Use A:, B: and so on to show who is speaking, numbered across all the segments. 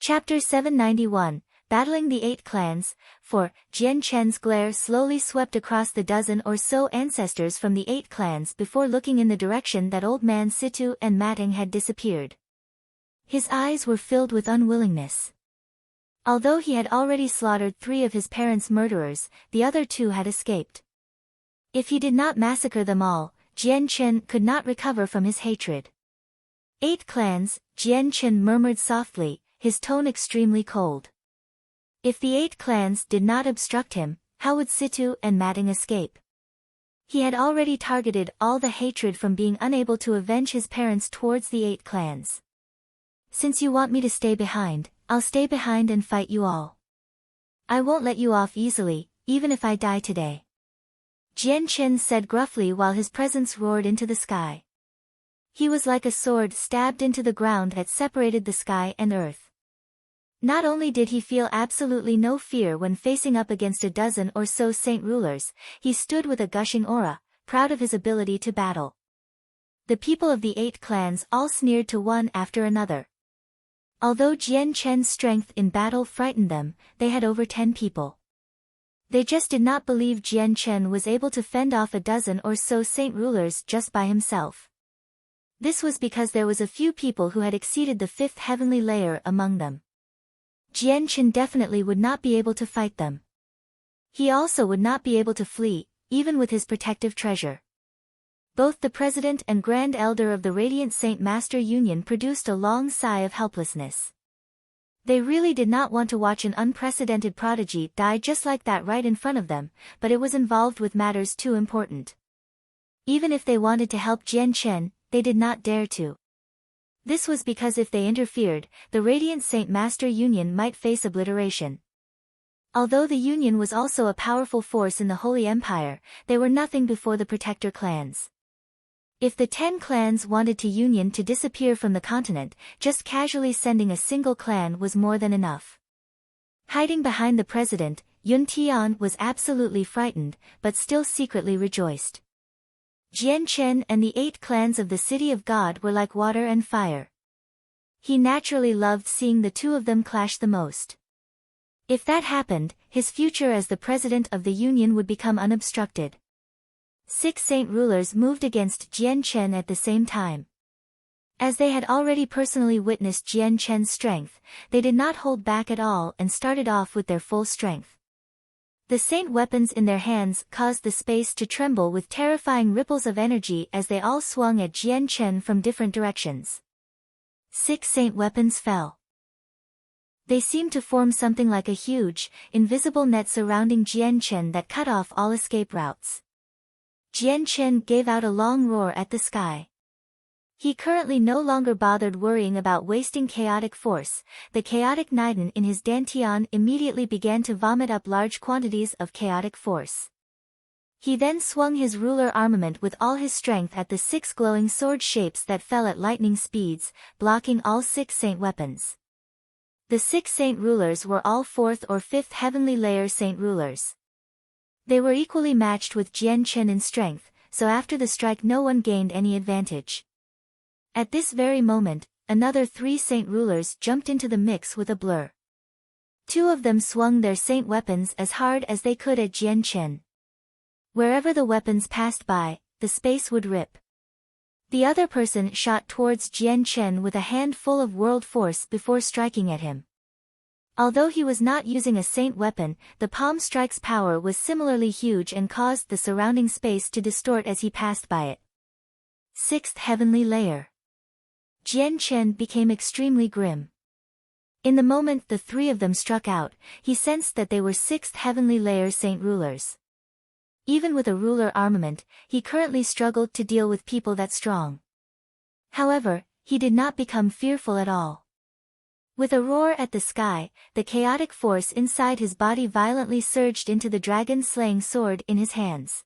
A: Chapter 791, Battling the Eight Clans. 4. Jian Chen's glare slowly swept across the dozen or so ancestors from the 8 clans before looking in the direction that Old Man Situ and Matting had disappeared. His eyes were filled with unwillingness. Although he had already slaughtered 3 of his parents' murderers, the other 2 had escaped. If he did not massacre them all, Jian Chen could not recover from his hatred. 8 clans, Jian Chen murmured softly, his tone extremely cold. If the 8 clans did not obstruct him, how would Situ and Matting escape? He had already targeted all the hatred from being unable to avenge his parents towards the 8 clans. Since you want me to stay behind, I'll stay behind and fight you all. I won't let you off easily, even if I die today. Jian Chen said gruffly while his presence roared into the sky. He was like a sword stabbed into the ground that separated the sky and earth. Not only did he feel absolutely no fear when facing up against a dozen or so saint rulers, he stood with a gushing aura, proud of his ability to battle. The people of the 8 clans all sneered to one after another. Although Jian Chen's strength in battle frightened them, they had over 10 people. They just did not believe Jian Chen was able to fend off a dozen or so saint rulers just by himself. This was because there was a few people who had exceeded the 5th heavenly layer among them. Jian Chen definitely would not be able to fight them. He also would not be able to flee, even with his protective treasure. Both the president and grand elder of the Radiant Saint Master Union produced a long sigh of helplessness. They really did not want to watch an unprecedented prodigy die just like that right in front of them, but it was involved with matters too important. Even if they wanted to help Jian Chen, they did not dare to. This was because if they interfered, the Radiant Saint Master Union might face obliteration. Although the Union was also a powerful force in the Holy Empire, they were nothing before the Protector clans. If the 10 clans wanted to union to disappear from the continent, just casually sending a single clan was more than enough. Hiding behind the president, Yun Tian was absolutely frightened, but still secretly rejoiced. Jian Chen and the 8 clans of the City of God were like water and fire. He naturally loved seeing the 2 of them clash the most. If that happened, his future as the president of the Union would become unobstructed. 6 saint rulers moved against Jian Chen at the same time. As they had already personally witnessed Jian Chen's strength, they did not hold back at all and started off with their full strength. The saint weapons in their hands caused the space to tremble with terrifying ripples of energy as they all swung at Jian Chen from different directions. 6 saint weapons fell. They seemed to form something like a huge, invisible net surrounding Jian Chen that cut off all escape routes. Jian Chen gave out a long roar at the sky. He currently no longer bothered worrying about wasting chaotic force. The chaotic Niden in his dantian immediately began to vomit up large quantities of chaotic force. He then swung his ruler armament with all his strength at the 6 glowing sword shapes that fell at lightning speeds, blocking all 6 saint weapons. The 6 saint rulers were all 4th or 5th heavenly layer saint rulers. They were equally matched with Jian Chen in strength, so after the strike no one gained any advantage. At this very moment, another 3 saint rulers jumped into the mix with a blur. 2 of them swung their saint weapons as hard as they could at Jian Chen. Wherever the weapons passed by, the space would rip. The other person shot towards Jian Chen with a handful of world force before striking at him. Although he was not using a saint weapon, the palm strike's power was similarly huge and caused the surrounding space to distort as he passed by it. 6th heavenly layer. Jian Chen became extremely grim. In the moment the 3 of them struck out, he sensed that they were 6th heavenly layer saint rulers. Even with a ruler armament, he currently struggled to deal with people that strong. However, he did not become fearful at all. With a roar at the sky, the chaotic force inside his body violently surged into the dragon-slaying sword in his hands.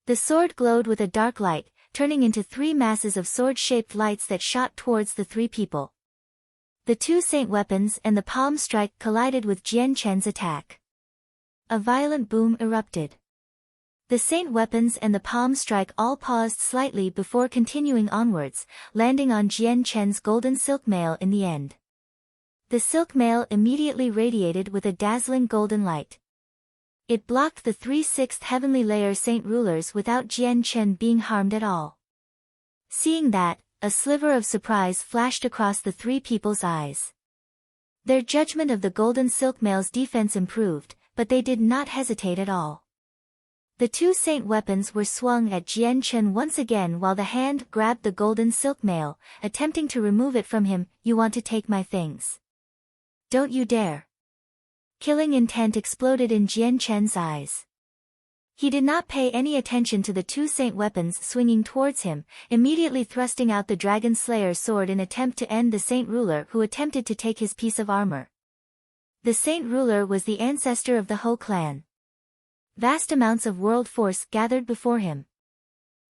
A: The sword glowed with a dark light, turning into 3 masses of sword-shaped lights that shot towards the 3 people. The 2 saint weapons and the palm strike collided with Jian Chen's attack. A violent boom erupted. The saint weapons and the palm strike all paused slightly before continuing onwards, landing on Jian Chen's golden silk mail in the end. The silk mail immediately radiated with a dazzling golden light. It blocked the 3/6 heavenly layer saint rulers without Jian Chen being harmed at all. Seeing that, a sliver of surprise flashed across the three people's eyes. Their judgment of the golden silk mail's defense improved, but they did not hesitate at all. The two saint weapons were swung at Jian Chen once again while the hand grabbed the golden silk mail, attempting to remove it from him. "You want to take my things? Don't you dare." Killing intent exploded in Jian Chen's eyes. He did not pay any attention to the two saint weapons swinging towards him, immediately thrusting out the Dragon Slayer's sword in attempt to end the saint ruler who attempted to take his piece of armor. The saint ruler was the ancestor of the Ho clan. Vast amounts of world force gathered before him.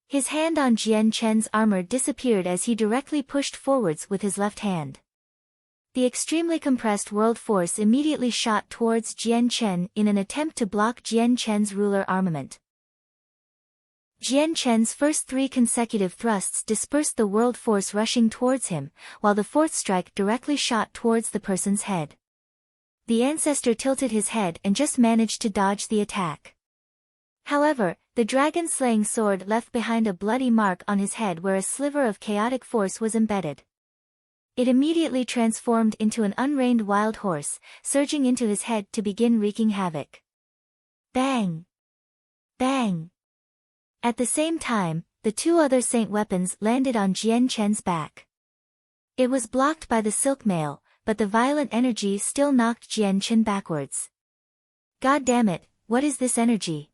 A: His hand on Jian Chen's armor disappeared as he directly pushed forwards with his left hand. The extremely compressed world force immediately shot towards Jian Chen in an attempt to block Jian Chen's ruler armament. Jian Chen's first three consecutive thrusts dispersed the world force rushing towards him, while the fourth strike directly shot towards the person's head. The ancestor tilted his head and just managed to dodge the attack. However, the dragon-slaying sword left behind a bloody mark on his head where a sliver of chaotic force was embedded. It immediately transformed into an unreined wild horse, surging into his head to begin wreaking havoc. Bang! Bang! At the same time, the two other saint weapons landed on Jian Chen's back. It was blocked by the silk mail, but the violent energy still knocked Jian Chen backwards. God damn it, what is this energy?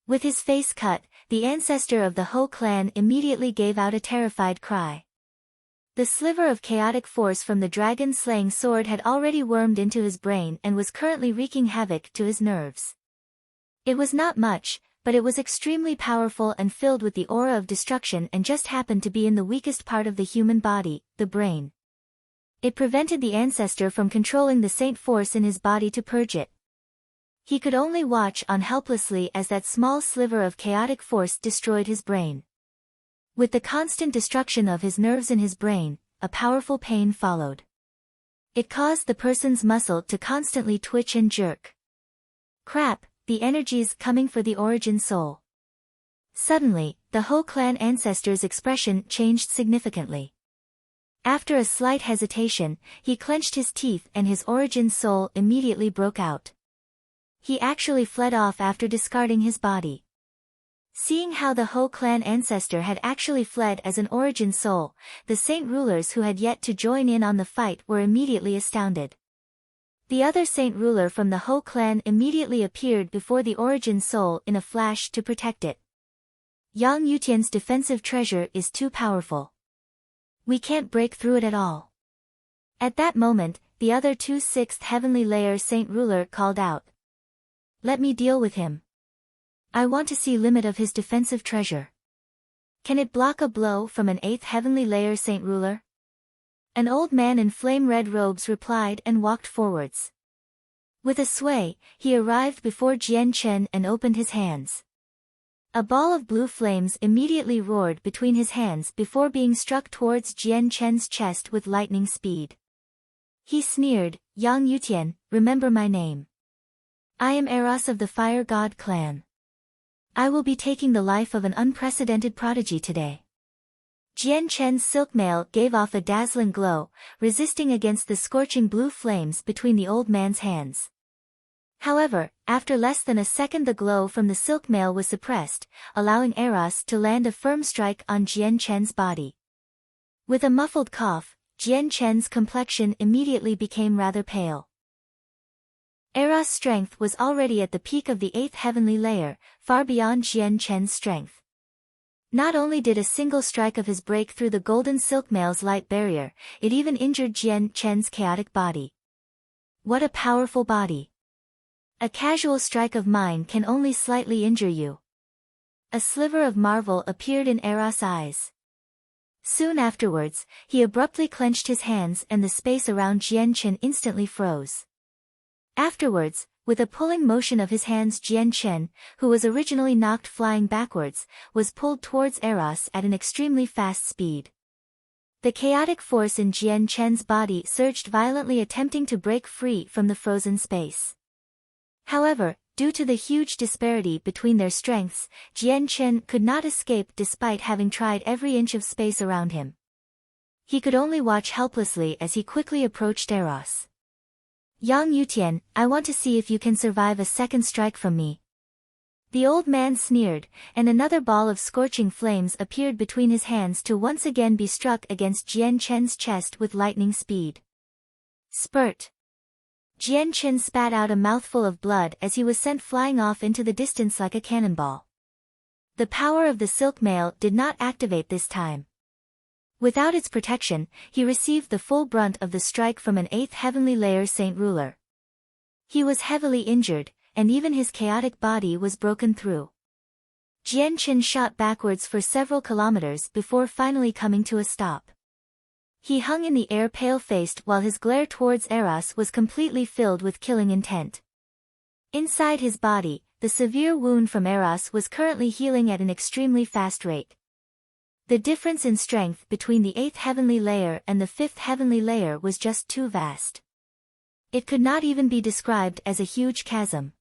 A: With his face cut, the ancestor of the Ho clan immediately gave out a terrified cry. The sliver of chaotic force from the dragon-slaying sword had already wormed into his brain and was currently wreaking havoc to his nerves. It was not much, but it was extremely powerful and filled with the aura of destruction and just happened to be in the weakest part of the human body, the brain. It prevented the ancestor from controlling the saint force in his body to purge it. He could only watch on helplessly as that small sliver of chaotic force destroyed his brain. With the constant destruction of his nerves in his brain, a powerful pain followed. It caused the person's muscle to constantly twitch and jerk. Crap, the energies coming for the origin soul. Suddenly, the Ho clan ancestor's expression changed significantly. After a slight hesitation, he clenched his teeth and his origin soul immediately broke out. He actually fled off after discarding his body. Seeing how the Ho clan ancestor had actually fled as an origin soul, the saint rulers who had yet to join in on the fight were immediately astounded. The other saint ruler from the Ho clan immediately appeared before the origin soul in a flash to protect it. Yang Yutian's defensive treasure is too powerful. We can't break through it at all. At that moment, the other 2/6 heavenly layer saint ruler called out. Let me deal with him. I want to see limit of his defensive treasure. Can it block a blow from an 8th heavenly layer saint ruler? An old man in flame-red robes replied and walked forwards. With a sway, he arrived before Jian Chen and opened his hands. A ball of blue flames immediately roared between his hands before being struck towards Jian Chen's chest with lightning speed. He sneered, Yang Yutian, remember my name. I am Eros of the Fire God clan. I will be taking the life of an unprecedented prodigy today. Jian Chen's silk mail gave off a dazzling glow, resisting against the scorching blue flames between the old man's hands. However, after less than a second the glow from the silk mail was suppressed, allowing Eros to land a firm strike on Jian Chen's body. With a muffled cough, Jian Chen's complexion immediately became rather pale. Eros' strength was already at the peak of the 8th heavenly layer, far beyond Jian Chen's strength. Not only did a single strike of his break through the golden silk mail's light barrier, it even injured Jian Chen's chaotic body. What a powerful body! A casual strike of mine can only slightly injure you. A sliver of marvel appeared in Eros' eyes. Soon afterwards, he abruptly clenched his hands and the space around Jian Chen instantly froze. Afterwards, with a pulling motion of his hands Jian Chen, who was originally knocked flying backwards, was pulled towards Eros at an extremely fast speed. The chaotic force in Jian Chen's body surged violently, attempting to break free from the frozen space. However, due to the huge disparity between their strengths, Jian Chen could not escape despite having tried every inch of space around him. He could only watch helplessly as he quickly approached Eros. Yang Yutian, I want to see if you can survive a second strike from me. The old man sneered, and another ball of scorching flames appeared between his hands to once again be struck against Jian Chen's chest with lightning speed. Spurt! Jian Chen spat out a mouthful of blood as he was sent flying off into the distance like a cannonball. The power of the silk mail did not activate this time. Without its protection, he received the full brunt of the strike from an 8th heavenly layer Saint Ruler. He was heavily injured, and even his chaotic body was broken through. Jian Chen shot backwards for several kilometers before finally coming to a stop. He hung in the air pale-faced while his glare towards Eros was completely filled with killing intent. Inside his body, the severe wound from Eros was currently healing at an extremely fast rate. The difference in strength between the 8th heavenly layer and the 5th heavenly layer was just too vast. It could not even be described as a huge chasm.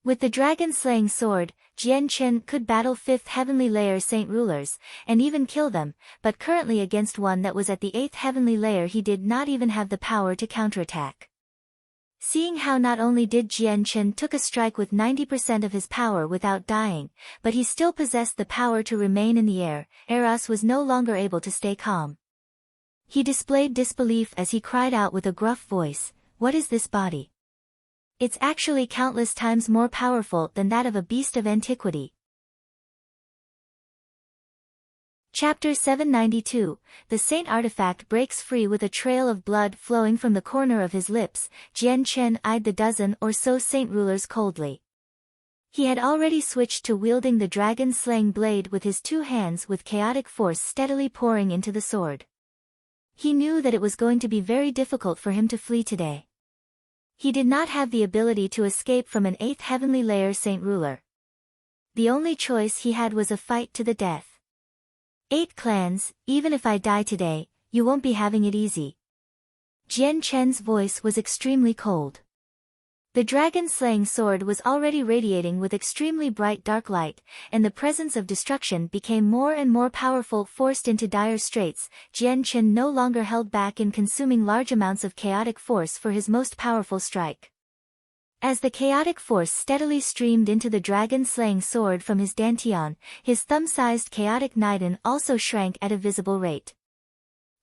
A: With the dragon-slaying sword, Jian Chen could battle 5th heavenly layer Saint Rulers, and even kill them, but currently against one that was at the 8th heavenly layer he did not even have the power to counterattack. Seeing how not only did Jian Chen took a strike with 90% of his power without dying, but he still possessed the power to remain in the air, Eros was no longer able to stay calm. He displayed disbelief as he cried out with a gruff voice, "What is this body? It's actually countless times more powerful than that of a beast of antiquity." Chapter 792, The Saint Artifact breaks free with a trail of blood flowing from the corner of his lips. Jian Chen eyed the dozen or so Saint Rulers coldly. He had already switched to wielding the dragon-slaying blade with his 2 hands with chaotic force steadily pouring into the sword. He knew that it was going to be very difficult for him to flee today. He did not have the ability to escape from an 8th heavenly layer Saint Ruler. The only choice he had was a fight to the death. 8 clans, even if I die today, you won't be having it easy. Jian Chen's voice was extremely cold. The dragon-slaying sword was already radiating with extremely bright dark light, and the presence of destruction became more and more powerful. Forced into dire straits, Jian Chen no longer held back in consuming large amounts of chaotic force for his most powerful strike. As the chaotic force steadily streamed into the dragon-slaying sword from his dantian, his thumb-sized chaotic nidin also shrank at a visible rate.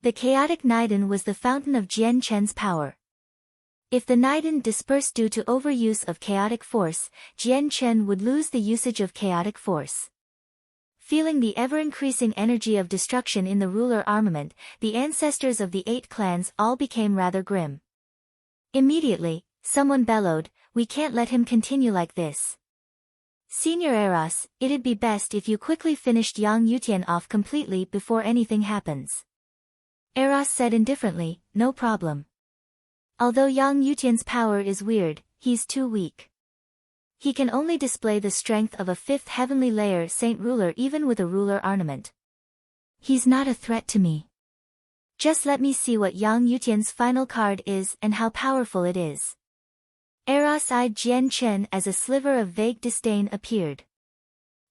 A: The chaotic nidin was the fountain of Jian Chen's power. If the nidin dispersed due to overuse of chaotic force, Jian Chen would lose the usage of chaotic force. Feeling the ever-increasing energy of destruction in the ruler armament, the ancestors of the 8 clans all became rather grim. Immediately, someone bellowed, "We can't let him continue like this. Senior Eros, it'd be best if you quickly finished Yang Yutian off completely before anything happens." Eros said indifferently, "No problem. Although Yang Yutian's power is weird, he's too weak. He can only display the strength of a 5th heavenly layer Saint Ruler even with a ruler ornament. He's not a threat to me. Just let me see what Yang Yutian's final card is and how powerful it is." Eros eyed Jian Chen as a sliver of vague disdain appeared.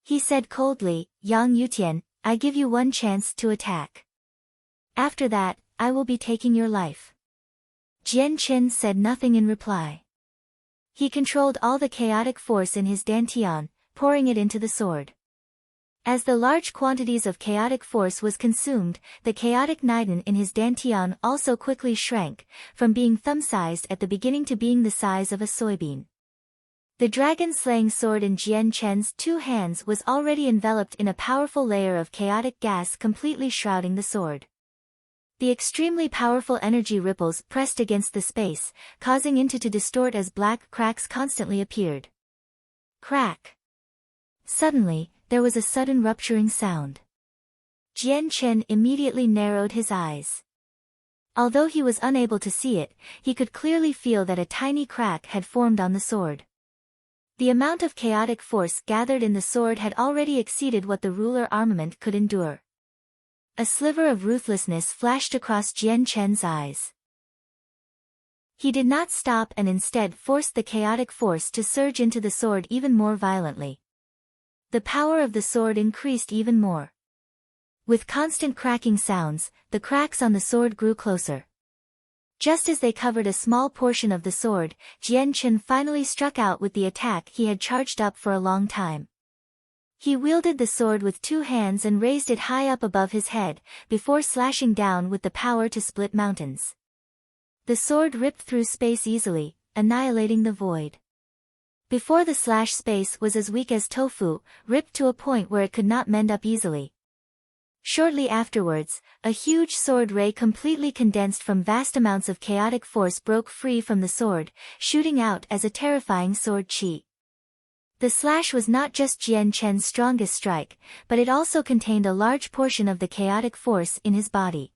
A: He said coldly, "Yang Yutian, I give you one chance to attack. After that, I will be taking your life." Jian Chen said nothing in reply. He controlled all the chaotic force in his dantian, pouring it into the sword. As the large quantities of chaotic force was consumed, the chaotic nidin in his dantian also quickly shrank, from being thumb-sized at the beginning to being the size of a soybean. The dragon-slaying sword in Jian Chen's 2 hands was already enveloped in a powerful layer of chaotic gas completely shrouding the sword. The extremely powerful energy ripples pressed against the space, causing it to distort as black cracks constantly appeared. Crack! Suddenly, there was a sudden rupturing sound. Jian Chen immediately narrowed his eyes. Although he was unable to see it, he could clearly feel that a tiny crack had formed on the sword. The amount of chaotic force gathered in the sword had already exceeded what the ruler armament could endure. A sliver of ruthlessness flashed across Jian Chen's eyes. He did not stop and instead forced the chaotic force to surge into the sword even more violently. The power of the sword increased even more. With constant cracking sounds, the cracks on the sword grew closer. Just as they covered a small portion of the sword, Jian Chen finally struck out with the attack he had charged up for a long time. He wielded the sword with two hands and raised it high up above his head, before slashing down with the power to split mountains. The sword ripped through space easily, annihilating the void. Before the slash, space was as weak as tofu, ripped to a point where it could not mend up easily. Shortly afterwards, a huge sword ray completely condensed from vast amounts of chaotic force broke free from the sword, shooting out as a terrifying sword chi. The slash was not just Jian Chen's strongest strike, but it also contained a large portion of the chaotic force in his body.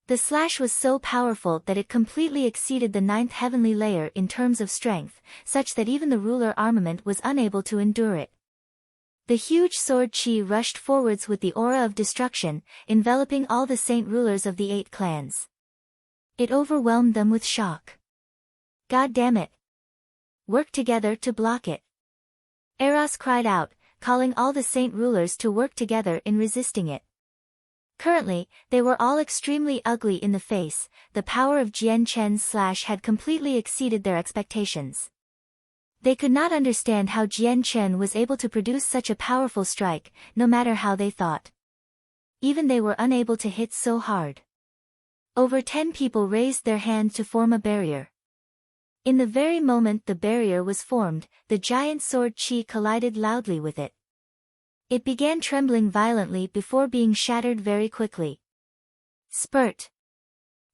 A: The slash was so powerful that it completely exceeded the 9th heavenly layer in terms of strength, such that even the ruler armament was unable to endure it. The huge sword chi rushed forwards with the aura of destruction, enveloping all the saint rulers of the 8 clans. It overwhelmed them with shock. God damn it! Work together to block it! Eros cried out, calling all the saint rulers to work together in resisting it. Currently, they were all extremely ugly in the face. The power of Jian Chen's slash had completely exceeded their expectations. They could not understand how Jian Chen was able to produce such a powerful strike, no matter how they thought. Even they were unable to hit so hard. Over 10 people raised their hands to form a barrier. In the very moment the barrier was formed, the giant sword chi collided loudly with it. It began trembling violently before being shattered very quickly. Spurt!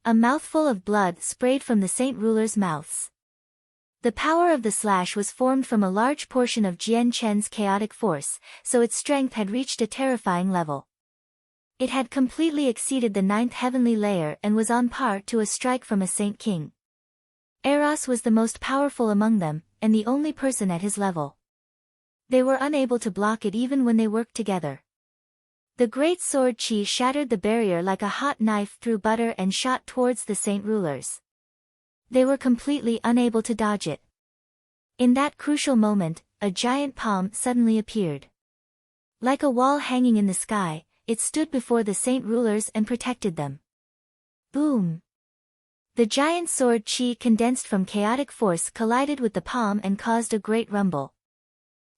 A: A mouthful of blood sprayed from the saint rulers' mouths. The power of the slash was formed from a large portion of Jian Chen's chaotic force, so its strength had reached a terrifying level. It had completely exceeded the 9th heavenly layer and was on par to a strike from a saint king. Eros was the most powerful among them, and the only person at his level. They were unable to block it even when they worked together. The great sword chi shattered the barrier like a hot knife through butter and shot towards the saint rulers. They were completely unable to dodge it. In that crucial moment, a giant palm suddenly appeared. Like a wall hanging in the sky, it stood before the saint rulers and protected them. Boom! The giant sword chi condensed from chaotic force collided with the palm and caused a great rumble.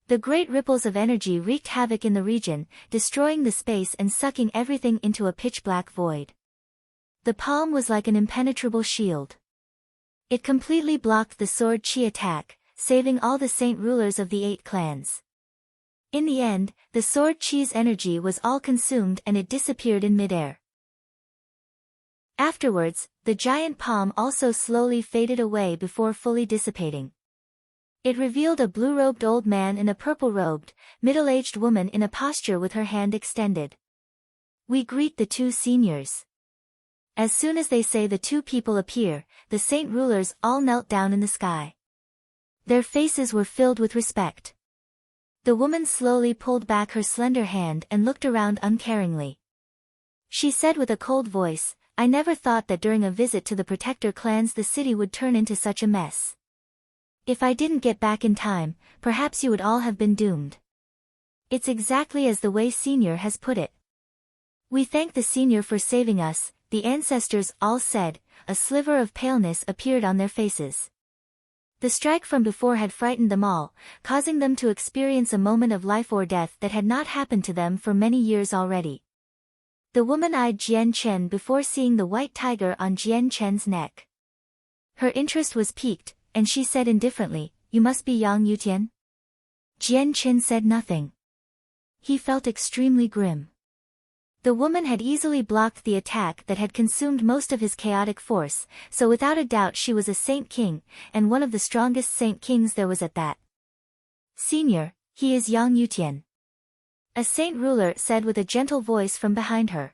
A: The great ripples of energy wreaked havoc in the region, destroying the space and sucking everything into a pitch-black void. The palm was like an impenetrable shield. It completely blocked the sword chi attack, saving all the saint rulers of the 8 clans. In the end, the sword chi's energy was all consumed and it disappeared in midair. Afterwards, the giant palm also slowly faded away before fully dissipating. It revealed a blue-robed old man and a purple-robed, middle-aged woman in a posture with her hand extended. We greet the 2 seniors. As soon as they say the 2 people appear, the saint rulers all knelt down in the sky. Their faces were filled with respect. The woman slowly pulled back her slender hand and looked around uncaringly. She said with a cold voice, "I never thought that during a visit to the protector clans the city would turn into such a mess. If I didn't get back in time, perhaps you would all have been doomed." It's exactly as the way Senior has put it. We thank the Senior for saving us, the ancestors all said. A sliver of paleness appeared on their faces. The strike from before had frightened them all, causing them to experience a moment of life or death that had not happened to them for many years already. The woman eyed Jian Chen before seeing the white tiger on Jian Chen's neck. Her interest was piqued, and she said indifferently, "You must be Yang Yutian?" Jian Chen said nothing. He felt extremely grim. The woman had easily blocked the attack that had consumed most of his chaotic force, so without a doubt she was a saint king, and one of the strongest saint kings there was at that. "Senior, he is Yang Yutian," a saint ruler said with a gentle voice from behind her.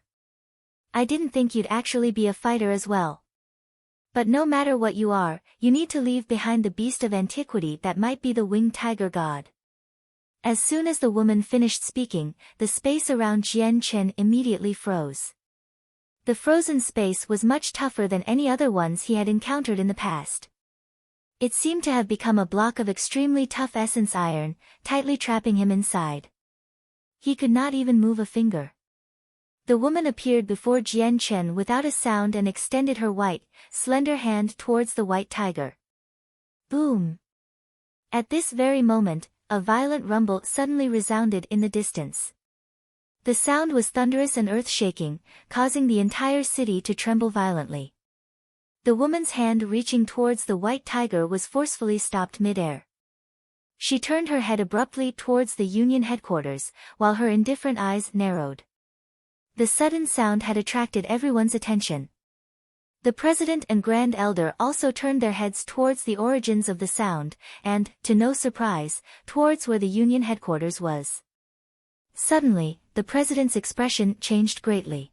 A: "I didn't think you'd actually be a fighter as well. But no matter what you are, you need to leave behind the beast of antiquity that might be the winged tiger god." As soon as the woman finished speaking, the space around Jian Chen immediately froze. The frozen space was much tougher than any other ones he had encountered in the past. It seemed to have become a block of extremely tough essence iron, tightly trapping him inside. He could not even move a finger. The woman appeared before Jian Chen without a sound and extended her white, slender hand towards the white tiger. Boom! At this very moment, a violent rumble suddenly resounded in the distance. The sound was thunderous and earth-shaking, causing the entire city to tremble violently. The woman's hand reaching towards the white tiger was forcefully stopped mid-air. She turned her head abruptly towards the Union headquarters, while her indifferent eyes narrowed. The sudden sound had attracted everyone's attention. The president and grand elder also turned their heads towards the origins of the sound, and, to no surprise, towards where the Union headquarters was. Suddenly, the president's expression changed greatly.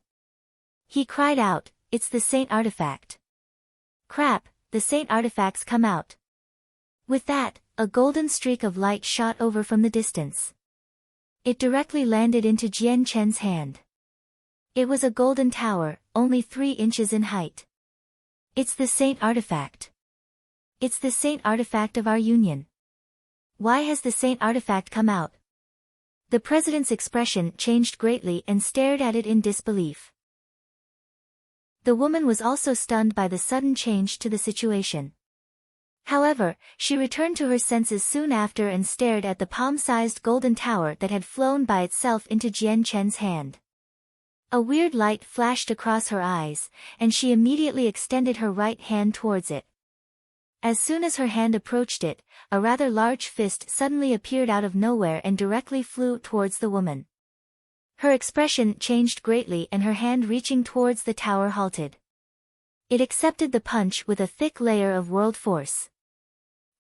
A: He cried out, "It's the Saint Artifact. Crap, the Saint Artifact's come out." With that, a golden streak of light shot over from the distance. It directly landed into Jian Chen's hand. It was a golden tower, only 3 inches in height. It's the Saint Artifact. It's the Saint Artifact of our Union. Why has the Saint Artifact come out? The president's expression changed greatly and stared at it in disbelief. The woman was also stunned by the sudden change to the situation. However, she returned to her senses soon after and stared at the palm-sized golden tower that had flown by itself into Jian Chen's hand. A weird light flashed across her eyes, and she immediately extended her right hand towards it. As soon as her hand approached it, a rather large fist suddenly appeared out of nowhere and directly flew towards the woman. Her expression changed greatly and her hand reaching towards the tower halted. It accepted the punch with a thick layer of world force.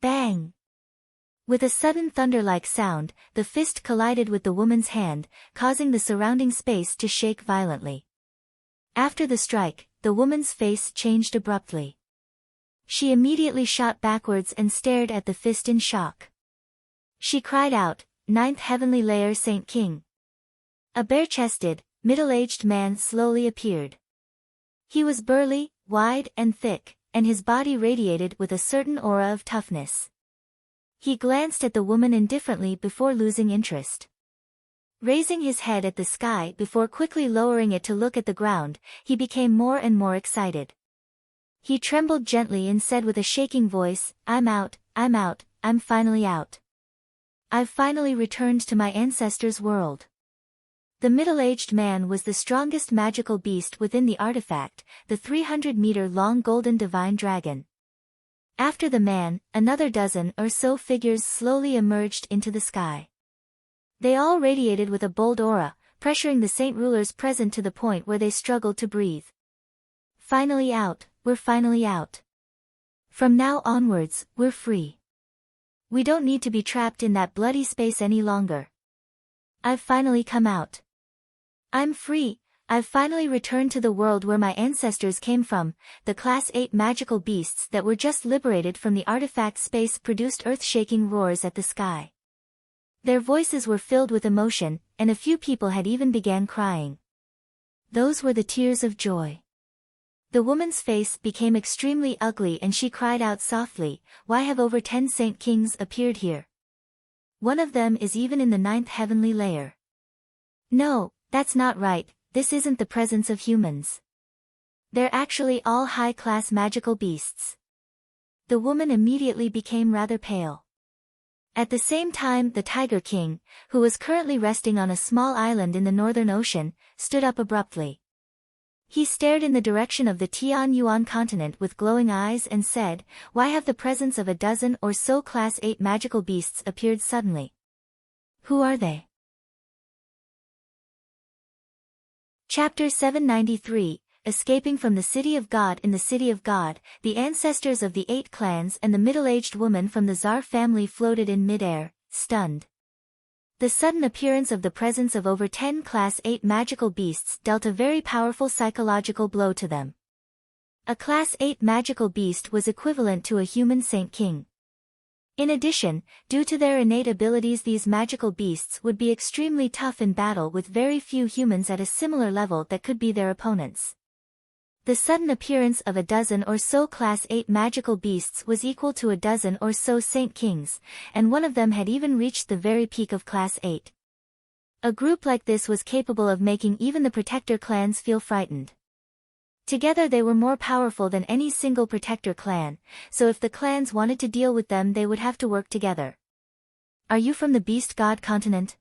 A: Bang! With a sudden thunder-like sound, the fist collided with the woman's hand, causing the surrounding space to shake violently. After the strike, the woman's face changed abruptly. She immediately shot backwards and stared at the fist in shock. She cried out, "Ninth heavenly layer Saint King." A bare-chested, middle-aged man slowly appeared. He was burly, wide and thick, and his body radiated with a certain aura of toughness. He glanced at the woman indifferently before losing interest. Raising his head at the sky before quickly lowering it to look at the ground, he became more and more excited. He trembled gently and said with a shaking voice, I'm out, I'm finally out. I've finally returned to my ancestors' world." The middle-aged man was the strongest magical beast within the artifact, the 300-meter-long golden divine dragon. After the man, another dozen or so figures slowly emerged into the sky. They all radiated with a bold aura, pressuring the saint rulers present to the point where they struggled to breathe. "Finally out, we're finally out. From now onwards, we're free. We don't need to be trapped in that bloody space any longer. I've finally come out. I'm free. I've finally returned to the world where my ancestors came from." The Class 8 magical beasts that were just liberated from the artifact space produced earth-shaking roars at the sky. Their voices were filled with emotion, and a few people had even began crying. Those were the tears of joy. The woman's face became extremely ugly and she cried out softly, "Why have over 10 Saint Kings appeared here? One of them is even in the 9th heavenly layer. No, that's not right. This isn't the presence of humans. They're actually all high-class magical beasts." The woman immediately became rather pale. At the same time, the Tiger King, who was currently resting on a small island in the Northern Ocean, stood up abruptly. He stared in the direction of the Tianyuan continent with glowing eyes and said, "Why have the presence of a dozen or so Class 8 magical beasts appeared suddenly? Who are they?" Chapter 793, Escaping from the City of God. In the City of God, the ancestors of the 8 clans and the middle-aged woman from the Tsar family floated in mid-air, stunned. The sudden appearance of the presence of over 10 Class 8 magical beasts dealt a very powerful psychological blow to them. A Class 8 magical beast was equivalent to a human Saint King. In addition, due to their innate abilities, these magical beasts would be extremely tough in battle with very few humans at a similar level that could be their opponents. The sudden appearance of a dozen or so Class 8 magical beasts was equal to a dozen or so Saint Kings, and one of them had even reached the very peak of Class 8. A group like this was capable of making even the Protector clans feel frightened. Together they were more powerful than any single Protector clan, so if the clans wanted to deal with them they would have to work together. Are you from the Beast God continent?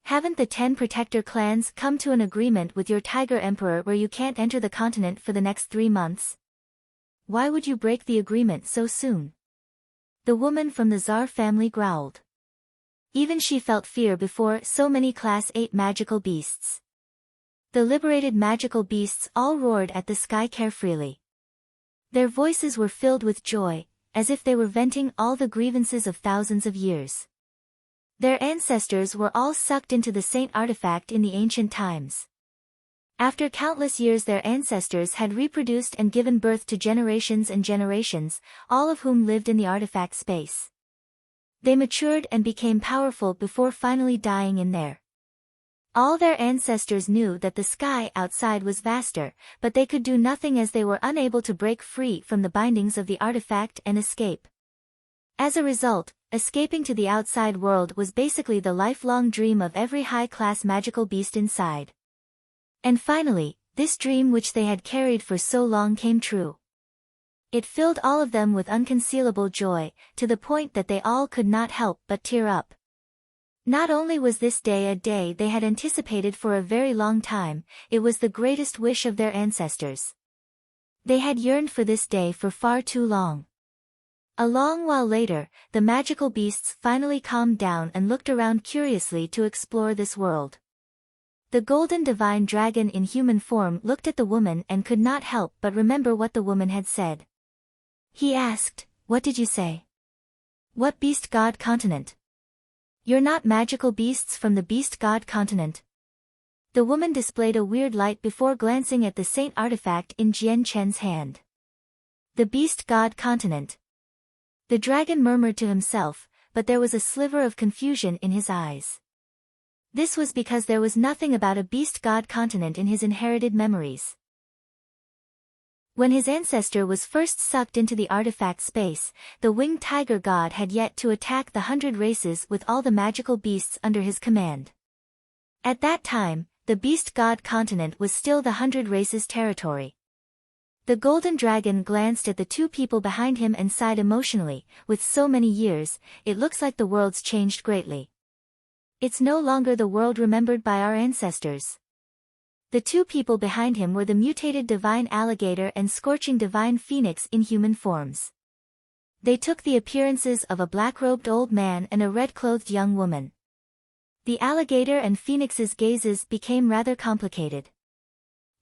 A: Haven't the 10 Protector clans come to an agreement with your Tiger Emperor where you can't enter the continent for the next 3 months? Why would you break the agreement so soon? The woman from the Tsar family growled. Even she felt fear before so many Class 8 magical beasts. The liberated magical beasts all roared at the sky carefreely. Their voices were filled with joy, as if they were venting all the grievances of thousands of years. Their ancestors were all sucked into the saint artifact in the ancient times. After countless years their ancestors had reproduced and given birth to generations and generations, all of whom lived in the artifact space. They matured and became powerful before finally dying in there. All their ancestors knew that the sky outside was vaster, but they could do nothing as they were unable to break free from the bindings of the artifact and escape. As a result, escaping to the outside world was basically the lifelong dream of every high-class magical beast inside. And finally, this dream which they had carried for so long came true. It filled all of them with unconcealable joy, to the point that they all could not help but tear up. Not only was this day a day they had anticipated for a very long time, it was the greatest wish of their ancestors. They had yearned for this day for far too long. A long while later, the magical beasts finally calmed down and looked around curiously to explore this world. The golden divine dragon in human form looked at the woman and could not help but remember what the woman had said. He asked, "What did you say? What beast god continent? You're not magical beasts from the beast god continent." The woman displayed a weird light before glancing at the saint artifact in Jian Chen's hand. The beast god continent. The dragon murmured to himself, but there was a sliver of confusion in his eyes. This was because there was nothing about a beast god continent in his inherited memories. When his ancestor was first sucked into the artifact space, the winged tiger god had yet to attack the 100 races with all the magical beasts under his command. At that time, the beast god continent was still the 100 races territory. The golden dragon glanced at the two people behind him and sighed emotionally. With so many years, it looks like the world's changed greatly. It's no longer the world remembered by our ancestors. The two people behind him were the mutated divine alligator and scorching divine phoenix in human forms. They took the appearances of a black-robed old man and a red-clothed young woman. The alligator and phoenix's gazes became rather complicated.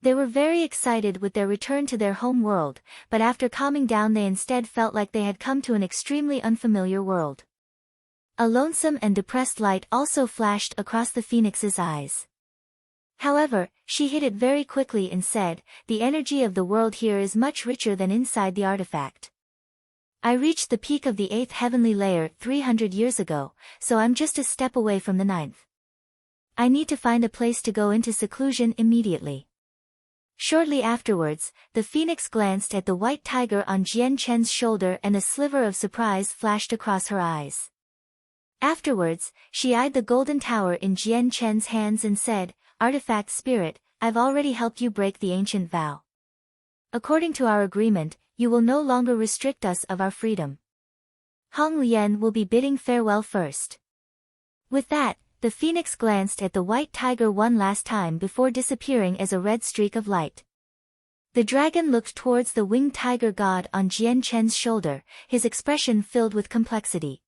A: They were very excited with their return to their home world, but after calming down they instead felt like they had come to an extremely unfamiliar world. A lonesome and depressed light also flashed across the phoenix's eyes. However, she hid it very quickly and said, "The energy of the world here is much richer than inside the artifact. I reached the peak of the 8th heavenly layer 300 years ago, so I'm just a step away from the 9th. I need to find a place to go into seclusion immediately." Shortly afterwards, the phoenix glanced at the white tiger on Jian Chen's shoulder and a sliver of surprise flashed across her eyes. Afterwards, she eyed the golden tower in Jian Chen's hands and said, "Artifact spirit, I've already helped you break the ancient vow. According to our agreement, you will no longer restrict us of our freedom. Hong Lian will be bidding farewell first." With that, the phoenix glanced at the white tiger one last time before disappearing as a red streak of light. The dragon looked towards the winged tiger god on Jian Chen's shoulder, his expression filled with complexity.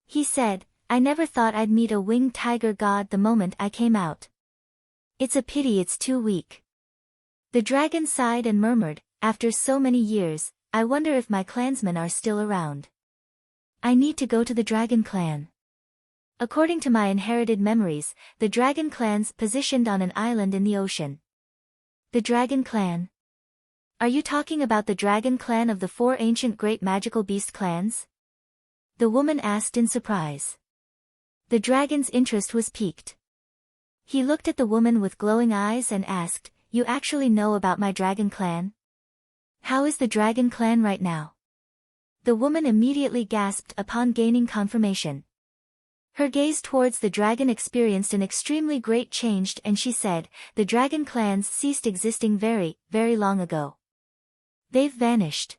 A: He said, "I never thought I'd meet a winged tiger god the moment I came out. It's a pity it's too weak." The dragon sighed and murmured, "After so many years, I wonder if my clansmen are still around. I need to go to the dragon clan." According to my inherited memories, the dragon clan's positioned on an island in the ocean. The dragon clan? Are you talking about the dragon clan of the 4 ancient great magical beast clans? the woman asked in surprise. The dragon's interest was piqued. He looked at the woman with glowing eyes and asked, "You actually know about my dragon clan? How is the dragon clan right now?" The woman immediately gasped upon gaining confirmation. Her gaze towards the dragon experienced an extremely great change and she said, "The dragon clans ceased existing very, very long ago. They've vanished.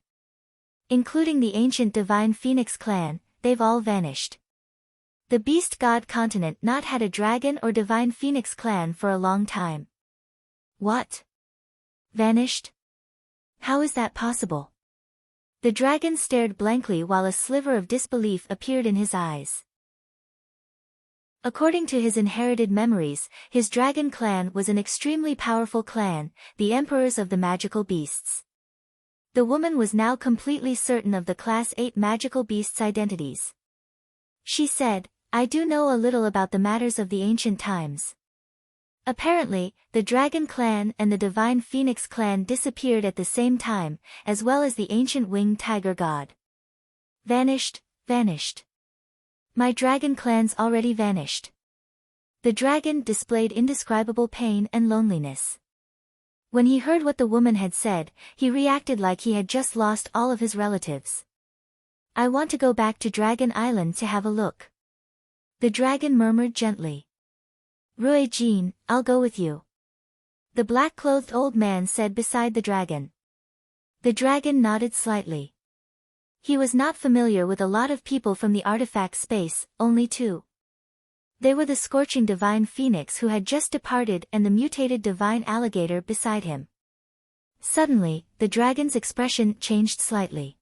A: Including the ancient divine Phoenix clan, they've all vanished. The beast god continent not had a dragon or divine Phoenix clan for a long time." "What? Vanished? How is that possible?" The dragon stared blankly while a sliver of disbelief appeared in his eyes. According to his inherited memories, his dragon clan was an extremely powerful clan, the emperors of the magical beasts. The woman was now completely certain of the Class 8 magical beasts' identities. She said, "I do know a little about the matters of the ancient times. Apparently, the Dragon Clan and the Divine Phoenix Clan disappeared at the same time, as well as the ancient winged tiger god. Vanished, vanished. My dragon clans already vanished." The dragon displayed indescribable pain and loneliness. When he heard what the woman had said, he reacted like he had just lost all of his relatives. "I want to go back to Dragon Island to have a look." The dragon murmured gently. "Rui Jin, I'll go with you," the black-clothed old man said beside the dragon. The dragon nodded slightly. He was not familiar with a lot of people from the artifact space, only two. They were the scorching divine phoenix who had just departed and the mutated divine alligator beside him. Suddenly, the dragon's expression changed slightly.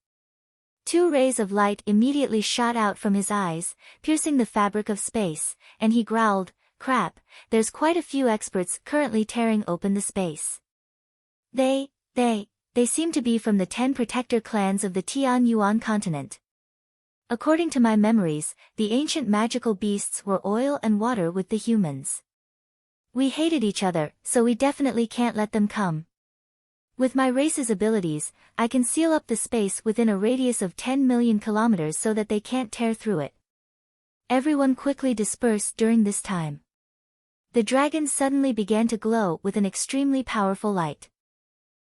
A: Two rays of light immediately shot out from his eyes, piercing the fabric of space, and he growled, "Crap, there's quite a few experts currently tearing open the space. They seem to be from the 10 protector clans of the Tian Yuan continent. According to my memories, the ancient magical beasts were oil and water with the humans. We hated each other, so we definitely can't let them come. With my race's abilities, I can seal up the space within a radius of 10 million kilometers so that they can't tear through it." Everyone quickly dispersed during this time. The dragon suddenly began to glow with an extremely powerful light.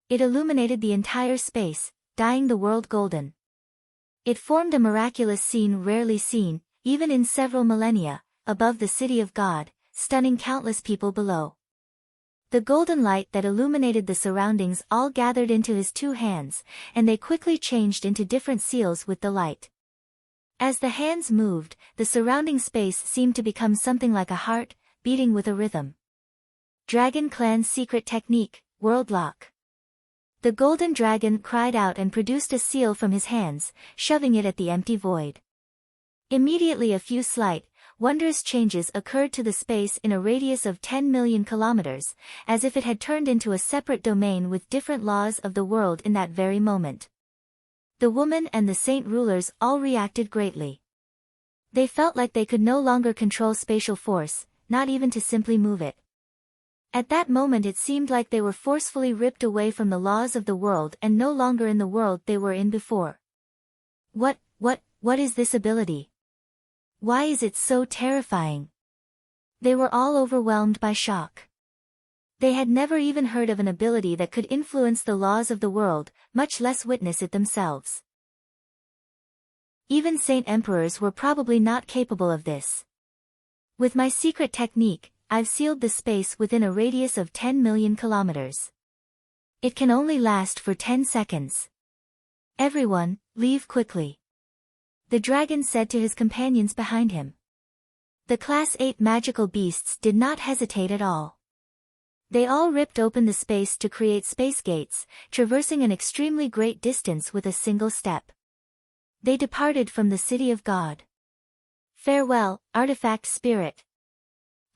A: It illuminated the entire space, dyeing the world golden. It formed a miraculous scene rarely seen, even in several millennia, above the city of God, stunning countless people below. The golden light that illuminated the surroundings all gathered into his two hands, and they quickly changed into different seals with the light. As the hands moved, the surrounding space seemed to become something like a heart, beating with a rhythm. Dragon Clan's secret technique, World Lock. The golden dragon cried out and produced a seal from his hands, shoving it at the empty void. Immediately a few slight, wondrous changes occurred to the space in a radius of 10 million kilometers, as if it had turned into a separate domain with different laws of the world in that very moment. The woman and the saint rulers all reacted greatly. They felt like they could no longer control spatial force, not even to simply move it. At that moment it seemed like they were forcefully ripped away from the laws of the world and no longer in the world they were in before. What is this ability? Why is it so terrifying? They were all overwhelmed by shock. They had never even heard of an ability that could influence the laws of the world, much less witness it themselves. Even saint emperors were probably not capable of this. With my secret technique, I've sealed the space within a radius of 10 million kilometers. It can only last for 10 seconds. Everyone, leave quickly," the dragon said to his companions behind him. The Class 8 magical beasts did not hesitate at all. They all ripped open the space to create space gates, traversing an extremely great distance with a single step. They departed from the city of God. "Farewell, artifact spirit.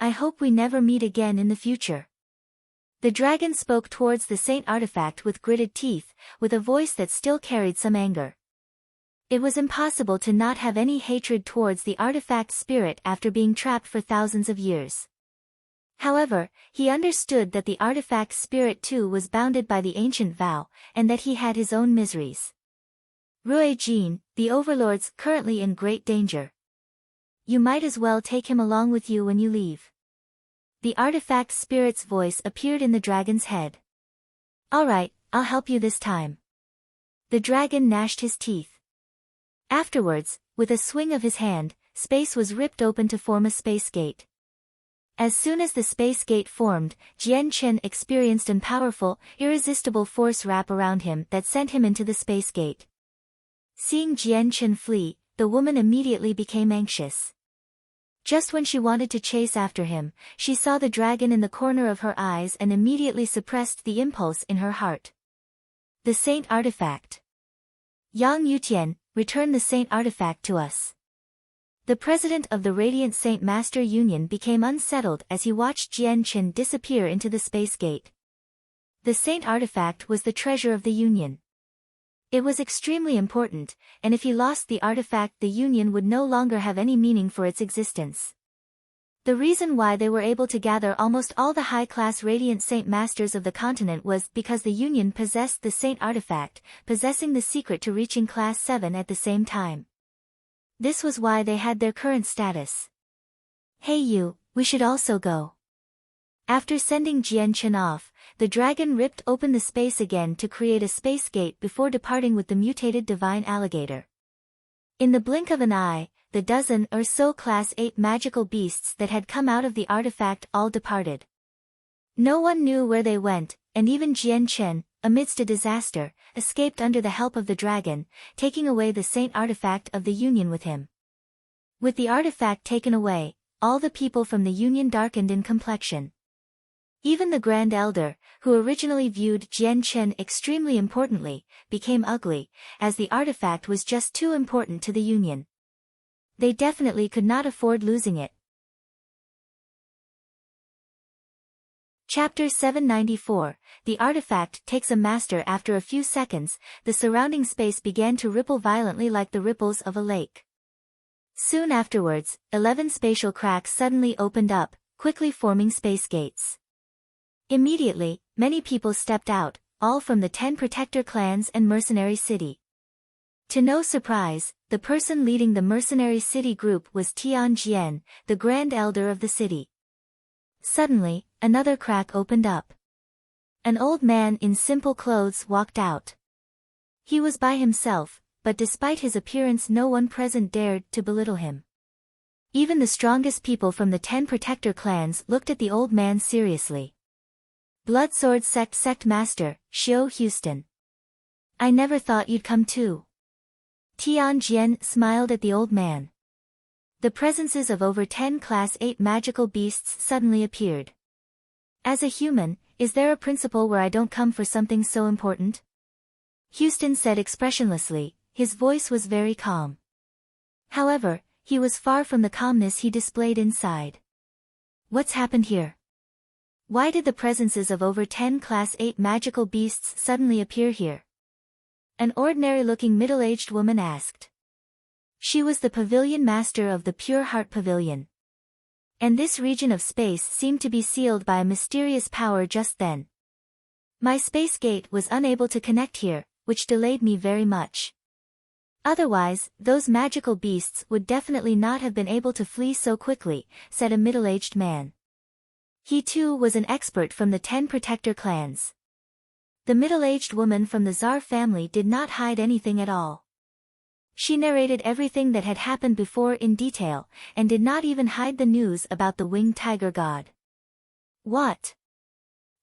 A: I hope we never meet again in the future." The dragon spoke towards the saint artifact with gritted teeth, with a voice that still carried some anger. It was impossible to not have any hatred towards the artifact spirit after being trapped for thousands of years. However, he understood that the artifact spirit too was bounded by the ancient vow, and that he had his own miseries. Rui Jin, the overlord's currently in great danger. You might as well take him along with you when you leave. The artifact spirit's voice appeared in the dragon's head. Alright, I'll help you this time. The dragon gnashed his teeth. Afterwards, with a swing of his hand, space was ripped open to form a space gate. As soon as the space gate formed, Jian Chen experienced an powerful, irresistible force wrap around him that sent him into the space gate. Seeing Jian Chen flee, the woman immediately became anxious. Just when she wanted to chase after him, she saw the dragon in the corner of her eyes and immediately suppressed the impulse in her heart. The Saint Artifact. Yang Yutian, return the Saint Artifact to us. The president of the Radiant Saint Master Union became unsettled as he watched Jian Chen disappear into the space gate. The Saint Artifact was the treasure of the Union. It was extremely important, and if he lost the artifact, the Union would no longer have any meaning for its existence. The reason why they were able to gather almost all the high-class Radiant Saint Masters of the continent was because the Union possessed the Saint Artifact, possessing the secret to reaching Class 7 at the same time. This was why they had their current status. Hey you, we should also go. After sending Jian Chen off, the dragon ripped open the space again to create a space gate before departing with the mutated divine alligator. In the blink of an eye, the dozen or so Class 8 magical beasts that had come out of the artifact all departed. No one knew where they went, and even Jian Chen, amidst a disaster, escaped under the help of the dragon, taking away the Saint Artifact of the Union with him. With the artifact taken away, all the people from the Union darkened in complexion. Even the Grand Elder, who originally viewed Jian Chen extremely importantly, became ugly, as the artifact was just too important to the Union. They definitely could not afford losing it. Chapter 794, The Artifact Takes a Master. After a few seconds, the surrounding space began to ripple violently like the ripples of a lake. Soon afterwards, 11 spatial cracks suddenly opened up, quickly forming space gates. Immediately, many people stepped out, all from the 10 protector clans and mercenary city. To no surprise, the person leading the mercenary city group was Tian Jian, the Grand Elder of the city. Suddenly, another crack opened up. An old man in simple clothes walked out. He was by himself, but despite his appearance no one present dared to belittle him. Even the strongest people from the 10 protector clans looked at the old man seriously. Bloodsword Sect Master, Xiao Houston. I never thought you'd come too. Tian Jian smiled at the old man. The presences of over 10 Class 8 magical beasts suddenly appeared. As a human, is there a principle where I don't come for something so important? Houston said expressionlessly, his voice was very calm. However, he was far from the calmness he displayed inside. What's happened here? Why did the presences of over 10 Class 8 magical beasts suddenly appear here? An ordinary-looking middle-aged woman asked. She was the pavilion master of the Pure Heart Pavilion. And this region of space seemed to be sealed by a mysterious power just then. My space gate was unable to connect here, which delayed me very much. Otherwise, those magical beasts would definitely not have been able to flee so quickly, said a middle-aged man. He too was an expert from the 10 protector clans. The middle-aged woman from the Tsar family did not hide anything at all. She narrated everything that had happened before in detail, and did not even hide the news about the winged tiger god. What?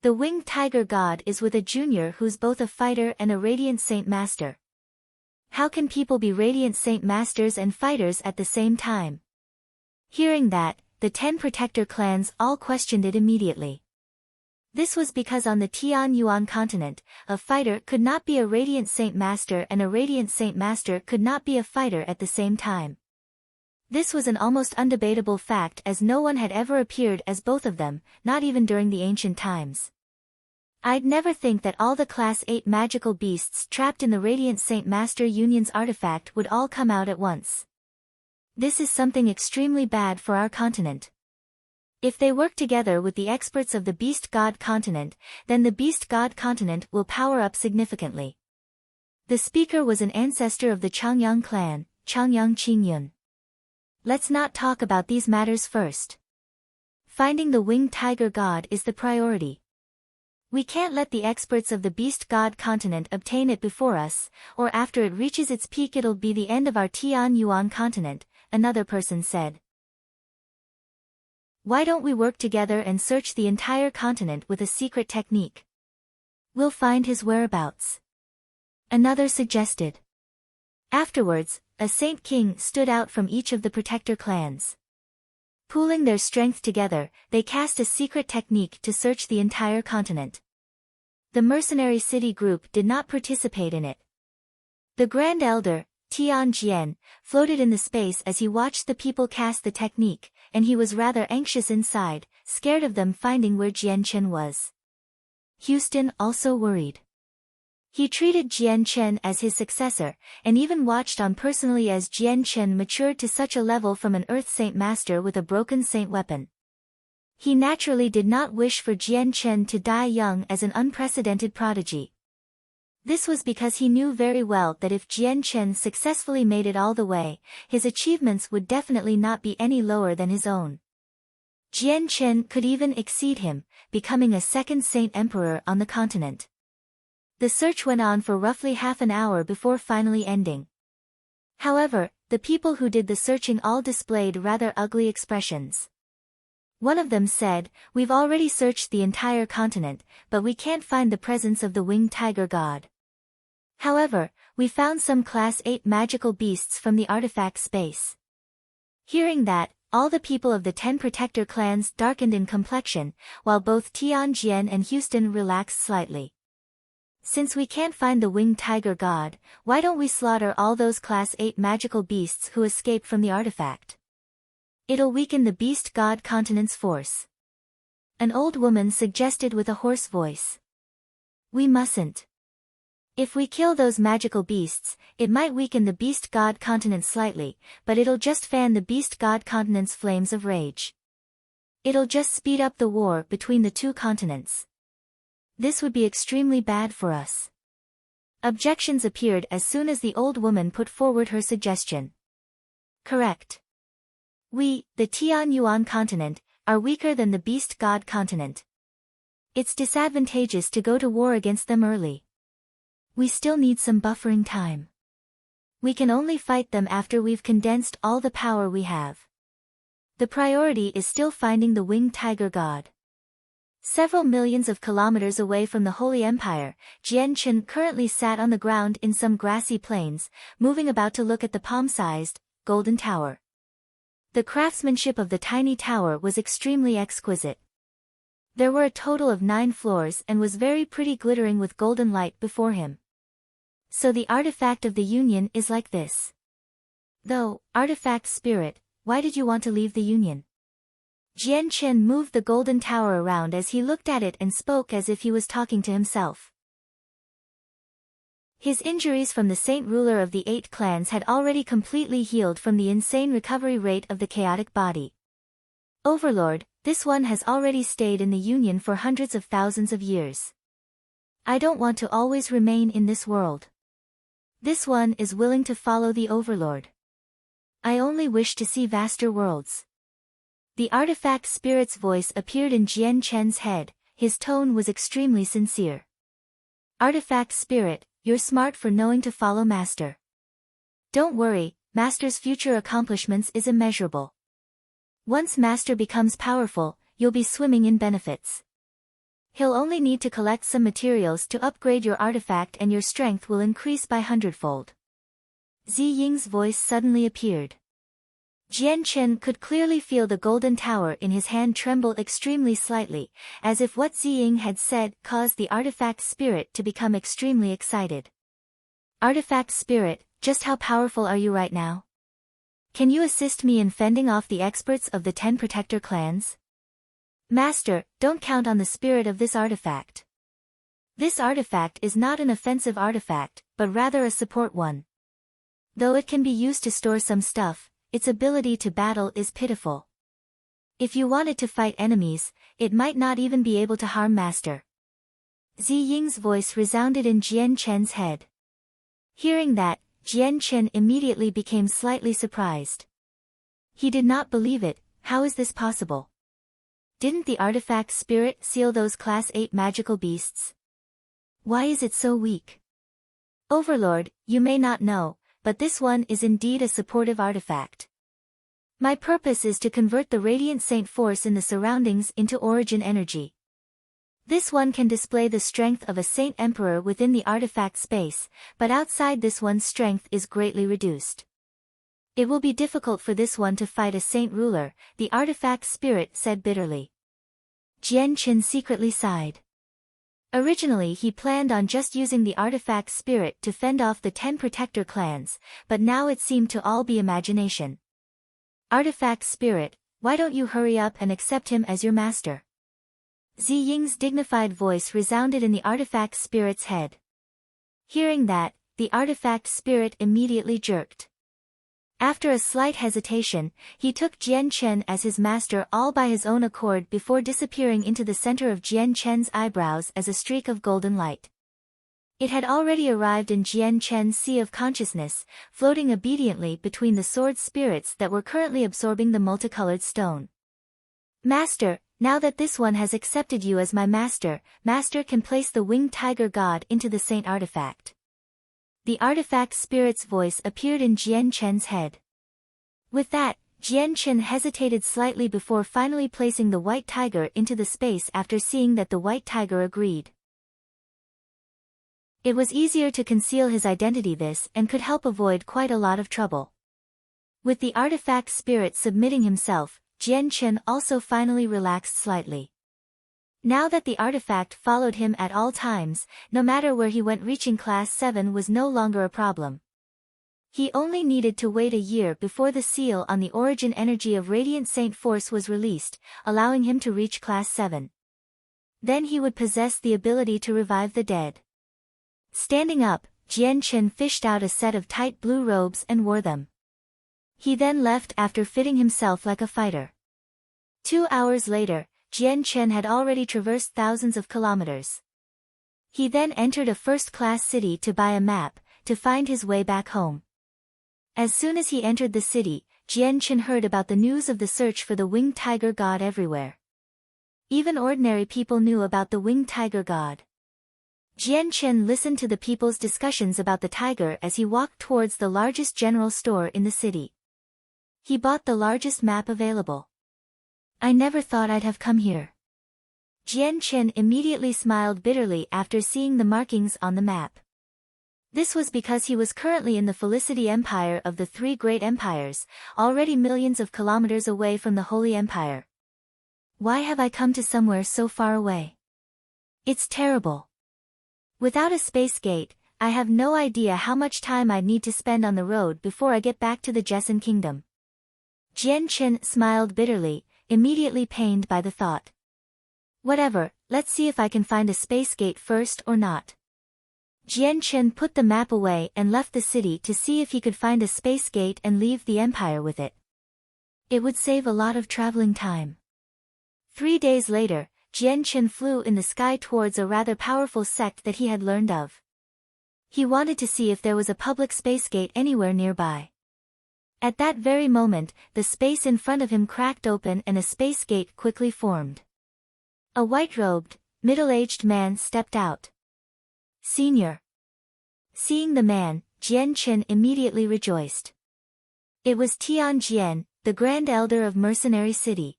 A: The winged tiger god is with a junior who's both a fighter and a Radiant Saint Master. How can people be Radiant Saint Masters and fighters at the same time? Hearing that, the 10 protector clans all questioned it immediately. This was because on the Tian Yuan continent, a fighter could not be a Radiant Saint Master and a Radiant Saint Master could not be a fighter at the same time. This was an almost undebatable fact as no one had ever appeared as both of them, not even during the ancient times. I'd never think that all the Class 8 magical beasts trapped in the Radiant Saint Master Union's artifact would all come out at once. This is something extremely bad for our continent. If they work together with the experts of the Beast God continent, then the Beast God continent will power up significantly. The speaker was an ancestor of the Changyang clan, Changyang Qingyun. Let's not talk about these matters first. Finding the winged tiger god is the priority. We can't let the experts of the beast god continent obtain it before us, or after it reaches its peak it'll be the end of our Tian Yuan continent, another person said. Why don't we work together and search the entire continent with a secret technique? We'll find his whereabouts. Another suggested. Afterwards, a saint king stood out from each of the protector clans. Pooling their strength together, they cast a secret technique to search the entire continent. The mercenary city group did not participate in it. The Grand Elder, Tian Jian, floated in the space as he watched the people cast the technique, and he was rather anxious inside, scared of them finding where Jian Chen was. Houston also worried. He treated Jian Chen as his successor, and even watched on personally as Jian Chen matured to such a level from an Earth Saint Master with a broken Saint weapon. He naturally did not wish for Jian Chen to die young as an unprecedented prodigy. This was because he knew very well that if Jian Chen successfully made it all the way, his achievements would definitely not be any lower than his own. Jian Chen could even exceed him, becoming a second Saint Emperor on the continent. The search went on for roughly half an hour before finally ending. However, the people who did the searching all displayed rather ugly expressions. One of them said, "We've already searched the entire continent, but we can't find the presence of the winged tiger god. However, we found some Class 8 magical beasts from the artifact space." Hearing that, all the people of the 10 protector clans darkened in complexion, while both Tianjian and Houston relaxed slightly. Since we can't find the winged tiger god, why don't we slaughter all those Class 8 magical beasts who escaped from the artifact? It'll weaken the beast god continent's force. An old woman suggested with a hoarse voice. We mustn't. If we kill those magical beasts, it might weaken the beast god continent slightly, but it'll just fan the beast god continent's flames of rage. It'll just speed up the war between the two continents. This would be extremely bad for us. Objections appeared as soon as the old woman put forward her suggestion. Correct. We, the Tian Yuan continent, are weaker than the beast god continent. It's disadvantageous to go to war against them early. We still need some buffering time. We can only fight them after we've condensed all the power we have. The priority is still finding the winged tiger god. Several millions of kilometers away from the Holy Empire, Jian Chen currently sat on the ground in some grassy plains, moving about to look at the palm-sized, golden tower. The craftsmanship of the tiny tower was extremely exquisite. There were a total of 9 floors and was very pretty, glittering with golden light before him. So the artifact of the Union is like this. Though, artifact spirit, why did you want to leave the Union? Jian Chen moved the golden tower around as he looked at it and spoke as if he was talking to himself. His injuries from the saint ruler of the 8 clans had already completely healed from the insane recovery rate of the chaotic body. Overlord, this one has already stayed in the Union for hundreds of thousands of years. I don't want to always remain in this world. This one is willing to follow the Overlord. I only wish to see vaster worlds. The artifact spirit's voice appeared in Jian Chen's head, his tone was extremely sincere. Artifact spirit, you're smart for knowing to follow Master. Don't worry, Master's future accomplishments is immeasurable. Once Master becomes powerful, you'll be swimming in benefits. He'll only need to collect some materials to upgrade your artifact and your strength will increase by 100-fold. Zi Ying's voice suddenly appeared. Jian Chen could clearly feel the golden tower in his hand tremble extremely slightly, as if what Zi Ying had said caused the artifact spirit to become extremely excited. Artifact spirit, just how powerful are you right now? Can you assist me in fending off the experts of the 10 protector clans? Master, don't count on the spirit of this artifact. This artifact is not an offensive artifact, but rather a support one. Though it can be used to store some stuff, its ability to battle is pitiful. If you wanted to fight enemies, it might not even be able to harm Master. Zi Ying's voice resounded in Jian Chen's head. Hearing that, Jian Chen immediately became slightly surprised. He did not believe it. How is this possible? Didn't the artifact spirit seal those Class 8 magical beasts? Why is it so weak? Overlord, you may not know, but this one is indeed a supportive artifact. My purpose is to convert the Radiant Saint force in the surroundings into origin energy. This one can display the strength of a Saint Emperor within the artifact space, but outside this one's strength is greatly reduced. It will be difficult for this one to fight a Saint Ruler, the artifact spirit said bitterly. Jian Chen secretly sighed. Originally he planned on just using the artifact spirit to fend off the 10 protector clans, but now it seemed to all be imagination. Artifact spirit, why don't you hurry up and accept him as your master? Zi Ying's dignified voice resounded in the artifact spirit's head. Hearing that, the artifact spirit immediately jerked. After a slight hesitation, he took Jian Chen as his master all by his own accord before disappearing into the center of Jian Chen's eyebrows as a streak of golden light. It had already arrived in Jian Chen's sea of consciousness, floating obediently between the sword spirits that were currently absorbing the multicolored stone. Master, now that this one has accepted you as my master, Master can place the winged tiger god into the saint artifact. The artifact spirit's voice appeared in Jian Chen's head. With that, Jian Chen hesitated slightly before finally placing the white tiger into the space after seeing that the white tiger agreed. It was easier to conceal his identity this and could help avoid quite a lot of trouble. With the artifact spirit submitting himself, Jian Chen also finally relaxed slightly. Now that the artifact followed him at all times, no matter where he went, reaching Class 7 was no longer a problem. He only needed to wait a year before the seal on the origin energy of Radiant Saint Force was released, allowing him to reach Class 7. Then he would possess the ability to revive the dead. Standing up, Jian Chen fished out a set of tight blue robes and wore them. He then left after fitting himself like a fighter. 2 hours later, Jian Chen had already traversed thousands of kilometers. He then entered a first-class city to buy a map, to find his way back home. As soon as he entered the city, Jian Chen heard about the news of the search for the winged tiger god everywhere. Even ordinary people knew about the winged tiger god. Jian Chen listened to the people's discussions about the tiger as he walked towards the largest general store in the city. He bought the largest map available. I never thought I'd have come here. Jian Chen immediately smiled bitterly after seeing the markings on the map. This was because he was currently in the Felicity Empire of the 3 great empires, already millions of kilometers away from the Holy Empire. Why have I come to somewhere so far away? It's terrible. Without a space gate, I have no idea how much time I'd need to spend on the road before I get back to the Jessen Kingdom. Jian Chen smiled bitterly, immediately pained by the thought. Whatever, let's see if I can find a space gate first or not. Jian Chen put the map away and left the city to see if he could find a space gate and leave the empire with it. It would save a lot of traveling time. 3 days later, Jian Chen flew in the sky towards a rather powerful sect that he had learned of. He wanted to see if there was a public space gate anywhere nearby. At that very moment, the space in front of him cracked open and a space gate quickly formed. A white-robed, middle-aged man stepped out. Senior. Seeing the man, Jian Chen immediately rejoiced. It was Tian Jian, the Grand Elder of Mercenary City.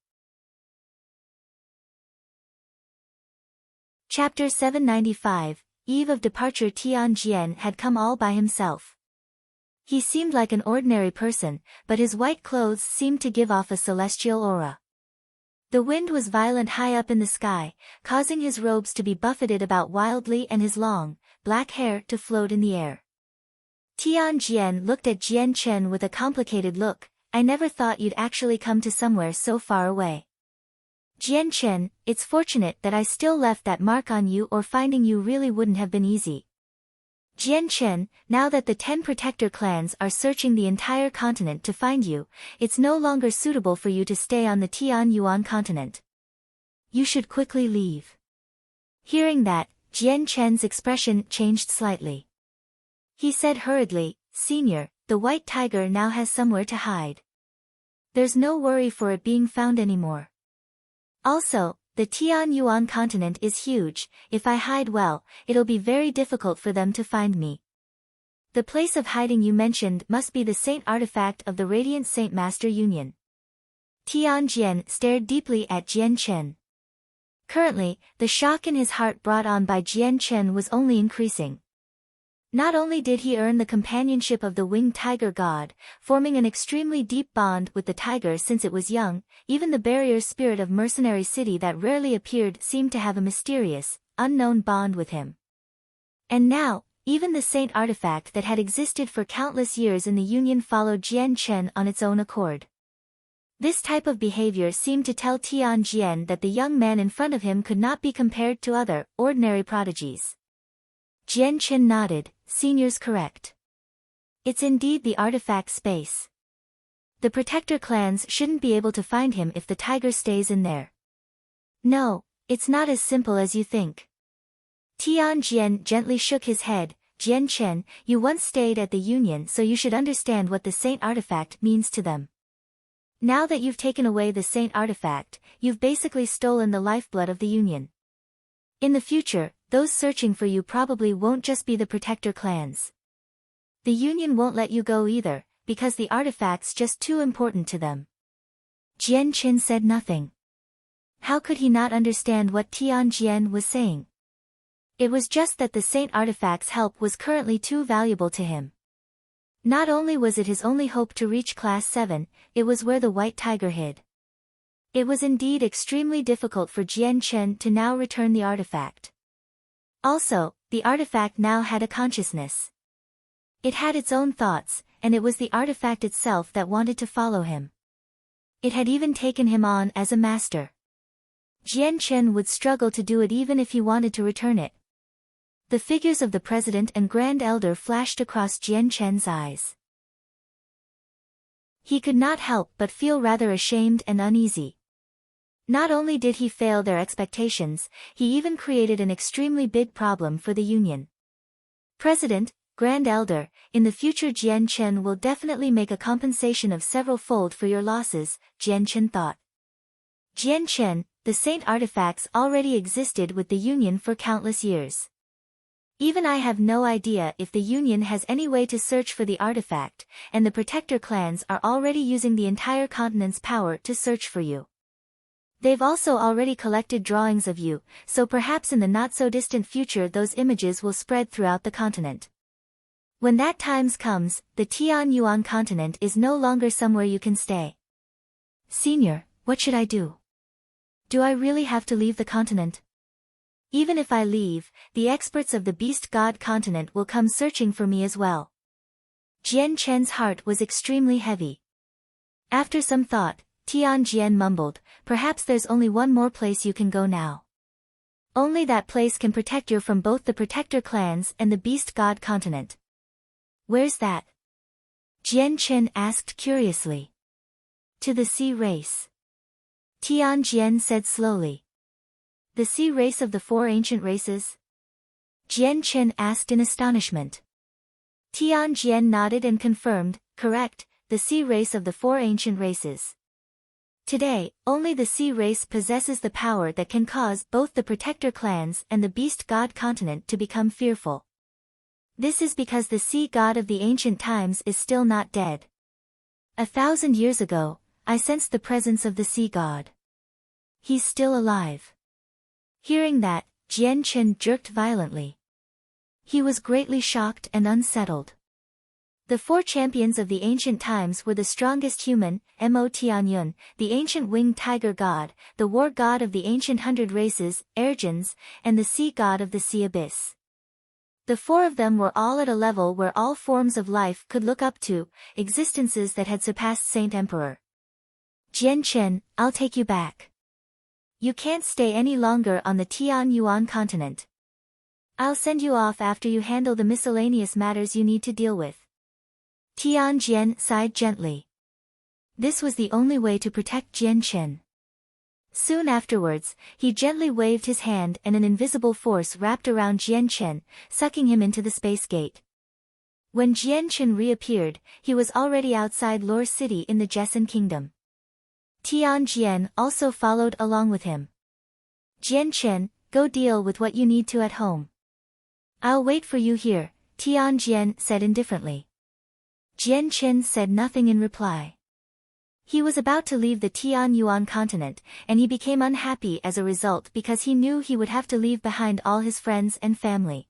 A: Chapter 795, Eve of Departure. Tian Jian had come all by himself. He seemed like an ordinary person, but his white clothes seemed to give off a celestial aura. The wind was violent high up in the sky, causing his robes to be buffeted about wildly and his long, black hair to float in the air. Tian Jian looked at Jian Chen with a complicated look. I never thought you'd actually come to somewhere so far away. Jian Chen, it's fortunate that I still left that mark on you, or finding you really wouldn't have been easy. Jian Chen, now that the 10 protector clans are searching the entire continent to find you, it's no longer suitable for you to stay on the Tian Yuan continent. You should quickly leave. Hearing that, Jian Chen's expression changed slightly. He said hurriedly, "Senior, the white tiger now has somewhere to hide. There's no worry for it being found anymore. Also, the Tianyuan continent is huge. If I hide well, it'll be very difficult for them to find me. The place of hiding you mentioned must be the saint artifact of the Radiant Saint Master Union." Tianjian stared deeply at Jian Chen. Currently, the shock in his heart brought on by Jian Chen was only increasing. Not only did he earn the companionship of the winged tiger god, forming an extremely deep bond with the tiger since it was young, even the barrier spirit of Mercenary City that rarely appeared seemed to have a mysterious, unknown bond with him. And now, even the saint artifact that had existed for countless years in the Union followed Jian Chen on its own accord. This type of behavior seemed to tell Tianjian that the young man in front of him could not be compared to other, ordinary prodigies. Jian Chen nodded, "Senior's correct. It's indeed the artifact space. The protector clans shouldn't be able to find him if the tiger stays in there." "No, it's not as simple as you think." Tianjian gently shook his head. "Jian Chen, you once stayed at the Union, so you should understand what the saint artifact means to them. Now that you've taken away the saint artifact, you've basically stolen the lifeblood of the Union. In the future, those searching for you probably won't just be the protector clans. The Union won't let you go either, because the artifact's just too important to them." Jian Chen said nothing. How could he not understand what Tianjian was saying? It was just that the saint artifact's help was currently too valuable to him. Not only was it his only hope to reach Class 7, it was where the white tiger hid. It was indeed extremely difficult for Jian Chen to now return the artifact. Also, the artifact now had a consciousness. It had its own thoughts, and it was the artifact itself that wanted to follow him. It had even taken him on as a master. Jian Chen would struggle to do it even if he wanted to return it. The figures of the president and grand elder flashed across Jian Chen's eyes. He could not help but feel rather ashamed and uneasy. Not only did he fail their expectations, he even created an extremely big problem for the Union. "President, Grand Elder, in the future Jian Chen will definitely make a compensation of several-fold for your losses," Jian Chen thought. Jian Chen, the saint artifacts already existed with the Union for countless years. Even I have no idea if the Union has any way to search for the artifact, and the protector clans are already using the entire continent's power to search for you. They've also already collected drawings of you, so perhaps in the not-so-distant future those images will spread throughout the continent. When that time comes, the Tianyuan continent is no longer somewhere you can stay. Senior, what should I do? Do I really have to leave the continent? Even if I leave, the experts of the Beast God continent will come searching for me as well. Jian Chen's heart was extremely heavy. After some thought, Tianjian mumbled, "Perhaps there's only one more place you can go now. Only that place can protect you from both the protector clans and the Beast God continent." "Where's that?" Jian Chen asked curiously. "To the sea race," Tianjian said slowly. "The sea race of the four ancient races?" Jian Chen asked in astonishment. Tianjian nodded and confirmed, "Correct, the sea race of the four ancient races. Today, only the sea race possesses the power that can cause both the protector clans and the beast god continent to become fearful. This is because the sea god of the ancient times is still not dead. 1,000 years ago, I sensed the presence of the sea god. He's still alive." Hearing that, Jian Chen jerked violently. He was greatly shocked and unsettled. The four champions of the ancient times were the strongest human, Mo Tianyun, the ancient winged tiger god, the war god of the ancient 100 races, Ergens, and the sea god of the sea abyss. The four of them were all at a level where all forms of life could look up to, existences that had surpassed Saint Emperor. "Jian Chen, I'll take you back. You can't stay any longer on the Tianyuan continent. I'll send you off after you handle the miscellaneous matters you need to deal with." Tianjian sighed gently. This was the only way to protect Jian Chen. Soon afterwards, he gently waved his hand and an invisible force wrapped around Jian Chen, sucking him into the space gate. When Jian Chen reappeared, he was already outside Lore City in the Jessen Kingdom. Tian Jian also followed along with him. Jian Chen, go deal with what you need to at home. I'll wait for you here, Tian Jian said indifferently. Jian Chen said nothing in reply. He was about to leave the Tian Yuan continent, and he became unhappy as a result because he knew he would have to leave behind all his friends and family.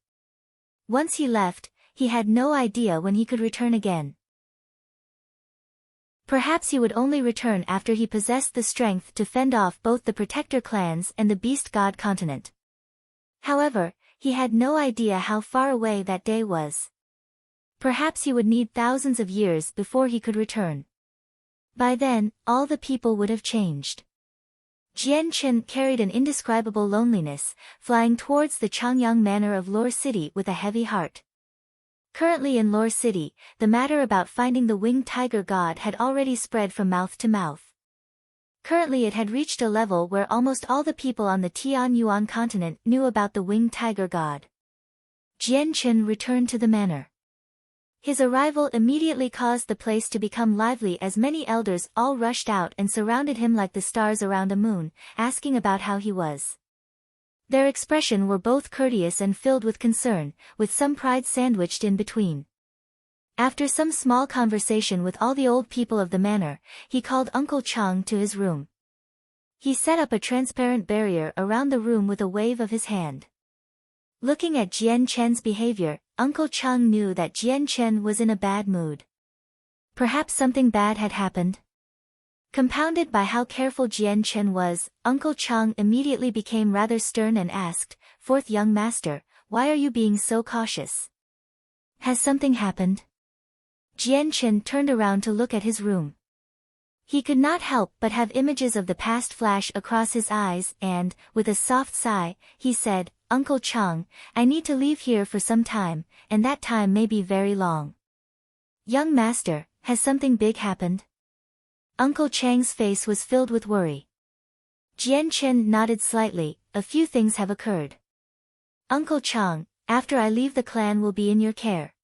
A: Once he left, he had no idea when he could return again. Perhaps he would only return after he possessed the strength to fend off both the Protector clans and the Beast God continent. However, he had no idea how far away that day was. Perhaps he would need thousands of years before he could return. By then, all the people would have changed. Jian Chen carried an indescribable loneliness, flying towards the Changyang Manor of Lore City with a heavy heart. Currently in Lore City, the matter about finding the winged tiger god had already spread from mouth to mouth. Currently it had reached a level where almost all the people on the Tian Yuan continent knew about the winged tiger god. Jian Chen returned to the manor. His arrival immediately caused the place to become lively as many elders all rushed out and surrounded him like the stars around a moon, asking about how he was. Their expression were both courteous and filled with concern, with some pride sandwiched in between. After some small conversation with all the old people of the manor, he called Uncle Chang to his room. He set up a transparent barrier around the room with a wave of his hand. Looking at Jian Chen's behavior, Uncle Chang knew that Jian Chen was in a bad mood. Perhaps something bad had happened. Compounded by how careful Jian Chen was, Uncle Chang immediately became rather stern and asked, "Fourth young master, why are you being so cautious? Has something happened?" Jian Chen turned around to look at his room. He could not help but have images of the past flash across his eyes and, with a soft sigh, he said, "Uncle Chang, I need to leave here for some time, and that time may be very long." "Young master, has something big happened?" Uncle Chang's face was filled with worry. Jian Chen nodded slightly. "A few things have occurred. Uncle Chang, after I leave the clan will be in your care."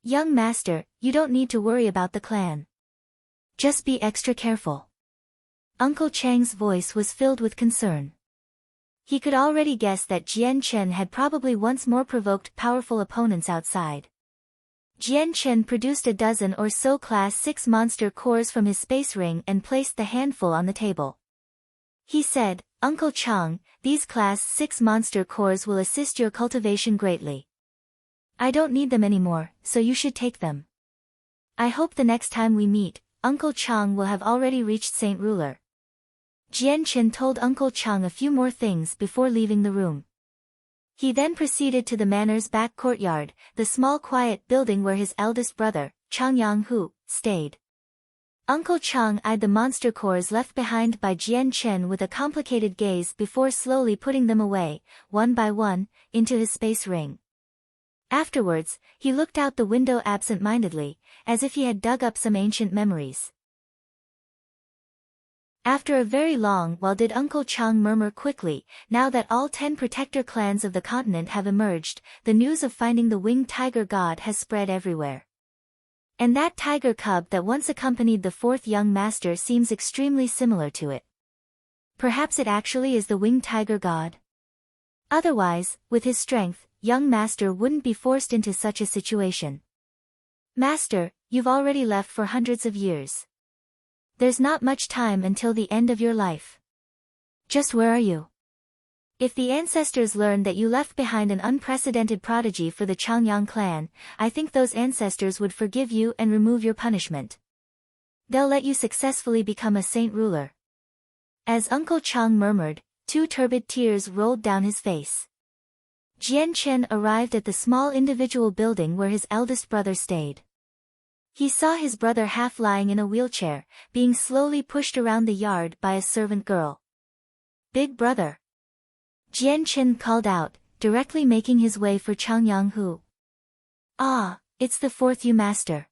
A: "Young master, you don't need to worry about the clan. Just be extra careful." Uncle Chang's voice was filled with concern. He could already guess that Jian Chen had probably once more provoked powerful opponents outside. Jian Chen produced a dozen or so Class 6 monster cores from his space ring and placed the handful on the table. He said, "Uncle Chang, these Class 6 monster cores will assist your cultivation greatly. I don't need them anymore, so you should take them. I hope the next time we meet, Uncle Chang will have already reached Saint Ruler." Jian Chen told Uncle Chang a few more things before leaving the room. He then proceeded to the manor's back courtyard, the small quiet building where his eldest brother, Changyang Hu, stayed. Uncle Chang eyed the monster cores left behind by Jian Chen with a complicated gaze before slowly putting them away, one by one, into his space ring. Afterwards, he looked out the window absent-mindedly, as if he had dug up some ancient memories. After a very long while did Uncle Chang murmur quickly, "Now that all 10 protector clans of the continent have emerged, the news of finding the winged tiger god has spread everywhere. And that tiger cub that once accompanied the fourth young master seems extremely similar to it. Perhaps it actually is the winged tiger god? Otherwise, with his strength, young master wouldn't be forced into such a situation. Master, you've already left for hundreds of years. There's not much time until the end of your life. Just where are you? If the ancestors learn that you left behind an unprecedented prodigy for the Changyang clan, I think those ancestors would forgive you and remove your punishment. They'll let you successfully become a saint ruler." As Uncle Chang murmured, 2 turbid tears rolled down his face. Jian Chen arrived at the small individual building where his eldest brother stayed. He saw his brother half lying in a wheelchair, being slowly pushed around the yard by a servant girl. "Big brother!" Jian Chen called out, directly making his way for Changyang Hu. "Ah, it's the fourth you master.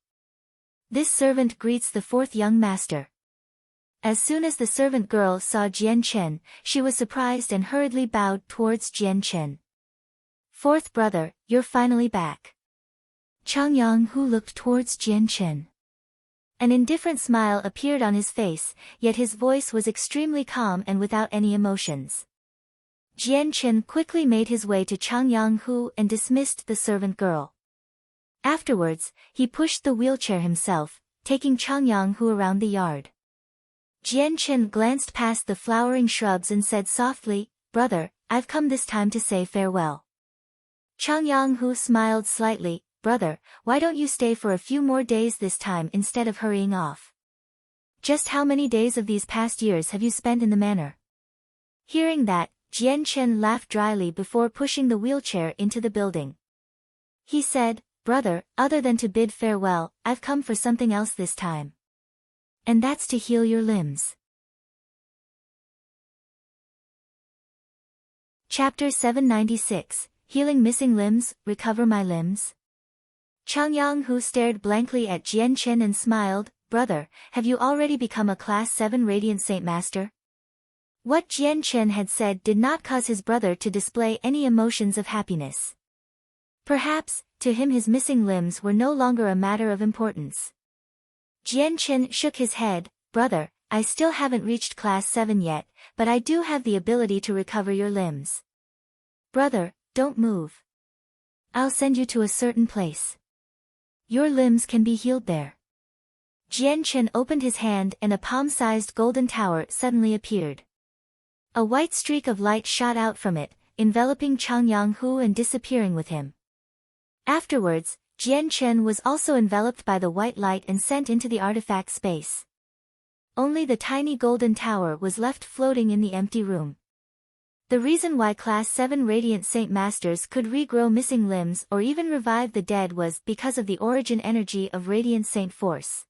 A: This servant greets the fourth young master." As soon as the servant girl saw Jian Chen, she was surprised and hurriedly bowed towards Jian Chen. "Fourth brother, you're finally back. Chang Yang-hu looked towards Jian Chen. An indifferent smile appeared on his face, yet his voice was extremely calm and without any emotions. Jian Chen quickly made his way to Chang Yang-hu and dismissed the servant girl. Afterwards, he pushed the wheelchair himself, taking Chang Yang-hu around the yard. Jian Chen glanced past the flowering shrubs and said softly, "Brother, I've come this time to say farewell." Chang Yang-hu smiled slightly, "Brother, why don't you stay for a few more days this time instead of hurrying off? Just how many days of these past years have you spent in the manor?" Hearing that, Jian Chen laughed dryly before pushing the wheelchair into the building. He said, "Brother, other than to bid farewell, I've come for something else this time. And that's to heal your limbs." Chapter 796, Healing Missing Limbs, Recover My Limbs. Chang Yang-hu stared blankly at Jian Chen and smiled, "Brother, have you already become a Class 7 Radiant Saint Master?" What Jian Chen had said did not cause his brother to display any emotions of happiness. Perhaps, to him his missing limbs were no longer a matter of importance. Jian Chen shook his head, "Brother, I still haven't reached Class 7 yet, but I do have the ability to recover your limbs. Brother, don't move. I'll send you to a certain place. Your limbs can be healed there." Jian Chen opened his hand and a palm-sized golden tower suddenly appeared. A white streak of light shot out from it, enveloping Chang Yang-hu and disappearing with him. Afterwards, Jian Chen was also enveloped by the white light and sent into the artifact space. Only the tiny golden tower was left floating in the empty room. The reason why Class 7 Radiant Saint Masters could regrow missing limbs or even revive the dead was because of the origin energy of Radiant Saint Force.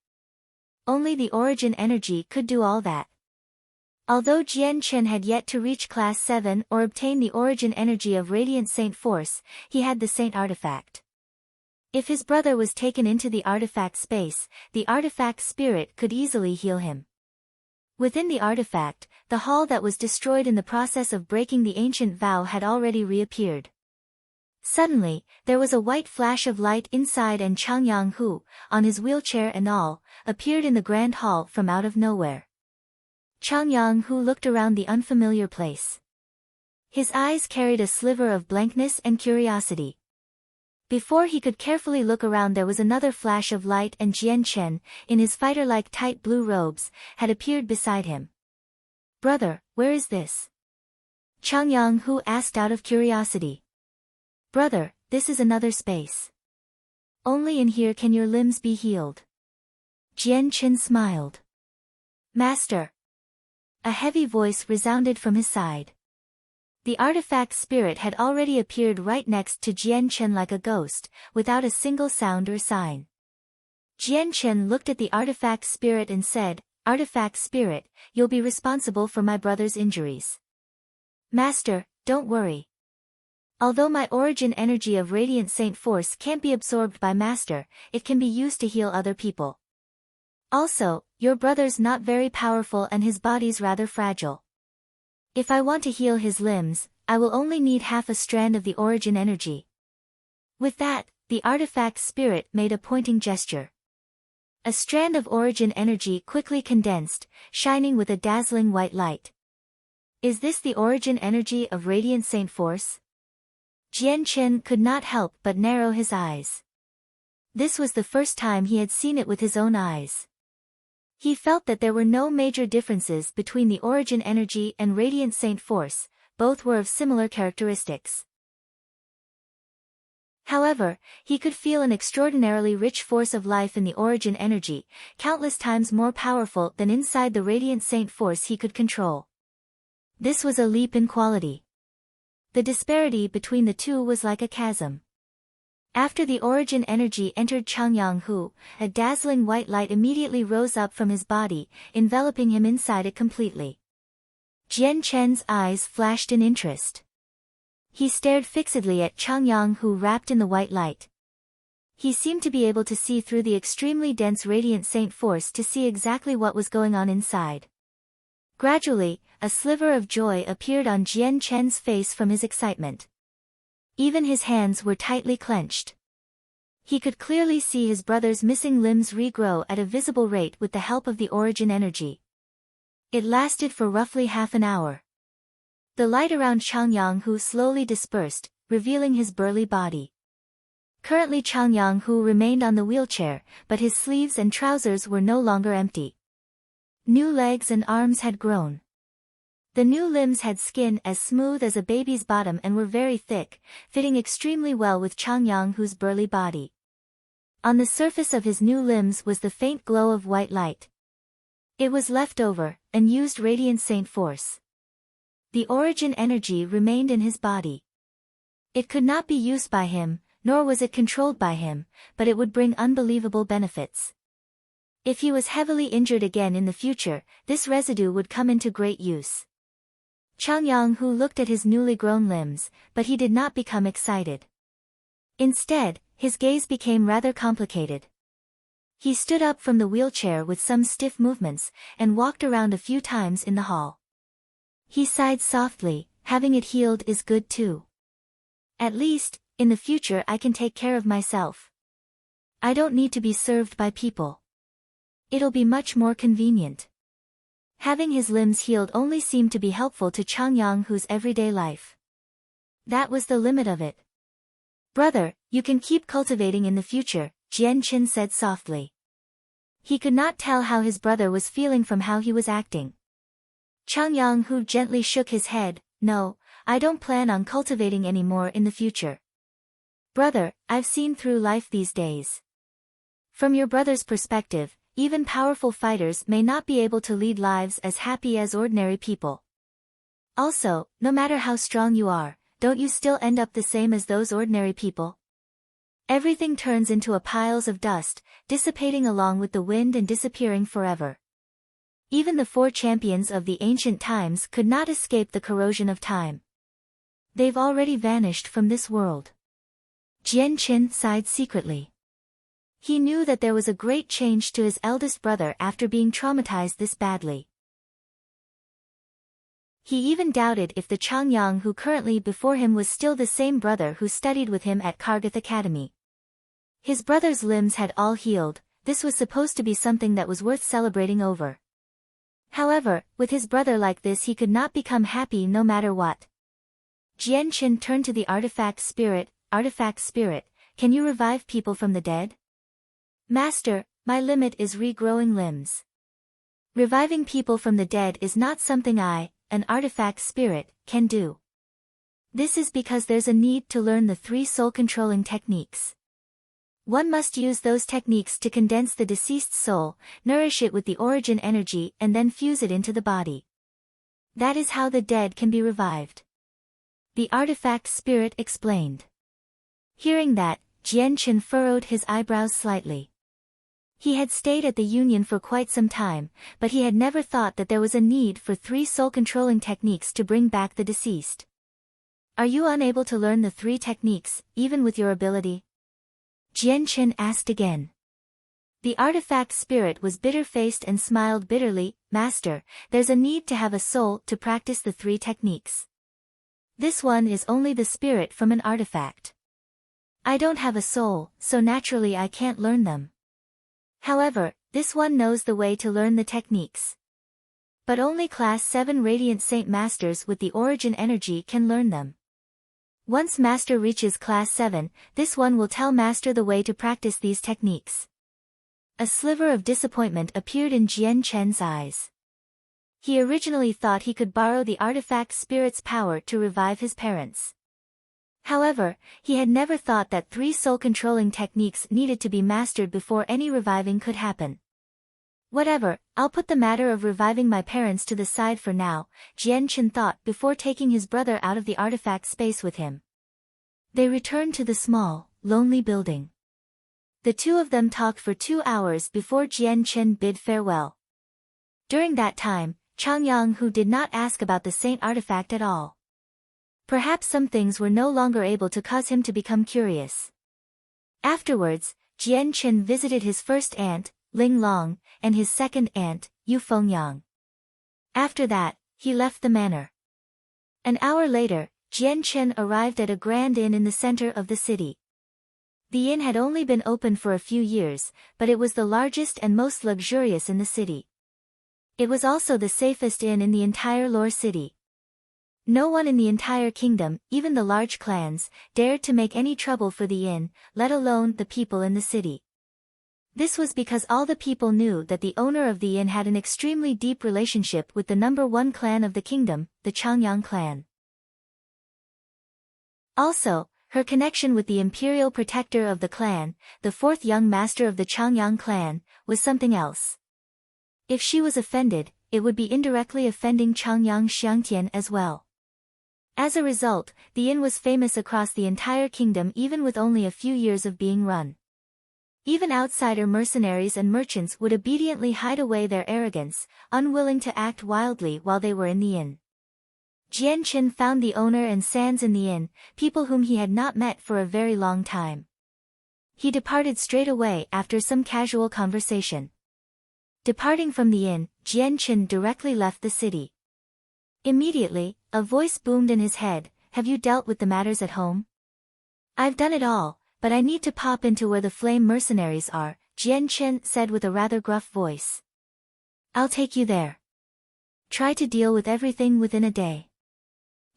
A: Only the origin energy could do all that. Although Jian Chen had yet to reach Class 7 or obtain the origin energy of Radiant Saint Force, he had the Saint Artifact. If his brother was taken into the artifact space, the artifact spirit could easily heal him. Within the artifact, the hall that was destroyed in the process of breaking the ancient vow had already reappeared. Suddenly, there was a white flash of light inside and Chang Yang-hu, on his wheelchair and all, appeared in the grand hall from out of nowhere. Chang Yang-hu looked around the unfamiliar place. His eyes carried a sliver of blankness and curiosity. Before he could carefully look around, there was another flash of light and Jian Chen, in his fighter-like tight blue robes, had appeared beside him. "Brother, where is this?" Chang Yang-hu asked out of curiosity. "Brother, this is another space. Only in here can your limbs be healed." Jian Chen smiled. "Master." A heavy voice resounded from his side. The artifact spirit had already appeared right next to Jian Chen like a ghost, without a single sound or sign. Jian Chen looked at the artifact spirit and said, "Artifact spirit, you'll be responsible for my brother's injuries." "Master, don't worry. Although my origin energy of Radiant Saint Force can't be absorbed by Master, it can be used to heal other people. Also, your brother's not very powerful and his body's rather fragile. If I want to heal his limbs, I will only need half a strand of the origin energy." With that, the artifact spirit made a pointing gesture. A strand of origin energy quickly condensed, shining with a dazzling white light. "Is this the origin energy of Radiant Saint Force?" Jian Chen could not help but narrow his eyes. This was the first time he had seen it with his own eyes. He felt that there were no major differences between the origin energy and Radiant Saint Force, both were of similar characteristics. However, he could feel an extraordinarily rich force of life in the origin energy, countless times more powerful than inside the Radiant Saint Force he could control. This was a leap in quality. The disparity between the two was like a chasm. After the origin energy entered Chang Yang-hu, a dazzling white light immediately rose up from his body, enveloping him inside it completely. Jian Chen's eyes flashed in interest. He stared fixedly at Chang Yang-hu wrapped in the white light. He seemed to be able to see through the extremely dense Radiant Saint Force to see exactly what was going on inside. Gradually, a sliver of joy appeared on Jian Chen's face from his excitement. Even his hands were tightly clenched. He could clearly see his brother's missing limbs regrow at a visible rate with the help of the origin energy. It lasted for roughly half an hour. The light around Chang Yang-hu slowly dispersed, revealing his burly body. Currently Chang Yang-hu remained on the wheelchair, but his sleeves and trousers were no longer empty. New legs and arms had grown. The new limbs had skin as smooth as a baby's bottom and were very thick, fitting extremely well with Chang Yang-hu's burly body. On the surface of his new limbs was the faint glow of white light. It was leftover, unused radiant saint force. The origin energy remained in his body. It could not be used by him, nor was it controlled by him, but it would bring unbelievable benefits. If he was heavily injured again in the future, this residue would come into great use. Chang Yang-hu looked at his newly grown limbs, but he did not become excited. Instead, his gaze became rather complicated. He stood up from the wheelchair with some stiff movements, and walked around a few times in the hall. He sighed softly, having it healed is good too. At least, in the future I can take care of myself. I don't need to be served by people. It'll be much more convenient. Having his limbs healed only seemed to be helpful to Chang Yang-hu's everyday life. That was the limit of it. Brother, you can keep cultivating in the future, Jian Qin said softly. He could not tell how his brother was feeling from how he was acting. Chang Yang-hu gently shook his head. No, I don't plan on cultivating anymore in the future. Brother, I've seen through life these days. From your brother's perspective, even powerful fighters may not be able to lead lives as happy as ordinary people. Also, no matter how strong you are, don't you still end up the same as those ordinary people? Everything turns into a piles of dust, dissipating along with the wind and disappearing forever. Even the 4 champions of the ancient times could not escape the corrosion of time. They've already vanished from this world. Jian Qin sighed secretly. He knew that there was a great change to his eldest brother after being traumatized this badly. He even doubted if the Chang Yang who currently before him was still the same brother who studied with him at Kargath Academy. His brother's limbs had all healed. This was supposed to be something that was worth celebrating over. However, with his brother like this he could not become happy no matter what. Jian Qin turned to the artifact spirit. Artifact spirit, can you revive people from the dead? Master, my limit is regrowing limbs. Reviving people from the dead is not something I, an artifact spirit, can do. This is because there's a need to learn the 3 soul-controlling techniques. One must use those techniques to condense the deceased soul, nourish it with the origin energy and then fuse it into the body. That is how the dead can be revived. The artifact spirit explained. Hearing that, Jian Qin furrowed his eyebrows slightly. He had stayed at the Union for quite some time, but he had never thought that there was a need for 3 soul-controlling techniques to bring back the deceased. Are you unable to learn the 3 techniques, even with your ability? Jian Qin asked again. The artifact spirit was bitter-faced and smiled bitterly. Master, there's a need to have a soul to practice the 3 techniques. This one is only the spirit from an artifact. I don't have a soul, so naturally I can't learn them. However, this one knows the way to learn the techniques. But only Class 7 Radiant Saint Masters with the origin energy can learn them. Once Master reaches Class 7, this one will tell Master the way to practice these techniques. A sliver of disappointment appeared in Jian Chen's eyes. He originally thought he could borrow the artifact spirit's power to revive his parents. However, he had never thought that 3 soul-controlling techniques needed to be mastered before any reviving could happen. Whatever, I'll put the matter of reviving my parents to the side for now, Jian Qin thought before taking his brother out of the artifact space with him. They returned to the small, lonely building. The 2 of them talked for 2 hours before Jian Qin bid farewell. During that time, Chang Yang-hu did not ask about the saint artifact at all. Perhaps some things were no longer able to cause him to become curious. Afterwards, Jian Qin visited his first aunt, Ling Long, and his second aunt, Yu Fengyang. After that, he left the manor. An hour later, Jian Qin arrived at a grand inn in the center of the city. The inn had only been open for a few years, but it was the largest and most luxurious in the city. It was also the safest inn in the entire Lore City. No one in the entire kingdom, even the large clans, dared to make any trouble for the inn, let alone the people in the city. This was because all the people knew that the owner of the inn had an extremely deep relationship with the #1 clan of the kingdom, the Changyang clan. Also, her connection with the imperial protector of the clan, the 4th young master of the Changyang clan, was something else. If she was offended, it would be indirectly offending Changyang Xiangtian as well. As a result, the inn was famous across the entire kingdom even with only a few years of being run. Even outsider mercenaries and merchants would obediently hide away their arrogance, unwilling to act wildly while they were in the inn. Jian Chen found the owner and Sans in the inn, people whom he had not met for a very long time. He departed straight away after some casual conversation. Departing from the inn, Jian Chen directly left the city. Immediately, a voice boomed in his head, "Have you dealt with the matters at home?" "I've done it all, but I need to pop into where the flame mercenaries are," Jian Chen said with a rather gruff voice. "I'll take you there. Try to deal with everything within a day.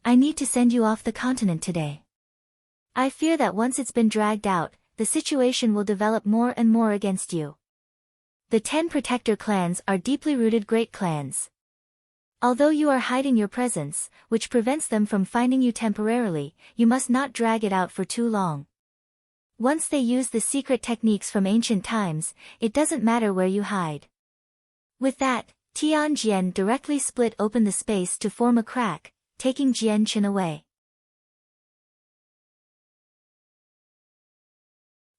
A: I need to send you off the continent today. I fear that once it's been dragged out, the situation will develop more and more against you. The 10 protector clans are deeply rooted great clans. Although you are hiding your presence, which prevents them from finding you temporarily, you must not drag it out for too long. Once they use the secret techniques from ancient times, it doesn't matter where you hide." With that, Tian Jian directly split open the space to form a crack, taking Jian Chen away.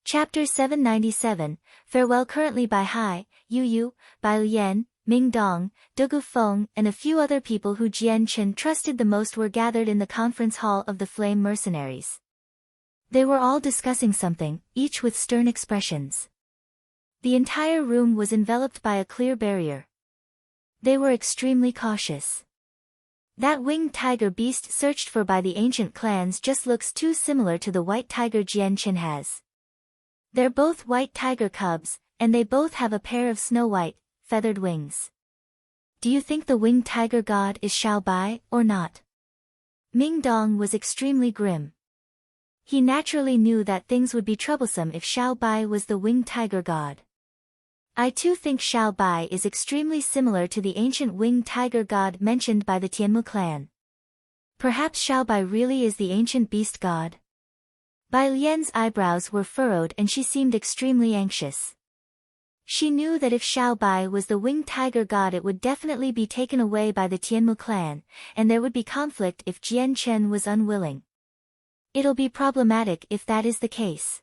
A: Chapter 797, Farewell. Currently Bai Hai, Yu Yu, Bai Lian, Ming Dong, Dugu Feng and a few other people who Jian Chen trusted the most were gathered in the conference hall of the Flame Mercenaries. They were all discussing something, each with stern expressions. The entire room was enveloped by a clear barrier. They were extremely cautious. That winged tiger beast searched for by the ancient clans just looks too similar to the white tiger Jian Chen has. They're both white tiger cubs, and they both have a pair of snow-white, feathered wings. Do you think the winged tiger god is Xiao Bai, or not? Ming Dong was extremely grim. He naturally knew that things would be troublesome if Xiao Bai was the winged tiger god. I too think Xiao Bai is extremely similar to the ancient winged tiger god mentioned by the Tianmu clan. Perhaps Xiao Bai really is the ancient beast god? Bai Lian's eyebrows were furrowed and she seemed extremely anxious. She knew that if Xiao Bai was the winged tiger god it would definitely be taken away by the Tianmu clan, and there would be conflict if Jian Chen was unwilling. It'll be problematic if that is the case.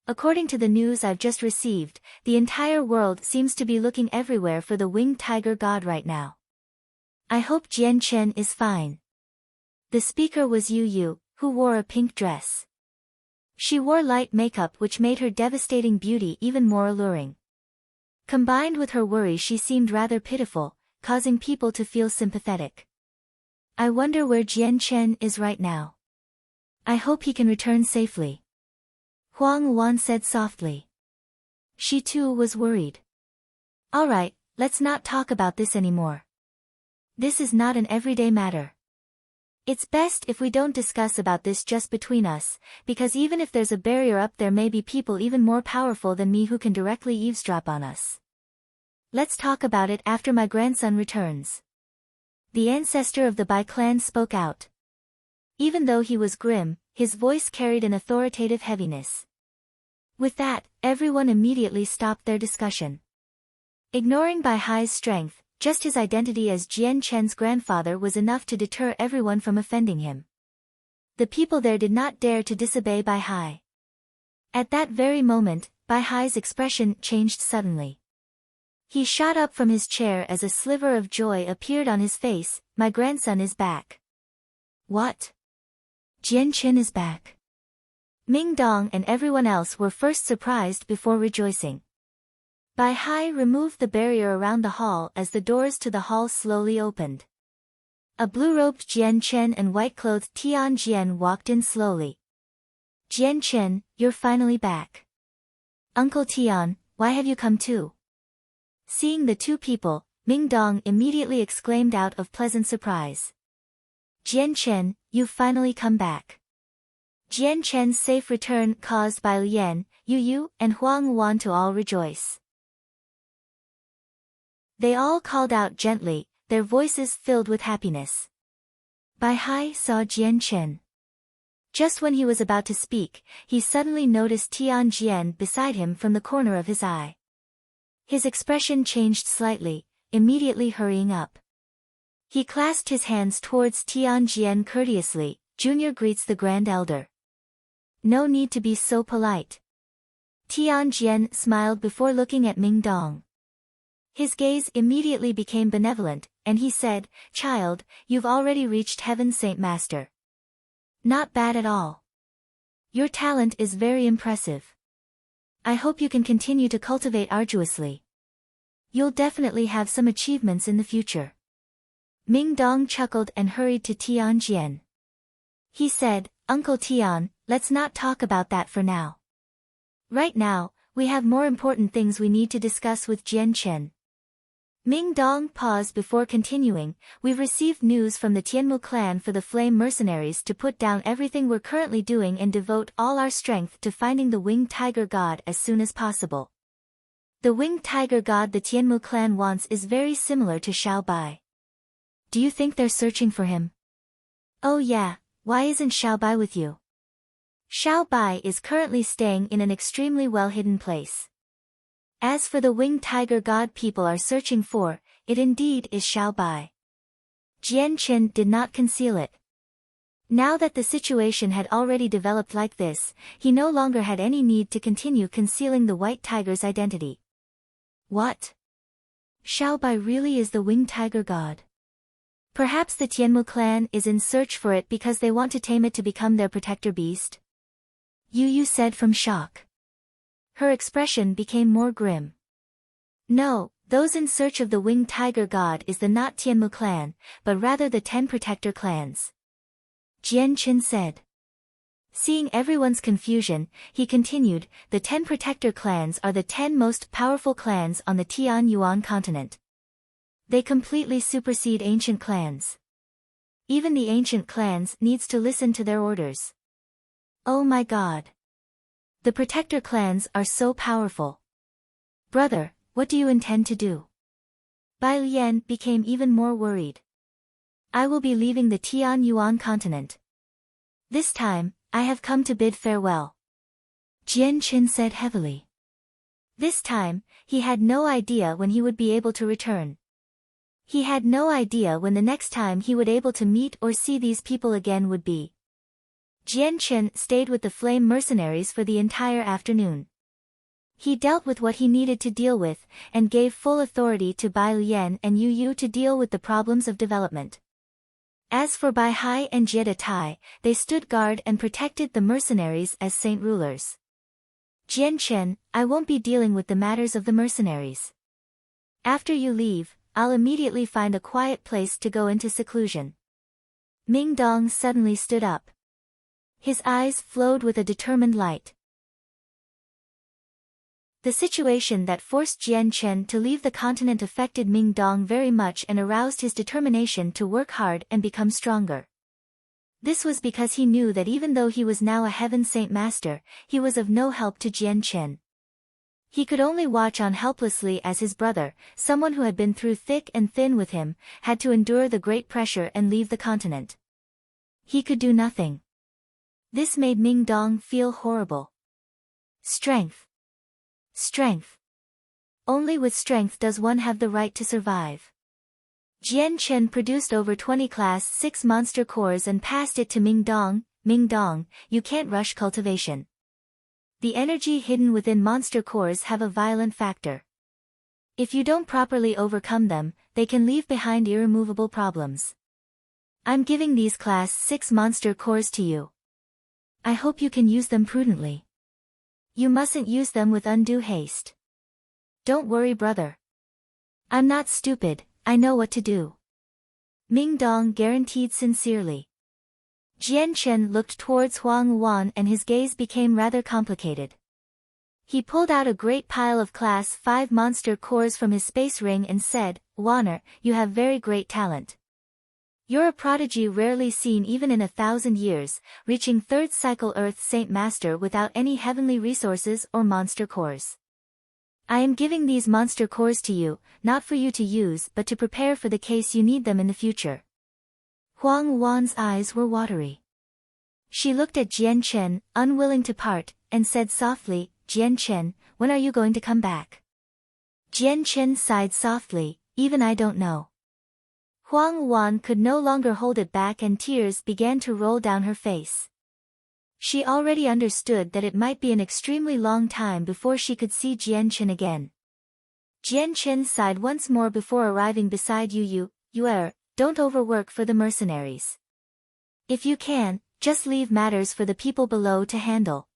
A: According to the news I've just received, the entire world seems to be looking everywhere for the winged tiger god right now. I hope Jian Chen is fine. The speaker was Yu Yu, who wore a pink dress. She wore light makeup which made her devastating beauty even more alluring. Combined with her worry she seemed rather pitiful, causing people to feel sympathetic. I wonder where Jian Chen is right now. I hope he can return safely. Huang Wan said softly. She too was worried. Alright, let's not talk about this anymore. This is not an everyday matter. It's best if we don't discuss about this just between us, because even if there's a barrier up there may be people even more powerful than me who can directly eavesdrop on us. Let's talk about it after my grandson returns. The ancestor of the Bai clan spoke out. Even though he was grim, his voice carried an authoritative heaviness. With that, everyone immediately stopped their discussion. Ignoring Bai Hai's strength, just his identity as Jian Chen's grandfather was enough to deter everyone from offending him. The people there did not dare to disobey Bai Hai. At that very moment, Bai Hai's expression changed suddenly. He shot up from his chair as a sliver of joy appeared on his face. My grandson is back. What? Jian Chen is back. Ming Dong and everyone else were first surprised before rejoicing. Bai Hai removed the barrier around the hall as the doors to the hall slowly opened. A blue-robed Jian Chen and white-clothed Tian Jian walked in slowly. Jian Chen, you're finally back. Uncle Tian, why have you come too? Seeing the two people, Ming Dong immediately exclaimed out of pleasant surprise. Jian Chen, you've finally come back. Jian Chen's safe return caused Bai Lian, Yu Yu, and Huang Wan to all rejoice. They all called out gently, their voices filled with happiness. Bai Hai saw Jian Chen. Just when he was about to speak, he suddenly noticed Tian Jian beside him from the corner of his eye. His expression changed slightly, immediately hurrying up. He clasped his hands towards Tian Jian courteously. Junior greets the grand elder. No need to be so polite. Tian Jian smiled before looking at Ming Dong. His gaze immediately became benevolent, and he said, Child, you've already reached heaven, Saint Master. Not bad at all. Your talent is very impressive. I hope you can continue to cultivate arduously. You'll definitely have some achievements in the future. Ming Dong chuckled and hurried to Tian Jian. He said, Uncle Tian, let's not talk about that for now. Right now, we have more important things we need to discuss with Jian Chen. Ming Dong paused before continuing, we've received news from the Tianmu clan for the Flame Mercenaries to put down everything we're currently doing and devote all our strength to finding the Winged Tiger God as soon as possible. The Winged Tiger God the Tianmu clan wants is very similar to Xiao Bai. Do you think they're searching for him? Oh yeah, why isn't Xiao Bai with you? Xiao Bai is currently staying in an extremely well-hidden place. As for the Winged Tiger God people are searching for, it indeed is Xiao Bai. Jian Chen did not conceal it. Now that the situation had already developed like this, he no longer had any need to continue concealing the White Tiger's identity. What? Xiao Bai really is the Winged Tiger God? Perhaps the Tianmu clan is in search for it because they want to tame it to become their protector beast? Yu Yu said from shock. Her expression became more grim. No, those in search of the Winged Tiger God is the not Tianmu clan, but rather the 10 protector clans. Jian Chen said. Seeing everyone's confusion, he continued, the 10 protector clans are the 10 most powerful clans on the Tian Yuan continent. They completely supersede ancient clans. Even the ancient clans needs to listen to their orders. Oh my God. The protector clans are so powerful. Brother, what do you intend to do? Bai Lian became even more worried. I will be leaving the Tian Yuan continent. This time, I have come to bid farewell. Jian Chen said heavily. This time, he had no idea when he would be able to return. He had no idea when the next time he would able to meet or see these people again would be. Jian Chen stayed with the Flame Mercenaries for the entire afternoon. He dealt with what he needed to deal with, and gave full authority to Bai Lian and Yu Yu to deal with the problems of development. As for Bai Hai and Jie Tai, they stood guard and protected the mercenaries as saint rulers. Jian Chen, I won't be dealing with the matters of the mercenaries. After you leave, I'll immediately find a quiet place to go into seclusion. Ming Dong suddenly stood up. His eyes flowed with a determined light. The situation that forced Jian Chen to leave the continent affected Ming Dong very much and aroused his determination to work hard and become stronger. This was because he knew that even though he was now a Heaven Saint Master, he was of no help to Jian Chen. He could only watch on helplessly as his brother, someone who had been through thick and thin with him, had to endure the great pressure and leave the continent. He could do nothing. This made Ming Dong feel horrible. Strength. Strength. Only with strength does one have the right to survive. Jian Chen produced over 20 Class 6 monster cores and passed it to Ming Dong. Ming Dong, you can't rush cultivation. The energy hidden within monster cores have a violent factor. If you don't properly overcome them, they can leave behind irremovable problems. I'm giving these Class 6 monster cores to you. I hope you can use them prudently. You mustn't use them with undue haste. Don't worry, brother. I'm not stupid, I know what to do. Ming Dong guaranteed sincerely. Jian Chen looked towards Huang Wan and his gaze became rather complicated. He pulled out a great pile of Class 5 monster cores from his space ring and said, "Wanner, you have very great talent. You're a prodigy rarely seen even in 1,000 years, reaching 3rd cycle Earth Saint Master without any heavenly resources or monster cores. I am giving these monster cores to you, not for you to use but to prepare for the case you need them in the future." Huang Wan's eyes were watery. She looked at Jian Chen, unwilling to part, and said softly, "Jian Chen, when are you going to come back?" Jian Chen sighed softly, "Even I don't know." Huang Wan could no longer hold it back and tears began to roll down her face. She already understood that it might be an extremely long time before she could see Jian Chen again. Jian Chen sighed once more before arriving beside Yuer, "Don't overwork for the mercenaries. If you can, just leave matters for the people below to handle.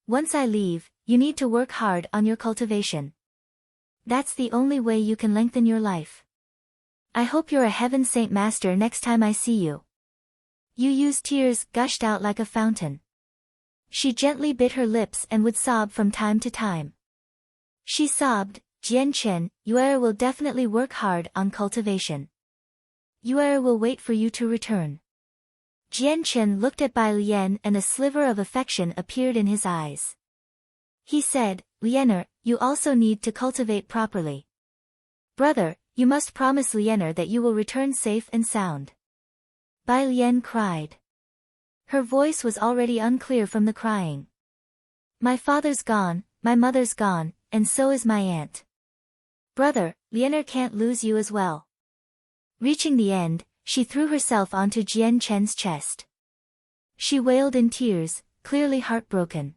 A: Once I leave, you need to work hard on your cultivation. That's the only way you can lengthen your life. I hope you're a Heaven Saint Master next time I see you." Yu's tears gushed out like a fountain. She gently bit her lips and would sob from time to time. She sobbed, "Jian Chen, Yuer will definitely work hard on cultivation. Yuer will wait for you to return." Jian Chen looked at Bai Lian and a sliver of affection appeared in his eyes. He said, "Lianer, you also need to cultivate properly. Brother, you must promise Lianer that you will return safe and sound." Bai Lian cried. Her voice was already unclear from the crying. "My father's gone, my mother's gone, and so is my aunt. Brother, Lianer can't lose you as well." Reaching the end, she threw herself onto Jian Chen's chest. She wailed in tears, clearly heartbroken.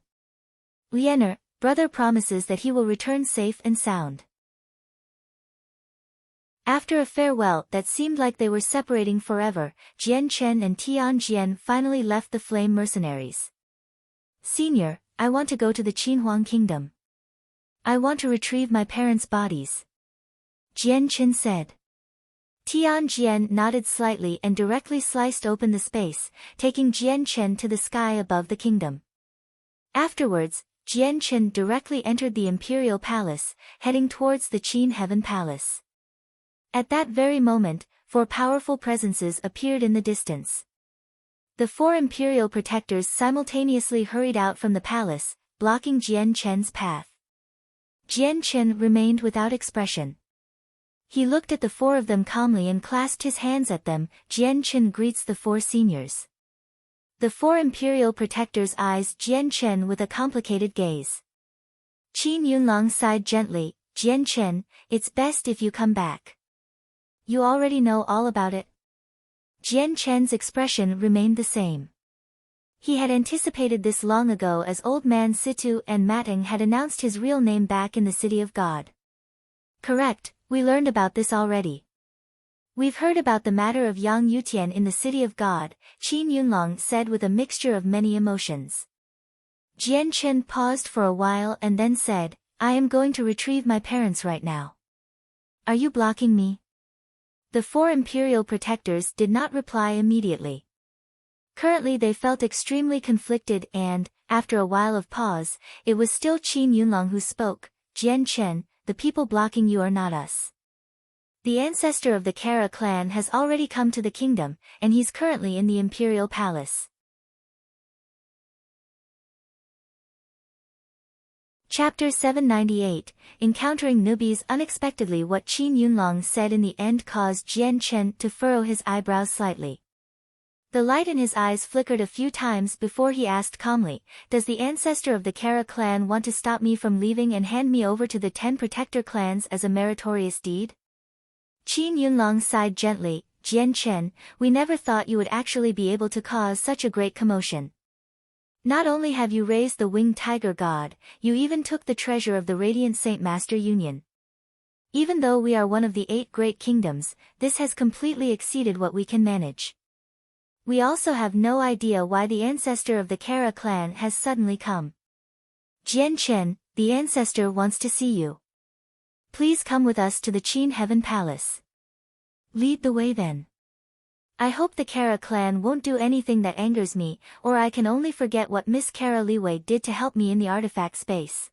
A: "Lianer, brother promises that he will return safe and sound." After a farewell that seemed like they were separating forever, Jian Chen and Tian Jian finally left the Flame Mercenaries. "Senior, I want to go to the Qinhuang Kingdom. I want to retrieve my parents' bodies," Jian Chen said. Tian Jian nodded slightly and directly sliced open the space, taking Jian Chen to the sky above the kingdom. Afterwards, Jian Chen directly entered the Imperial Palace, heading towards the Qin Heaven Palace. At that very moment, 4 powerful presences appeared in the distance. The 4 Imperial protectors simultaneously hurried out from the palace, blocking Jian Chen's path. Jian Chen remained without expression. He looked at the 4 of them calmly and clasped his hands at them. Jian Chen greets the 4 seniors. The 4 Imperial protectors eyes Jian Chen with a complicated gaze. Qin Yunlong sighed gently, "Jian Chen, it's best if you come back. You already know all about it." Jian Chen's expression remained the same. He had anticipated this long ago as Old Man Situ and Matang had announced his real name back in the City of God. "Correct, we learned about this already. We've heard about the matter of Yang Yutian in the City of God," Qin Yunlong said with a mixture of many emotions. Jian Chen paused for a while and then said, "I am going to retrieve my parents right now. Are you blocking me?" The 4 Imperial protectors did not reply immediately. Currently they felt extremely conflicted and, after a while of pause, it was still Qin Yunlong who spoke, "Jian Chen, the people blocking you are not us. The ancestor of the Kara clan has already come to the kingdom, and he's currently in the Imperial Palace." Chapter 798, Encountering Newbies. Unexpectedly, what Qin Yunlong said in the end caused Jian Chen to furrow his eyebrows slightly. The light in his eyes flickered a few times before he asked calmly, "Does the ancestor of the Kara clan want to stop me from leaving and hand me over to the 10 protector clans as a meritorious deed?" Qin Yunlong sighed gently, "Jian Chen, we never thought you would actually be able to cause such a great commotion. Not only have you raised the winged tiger god, you even took the treasure of the Radiant Saint Master Union. Even though we are one of the 8 great kingdoms, this has completely exceeded what we can manage. We also have no idea why the ancestor of the Kara clan has suddenly come. Jian Chen, the ancestor wants to see you. Please come with us to the Qin Heaven Palace." "Lead the way then." I hope the Kara clan won't do anything that angers me, or I can only forget what Miss Kara Liwei did to help me in the artifact space.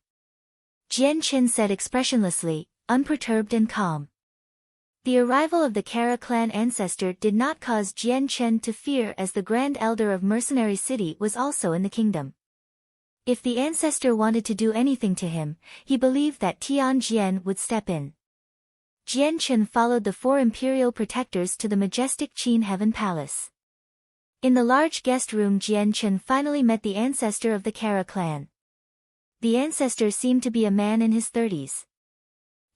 A: Jian Chen said expressionlessly, unperturbed and calm. The arrival of the Kara clan ancestor did not cause Jian Chen to fear, as the Grand Elder of Mercenary City was also in the kingdom. If the ancestor wanted to do anything to him, he believed that Tian Jian would step in. Jian Chen followed the 4 imperial protectors to the majestic Qin Heaven Palace. In the large guest room, Jian Chen finally met the ancestor of the Kara clan. The ancestor seemed to be a man in his 30s.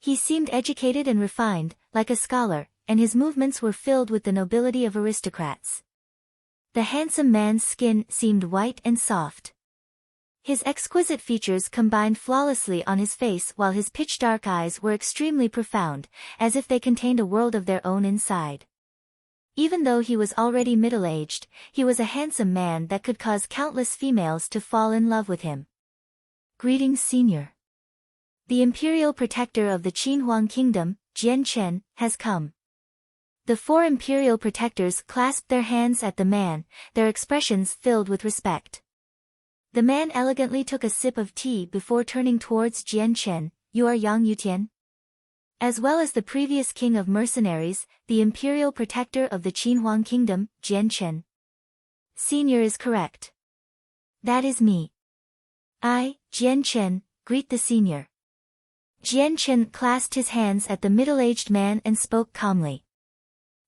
A: He seemed educated and refined, like a scholar, and his movements were filled with the nobility of aristocrats. The handsome man's skin seemed white and soft. His exquisite features combined flawlessly on his face, while his pitch-dark eyes were extremely profound, as if they contained a world of their own inside. Even though he was already middle-aged, he was a handsome man that could cause countless females to fall in love with him. Greetings, Senior. The imperial protector of the Qinhuang Kingdom, Jian Chen, has come. The 4 imperial protectors clasped their hands at the man, their expressions filled with respect. The man elegantly took a sip of tea before turning towards Jian Chen. You are Yang Yutian? As well as the previous king of mercenaries, the imperial protector of the Qinhuang Kingdom, Jian Chen. Senior is correct. That is me. I, Jian Chen, greet the senior. Jian Chen clasped his hands at the middle-aged man and spoke calmly.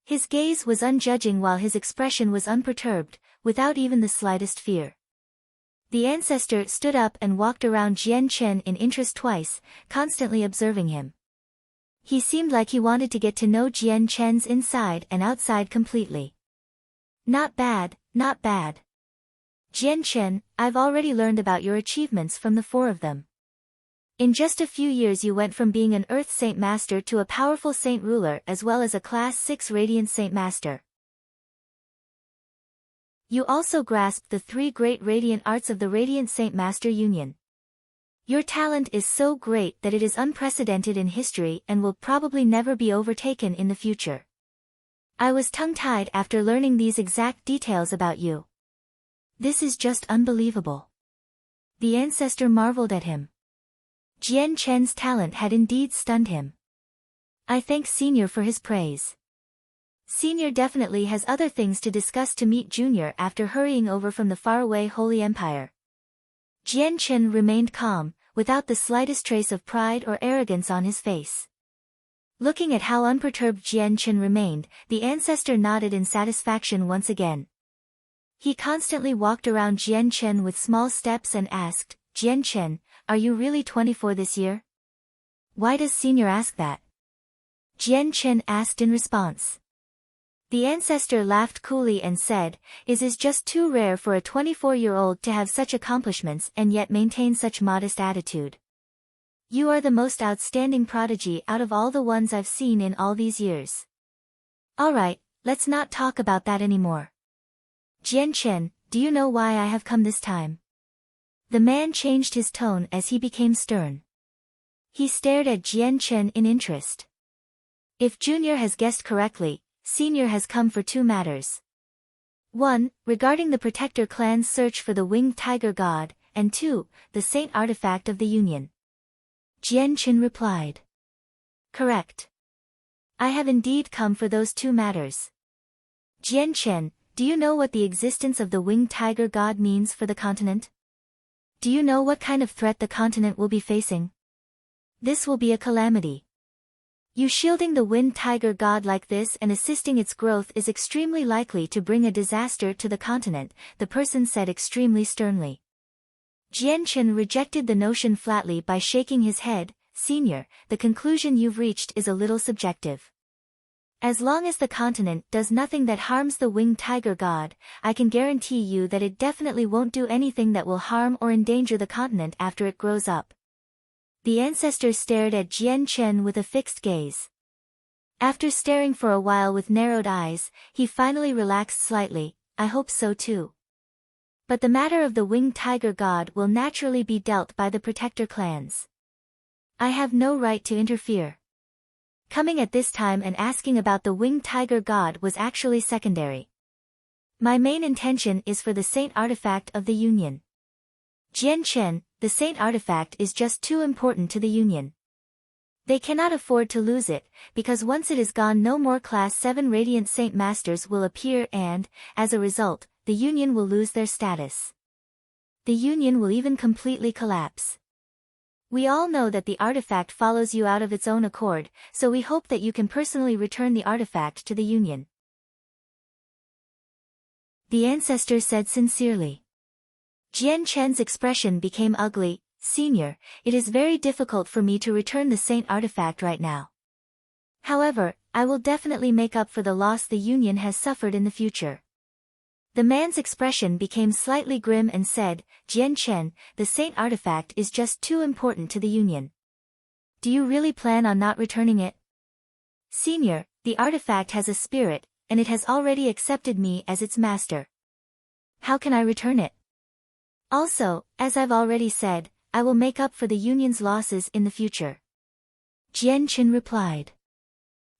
A: His gaze was unjudging while his expression was unperturbed, without even the slightest fear. The ancestor stood up and walked around Jian Chen in interest twice, constantly observing him. He seemed like he wanted to get to know Jian Chen's inside and outside completely. Not bad, not bad. Jian Chen, I've already learned about your achievements from the 4 of them. In just a few years you went from being an Earth Saint Master to a powerful Saint Ruler as well as a Class 6 Radiant Saint Master. You also grasped the 3 great radiant arts of the Radiant Saint Master Union. Your talent is so great that it is unprecedented in history and will probably never be overtaken in the future. I was tongue-tied after learning these exact details about you. This is just unbelievable. The ancestor marveled at him. Jian Chen's talent had indeed stunned him. I thank Senior for his praise. Senior definitely has other things to discuss to meet Junior after hurrying over from the faraway Holy Empire. Jian Chen remained calm, without the slightest trace of pride or arrogance on his face. Looking at how unperturbed Jian Chen remained, the ancestor nodded in satisfaction once again. He constantly walked around Jian Chen with small steps and asked, Jian Chen, are you really 24 this year? Why does Senior ask that? Jian Chen asked in response. The ancestor laughed coolly and said, It is just too rare for a 24-year-old to have such accomplishments and yet maintain such modest attitude. You are the most outstanding prodigy out of all the ones I've seen in all these years. Alright, let's not talk about that anymore. Jian Chen, do you know why I have come this time? The man changed his tone as he became stern. He stared at Jian Chen in interest. If Junior has guessed correctly, Senior has come for 2 matters. 1. Regarding the Protector clan's search for the winged tiger god, and 2. The Saint artifact of the Union. Jian Chen replied. Correct. I have indeed come for those 2 matters. Jian Chen, do you know what the existence of the winged tiger god means for the continent? Do you know what kind of threat the continent will be facing? This will be a calamity. You shielding the wind tiger god like this and assisting its growth is extremely likely to bring a disaster to the continent, the person said extremely sternly. Jian Chen rejected the notion flatly by shaking his head. Senior, the conclusion you've reached is a little subjective. As long as the continent does nothing that harms the winged tiger god, I can guarantee you that it definitely won't do anything that will harm or endanger the continent after it grows up. The ancestor stared at Jian Chen with a fixed gaze. After staring for a while with narrowed eyes, he finally relaxed slightly. I hope so too. But the matter of the winged tiger god will naturally be dealt by the Protector clans. I have no right to interfere. Coming at this time and asking about the winged tiger god was actually secondary. My main intention is for the saint artifact of the Union. Jian Chen, the saint artifact is just too important to the Union. They cannot afford to lose it, because once it is gone no more Class 7 Radiant Saint Masters will appear and, as a result, the Union will lose their status. The Union will even completely collapse. We all know that the artifact follows you out of its own accord, so we hope that you can personally return the artifact to the Union. The ancestor said sincerely. Jian Chen's expression became ugly. Senior, it is very difficult for me to return the saint artifact right now. However, I will definitely make up for the loss the Union has suffered in the future. The man's expression became slightly grim and said, Jian Chen, the saint artifact is just too important to the Union. Do you really plan on not returning it? Senior, the artifact has a spirit, and it has already accepted me as its master. How can I return it? Also, as I've already said, I will make up for the Union's losses in the future. Jian Chen replied.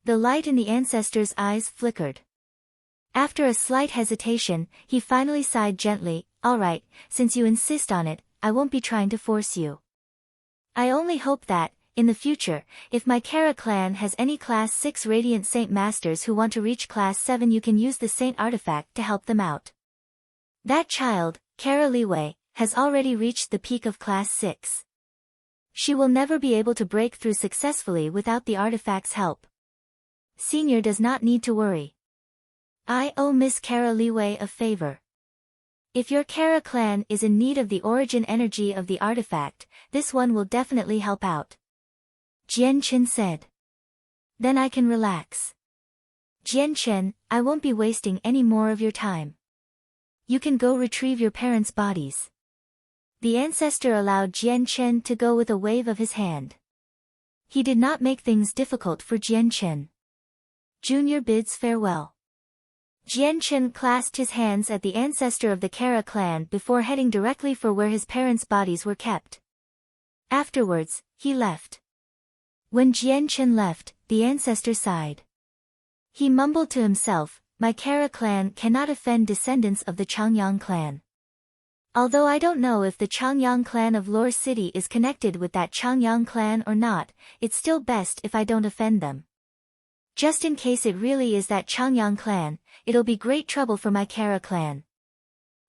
A: The light in the ancestor's eyes flickered. After a slight hesitation, he finally sighed gently, all right, since you insist on it, I won't be trying to force you. I only hope that, in the future, if my Kara clan has any Class 6 Radiant Saint Masters who want to reach Class 7 you can use the Saint Artifact to help them out. That child, Kara Liwei, has already reached the peak of Class 6. She will never be able to break through successfully without the artifact's help. Senior does not need to worry. I owe Miss Kara Liwei a favor. If your Kara clan is in need of the origin energy of the artifact, this one will definitely help out. Jian Chen said. Then I can relax. Jian Chen, I won't be wasting any more of your time. You can go retrieve your parents' bodies. The ancestor allowed Jian Chen to go with a wave of his hand. He did not make things difficult for Jian Chen. Junior bids farewell. Jian Chen clasped his hands at the ancestor of the Kara clan before heading directly for where his parents' bodies were kept. Afterwards, he left. When Jian Chen left, the ancestor sighed. He mumbled to himself, my Kara clan cannot offend descendants of the Changyang clan. Although I don't know if the Changyang clan of Lore City is connected with that Changyang clan or not, it's still best if I don't offend them. Just in case it really is that Changyang clan, it'll be great trouble for my Kara clan.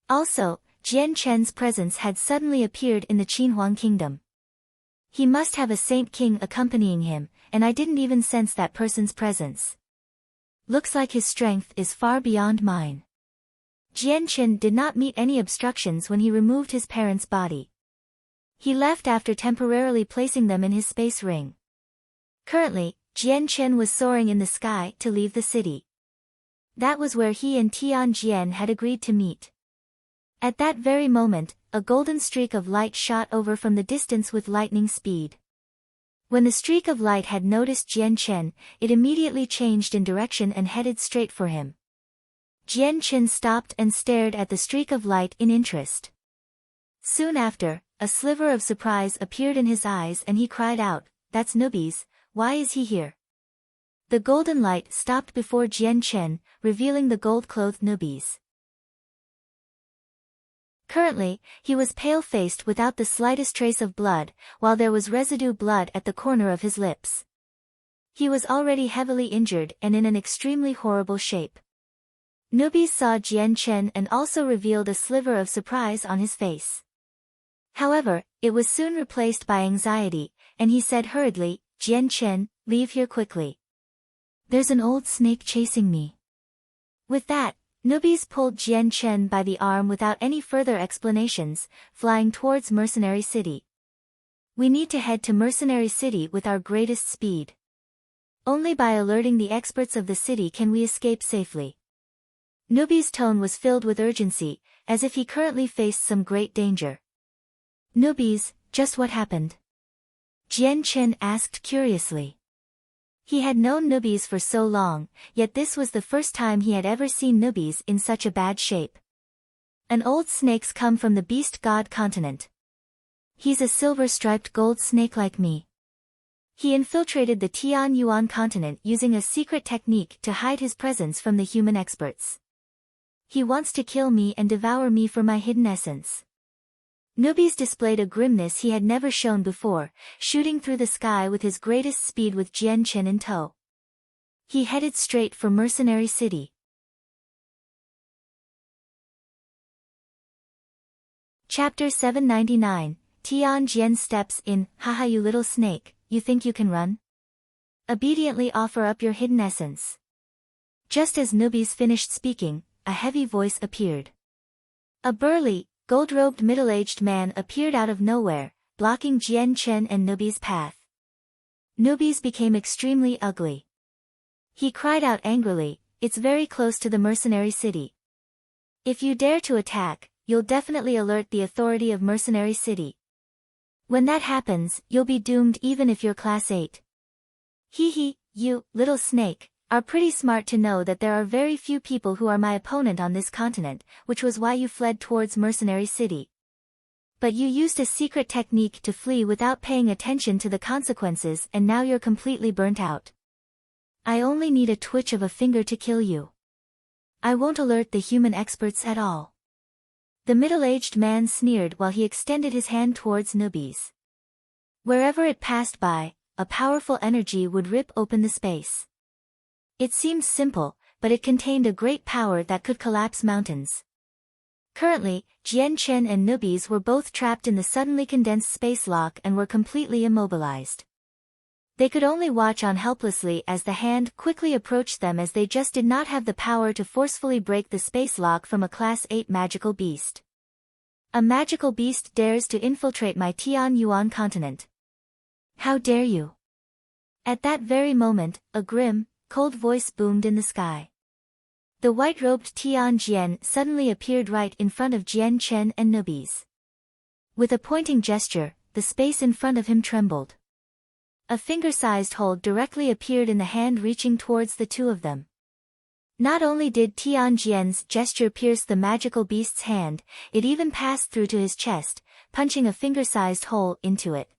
A: Also, Jian Chen's presence had suddenly appeared in the Qinhuang kingdom. He must have a saint king accompanying him, and I didn't even sense that person's presence. Looks like his strength is far beyond mine. Jian Chen did not meet any obstructions when he removed his parents' body. He left after temporarily placing them in his space ring. Currently, Jian Chen was soaring in the sky to leave the city. That was where he and Tian Jian had agreed to meet. At that very moment, a golden streak of light shot over from the distance with lightning speed. When the streak of light had noticed Jian Chen, it immediately changed in direction and headed straight for him. Jian Chen stopped and stared at the streak of light in interest. Soon after, a sliver of surprise appeared in his eyes and he cried out, that's Nubis, why is he here? The golden light stopped before Jian Chen, revealing the gold-clothed Nubis. Currently, he was pale-faced without the slightest trace of blood, while there was residue blood at the corner of his lips. He was already heavily injured and in an extremely horrible shape. Nubis saw Jian Chen and also revealed a sliver of surprise on his face. However, it was soon replaced by anxiety, and he said hurriedly, Jian Chen, leave here quickly. There's an old snake chasing me. With that, Nubis pulled Jian Chen by the arm without any further explanations, flying towards Mercenary City. We need to head to Mercenary City with our greatest speed. Only by alerting the experts of the city can we escape safely. Nubis' tone was filled with urgency, as if he currently faced some great danger. Nubis, just what happened? Jian Chen asked curiously. He had known Nubis for so long, yet this was the first time he had ever seen Nubis in such a bad shape. An old snake's come from the beast god continent. He's a silver-striped gold snake like me. He infiltrated the Tianyuan continent using a secret technique to hide his presence from the human experts. He wants to kill me and devour me for my hidden essence. Nubis displayed a grimness he had never shown before, shooting through the sky with his greatest speed with Jian Chen in tow. He headed straight for Mercenary City. Chapter 799, Tian Jian steps in. Haha, you little snake, you think you can run? Obediently offer up your hidden essence. Just as Nubis finished speaking, a heavy voice appeared. A burly, gold-robed middle-aged man appeared out of nowhere, blocking Jian Chen and Nubis' path. Nubis became extremely ugly. He cried out angrily, "It's very close to the Mercenary City. If you dare to attack, you'll definitely alert the authority of Mercenary City. When that happens, you'll be doomed even if you're Class 8. Hee, you, little snake, are pretty smart to know that there are very few people who are my opponent on this continent, which was why you fled towards Mercenary City. But you used a secret technique to flee without paying attention to the consequences, and now you're completely burnt out. I only need a twitch of a finger to kill you. I won't alert the human experts at all." The middle-aged man sneered while he extended his hand towards Nubis. Wherever it passed by, a powerful energy would rip open the space. It seemed simple, but it contained a great power that could collapse mountains. Currently, Jian Chen and Nubis were both trapped in the suddenly condensed space lock and were completely immobilized. They could only watch on helplessly as the hand quickly approached them, as they just did not have the power to forcefully break the space lock from a Class 8 magical beast. A magical beast dares to infiltrate my Tianyuan continent. How dare you? At that very moment, a grim, cold voice boomed in the sky. The white-robed Tian Jian suddenly appeared right in front of Jian Chen and Nubis. With a pointing gesture, the space in front of him trembled. A finger-sized hole directly appeared in the hand reaching towards the two of them. Not only did Tian Jian's gesture pierce the magical beast's hand, it even passed through to his chest, punching a finger-sized hole into it.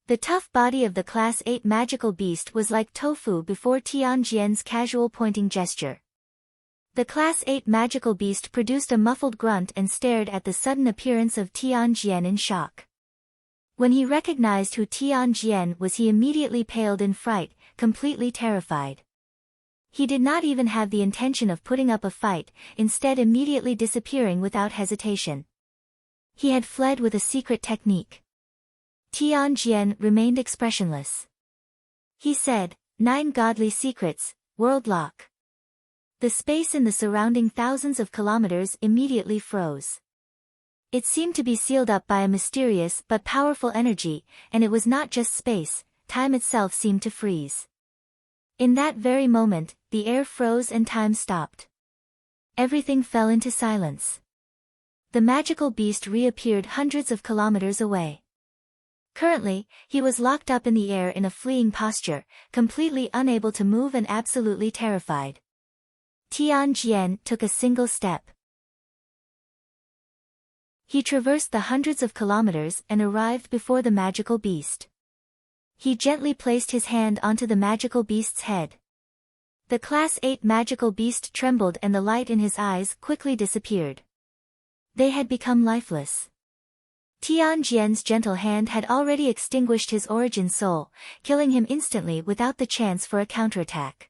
A: The tough body of the Class 8 magical beast was like tofu before Tian Jian's casual pointing gesture. The Class 8 magical beast produced a muffled grunt and stared at the sudden appearance of Tian Jian in shock. When he recognized who Tian Jian was, he immediately paled in fright, completely terrified. He did not even have the intention of putting up a fight, instead immediately disappearing without hesitation. He had fled with a secret technique. Tian Jian remained expressionless. He said, 9 godly secrets, world lock. The space in the surrounding thousands of kilometers immediately froze. It seemed to be sealed up by a mysterious but powerful energy, and it was not just space, time itself seemed to freeze. In that very moment, the air froze and time stopped. Everything fell into silence. The magical beast reappeared hundreds of kilometers away. Currently, he was locked up in the air in a fleeing posture, completely unable to move and absolutely terrified. Tian Jian took a single step. He traversed the hundreds of kilometers and arrived before the magical beast. He gently placed his hand onto the magical beast's head. The Class 8 magical beast trembled and the light in his eyes quickly disappeared. They had become lifeless. Tian Jian's gentle hand had already extinguished his origin soul, killing him instantly without the chance for a counterattack.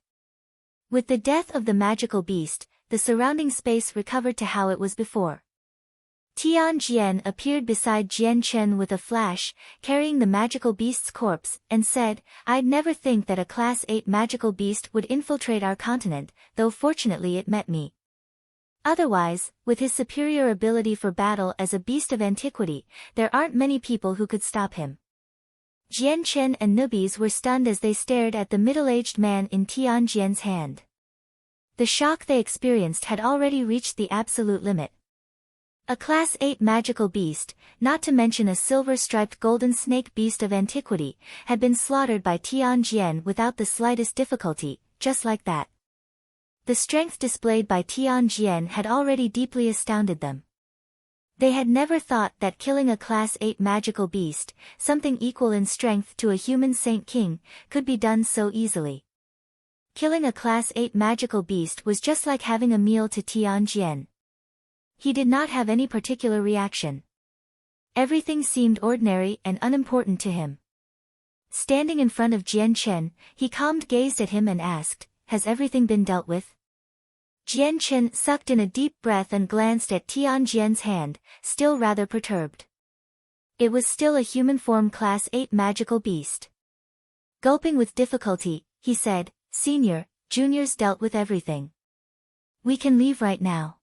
A: With the death of the magical beast, the surrounding space recovered to how it was before. Tian Jian appeared beside Jian Chen with a flash, carrying the magical beast's corpse, and said, "I'd never think that a Class 8 magical beast would infiltrate our continent, though fortunately it met me. Otherwise, with his superior ability for battle as a beast of antiquity, there aren't many people who could stop him." Jian Chen and Nubis were stunned as they stared at the middle-aged man in Tian Jian's hand. The shock they experienced had already reached the absolute limit. A Class 8 magical beast, not to mention a silver-striped golden snake beast of antiquity, had been slaughtered by Tian Jian without the slightest difficulty, just like that. The strength displayed by Tian Jian had already deeply astounded them. They had never thought that killing a Class 8 magical beast, something equal in strength to a human Saint King, could be done so easily. Killing a Class 8 magical beast was just like having a meal to Tianjian. He did not have any particular reaction. Everything seemed ordinary and unimportant to him. Standing in front of Jian Chen, he calmly gazed at him and asked, "Has everything been dealt with?" Jian Chen sucked in a deep breath and glanced at Tianjian's hand, still rather perturbed. It was still a human form Class 8 magical beast. Gulping with difficulty, he said, "Senior, Junior's dealt with everything. We can leave right now.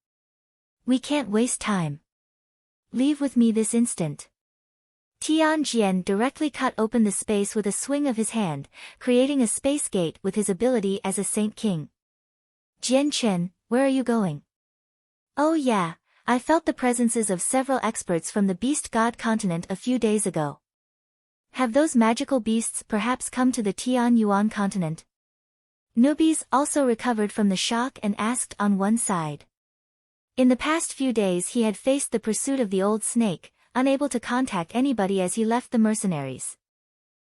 A: We can't waste time. Leave with me this instant." Tianjian directly cut open the space with a swing of his hand, creating a space gate with his ability as a Saint King. "Jian Chen, where are you going?" "Oh yeah, I felt the presences of several experts from the Beast God continent a few days ago. Have those magical beasts perhaps come to the Tian Yuan continent?" Nubis also recovered from the shock and asked on one side. In the past few days he had faced the pursuit of the old snake, unable to contact anybody as he left the mercenaries.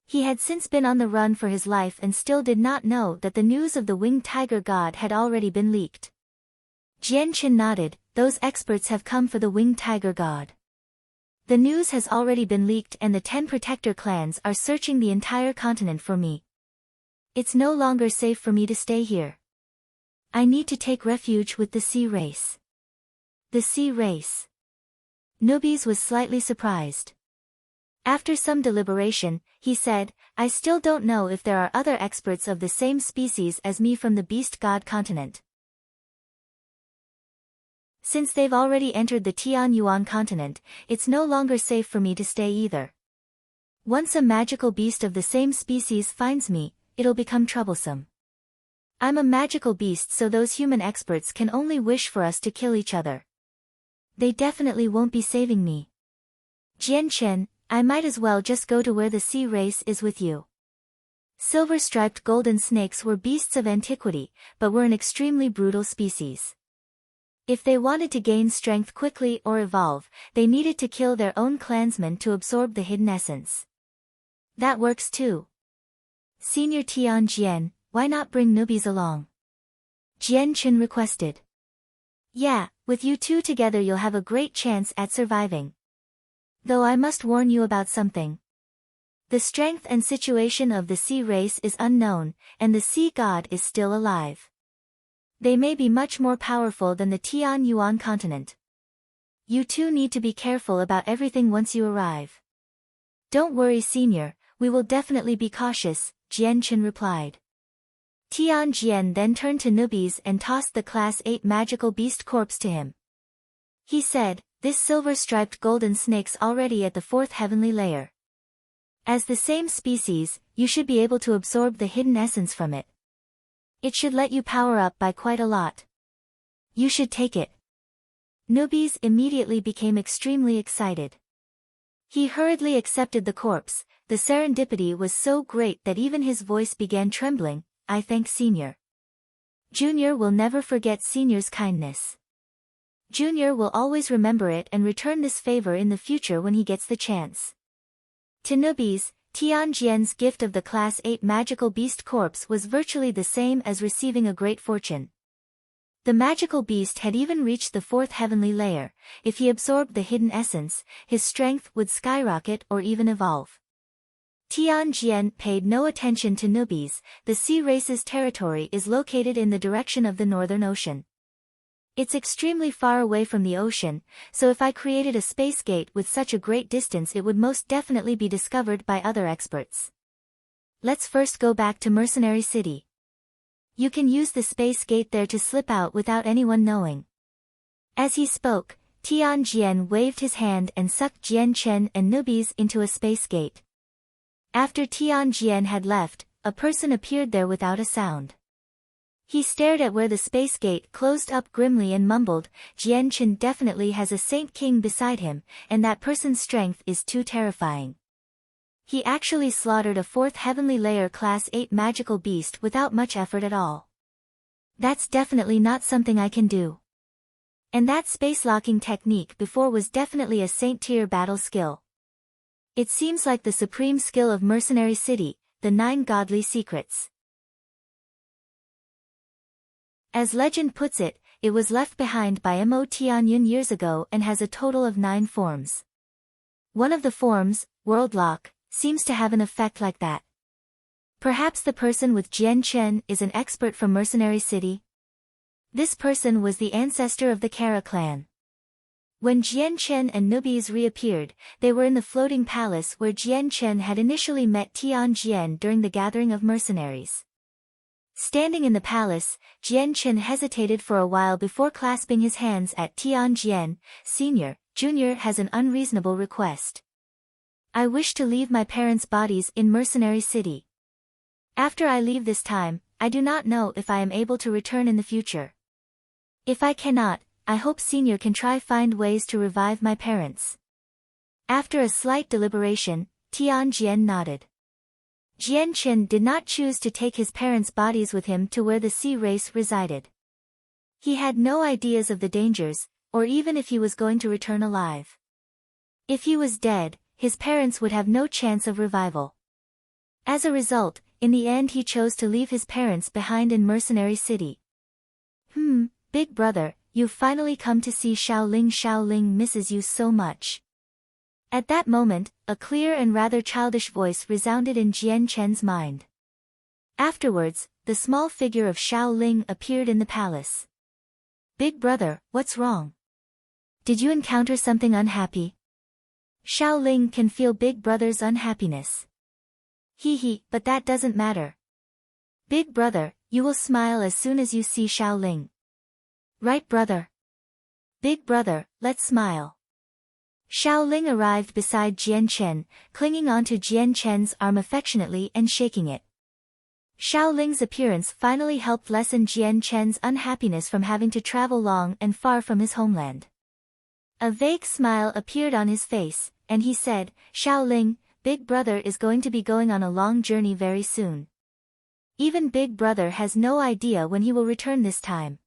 A: He had since been on the run for his life and still did not know that the news of the winged tiger god had already been leaked. Jian Chen nodded, "Those experts have come for the winged tiger god. The news has already been leaked and the 10 protector clans are searching the entire continent for me. It's no longer safe for me to stay here. I need to take refuge with the sea race." The sea race. Nubis was slightly surprised. After some deliberation, he said, "I still don't know if there are other experts of the same species as me from the Beast God continent. Since they've already entered the Tian Yuan continent, it's no longer safe for me to stay either. Once a magical beast of the same species finds me, it'll become troublesome. I'm a magical beast, so those human experts can only wish for us to kill each other. They definitely won't be saving me. Jian Chen, I might as well just go to where the sea race is with you." Silver-striped golden snakes were beasts of antiquity, but were an extremely brutal species. If they wanted to gain strength quickly or evolve, they needed to kill their own clansmen to absorb the hidden essence. "That works too. Senior Tianjian, why not bring Nubis along?" Jian Chen requested. "Yeah, with you two together you'll have a great chance at surviving. Though I must warn you about something. The strength and situation of the sea race is unknown, and the sea god is still alive. They may be much more powerful than the Tian Yuan continent. You two need to be careful about everything once you arrive." "Don't worry, Senior, we will definitely be cautious," Jian Chen replied. Tianjian then turned to Nubis and tossed the Class 8 magical beast corpse to him. He said, "This silver-striped golden snake's already at the 4th heavenly layer. As the same species, you should be able to absorb the hidden essence from it. It should let you power up by quite a lot. You should take it." Nubis immediately became extremely excited. He hurriedly accepted the corpse. The serendipity was so great that even his voice began trembling. "I thank Senior. Junior will never forget Senior's kindness. Junior will always remember it and return this favor in the future when he gets the chance." To Nubis, Tianjian's gift of the Class 8 magical beast corpse was virtually the same as receiving a great fortune. The magical beast had even reached the 4th heavenly layer. If he absorbed the hidden essence, his strength would skyrocket or even evolve. Tianjian paid no attention to Nubis. The sea race's territory is located in the direction of the Northern Ocean. It's extremely far away from the ocean, so if I created a space gate with such a great distance it would most definitely be discovered by other experts. Let's first go back to Mercenary City. You can use the space gate there to slip out without anyone knowing." As he spoke, Tianjian waved his hand and sucked Jian Chen and Nubis into a space gate. After Tianjian had left, a person appeared there without a sound. He stared at where the space gate closed up grimly and mumbled, "Jian Chen definitely has a Saint King beside him, and that person's strength is too terrifying. He actually slaughtered a 4th heavenly layer Class 8 magical beast without much effort at all. That's definitely not something I can do. And that space-locking technique before was definitely a saint-tier battle skill. It seems like the supreme skill of Mercenary City, the 9 godly secrets. As legend puts it, it was left behind by Mo Tianyun years ago and has a total of 9 forms. One of the forms, World Lock, seems to have an effect like that. Perhaps the person with Jian Chen is an expert from Mercenary City? This person was the ancestor of the Kara clan. When Jian Chen and newbies reappeared, they were in the floating palace where Jian Chen had initially met Tian Jian during the gathering of mercenaries. Standing in the palace, Jian Chen hesitated for a while before clasping his hands at Tian Jian. Senior, Junior has an unreasonable request. I wish to leave my parents' bodies in Mercenary City. After I leave this time, I do not know if I am able to return in the future. If I cannot, I hope Senior can try find ways to revive my parents. After a slight deliberation, Tian Jian nodded. Jian Chen did not choose to take his parents' bodies with him to where the sea race resided. He had no ideas of the dangers, or even if he was going to return alive. If he was dead, his parents would have no chance of revival. As a result, in the end he chose to leave his parents behind in Mercenary City. Big brother, you've finally come to see Xiaoling. Xiaoling misses you so much. At that moment, a clear and rather childish voice resounded in Jian Chen's mind. Afterwards, the small figure of Xiaoling appeared in the palace. Big brother, what's wrong? Did you encounter something unhappy? Xiaoling can feel big brother's unhappiness. But that doesn't matter. Big brother, you will smile as soon as you see Xiaoling. Right brother? Big brother, let's smile. Xiaoling arrived beside Jian Chen, clinging onto Jian Chen's arm affectionately and shaking it. Xiaoling's appearance finally helped lessen Jian Chen's unhappiness from having to travel long and far from his homeland. A vague smile appeared on his face, and he said, Xiaoling, Big brother is going to be going on a long journey very soon. Even Big brother has no idea when he will return this time.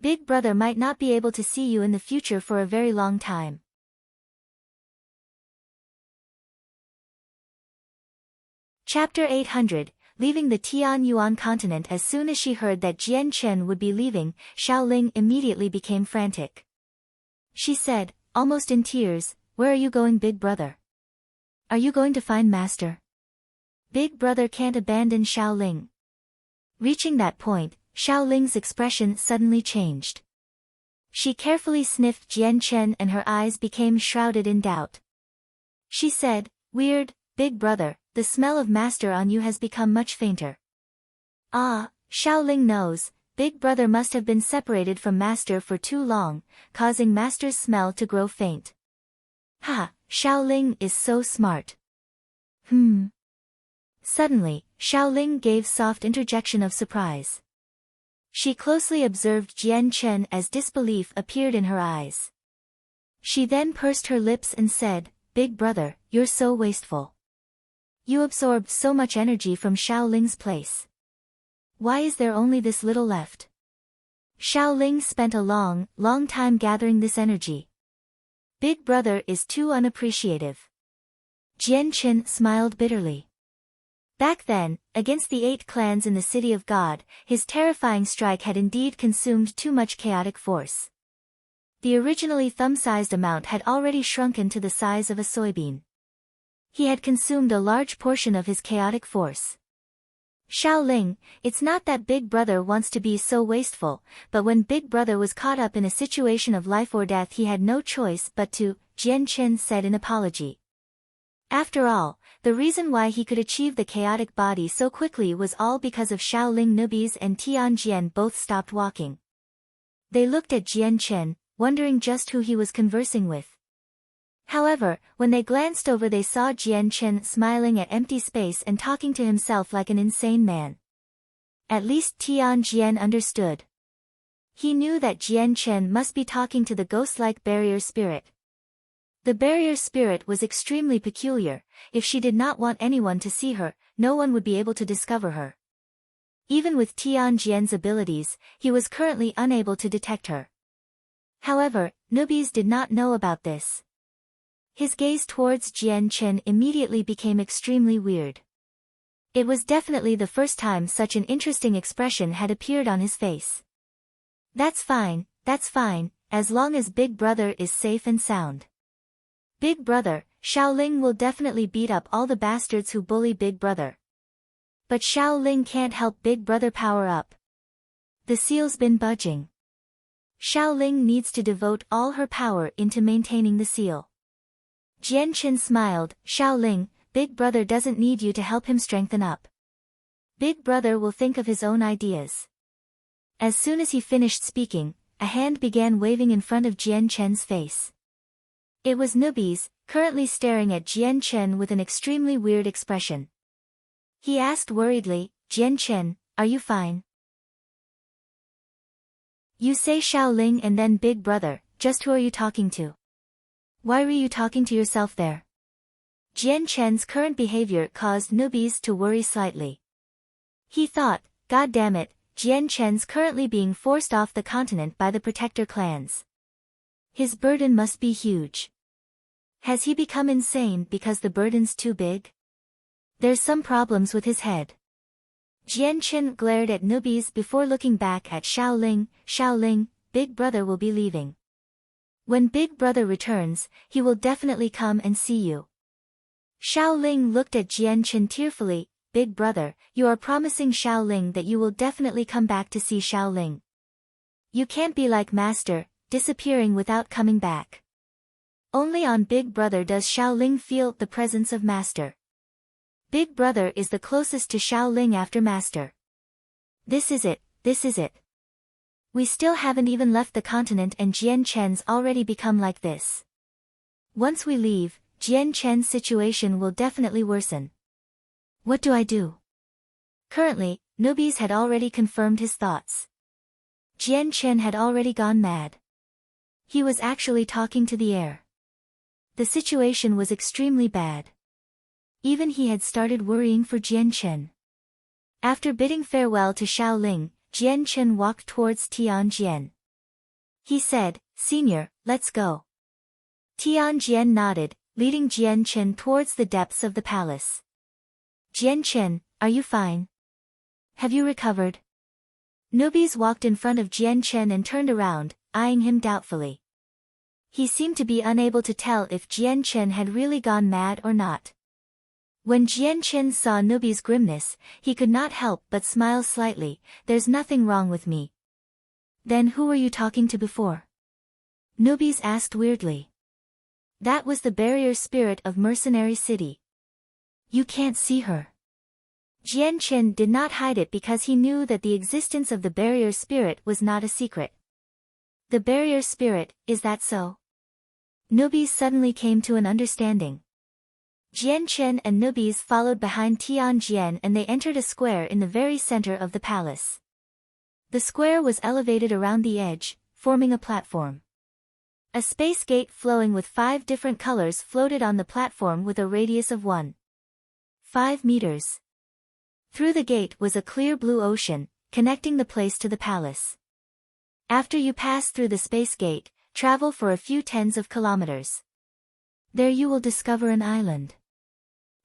A: Big brother might not be able to see you in the future for a very long time. Chapter 800, Leaving the Tian Yuan continent. As soon as she heard that Jian Chen would be leaving, Xiaoling immediately became frantic. She said, almost in tears, where are you going, big brother? Are you going to find master? Big brother can't abandon Xiaoling. Reaching that point, Xiaoling's expression suddenly changed. She carefully sniffed Jian Chen and her eyes became shrouded in doubt. She said, weird, big brother, the smell of master on you has become much fainter. Ah, Xiaoling knows, big brother must have been separated from master for too long, causing master's smell to grow faint. Xiaoling is so smart. Suddenly, Xiaoling gave soft interjection of surprise. She closely observed Jian Chen as disbelief appeared in her eyes. She then pursed her lips and said, Big brother, you're so wasteful. You absorbed so much energy from Xiaoling's place. Why is there only this little left? Xiaoling spent a long time gathering this energy. Big brother is too unappreciative. Jian Chen smiled bitterly. Back then, against the 8 clans in the City of God, his terrifying strike had indeed consumed too much chaotic force. The originally thumb-sized amount had already shrunken to the size of a soybean. He had consumed a large portion of his chaotic force. Xiaoling, it's not that Big Brother wants to be so wasteful, but when Big Brother was caught up in a situation of life or death he had no choice but to, Jian Chen said in apology. After all, the reason why he could achieve the chaotic body so quickly was all because of Xiaoling newbies and Tian Jian both stopped walking. They looked at Jian Chen, wondering just who he was conversing with. However, when they glanced over they saw Jian Chen smiling at empty space and talking to himself like an insane man. At least Tian Jian understood. He knew that Jian Chen must be talking to the ghost-like barrier spirit. The barrier spirit was extremely peculiar. If she did not want anyone to see her, no one would be able to discover her. Even with Tian Jian's abilities, he was currently unable to detect her. However, newbies did not know about this. His gaze towards Jian Chen immediately became extremely weird. It was definitely the first time such an interesting expression had appeared on his face. That's fine, as long as Big Brother is safe and sound. Big Brother, Xiaoling will definitely beat up all the bastards who bully Big Brother. But Xiaoling can't help Big Brother power up. The seal's been budging. Xiaoling needs to devote all her power into maintaining the seal. Jian Chen smiled, Xiaoling, Big Brother doesn't need you to help him strengthen up. Big Brother will think of his own ideas. As soon as he finished speaking, a hand began waving in front of Jian Chen's face. It was newbies, currently staring at Jian Chen with an extremely weird expression. He asked worriedly, Jian Chen, are you fine? You say Xiaoling and then Big Brother, just who are you talking to? Why were you talking to yourself there? Jian Chen's current behavior caused newbies to worry slightly. He thought, God damn it, Jian Chen's currently being forced off the continent by the protector clans. His burden must be huge. Has he become insane because the burden's too big? There's some problems with his head. Jian Chen glared at newbies before looking back at Xiaoling, Xiaoling, Big Brother will be leaving. When Big Brother returns, he will definitely come and see you. Xiaoling looked at Jian Chen tearfully, Big Brother, you are promising Xiaoling that you will definitely come back to see Xiaoling. You can't be like Master, disappearing without coming back. Only on Big Brother does Xiaoling feel the presence of Master. Big Brother is the closest to Xiaoling after Master. This is it. We still haven't even left the continent and Jian Chen's already become like this. Once we leave, Jian Chen's situation will definitely worsen. What do I do? Currently, newbies had already confirmed his thoughts. Jian Chen had already gone mad. He was actually talking to the air. The situation was extremely bad. Even he had started worrying for Jian Chen. After bidding farewell to Xiaoling, Jian Chen walked towards Tianjian. He said, Senior, let's go. Tianjian nodded, leading Jian Chen towards the depths of the palace. Jian Chen, are you fine? Have you recovered? Newbies walked in front of Jian Chen and turned around, eyeing him doubtfully. He seemed to be unable to tell if Jian Chen had really gone mad or not. When Jian Chen saw newbie's grimness, he could not help but smile slightly, there's nothing wrong with me. Then who were you talking to before? Newbies asked weirdly. That was the barrier spirit of Mercenary City. You can't see her. Jian Chen did not hide it because he knew that the existence of the barrier spirit was not a secret. The barrier spirit, is that so? Newbies suddenly came to an understanding. Jian Chen and newbies followed behind Tianjian and they entered a square in the very center of the palace. The square was elevated around the edge, forming a platform. A space gate flowing with 5 different colors floated on the platform with a radius of 1.5 meters. Through the gate was a clear blue ocean, connecting the place to the palace. After you pass through the space gate, travel for a few tens of kilometers. There you will discover an island.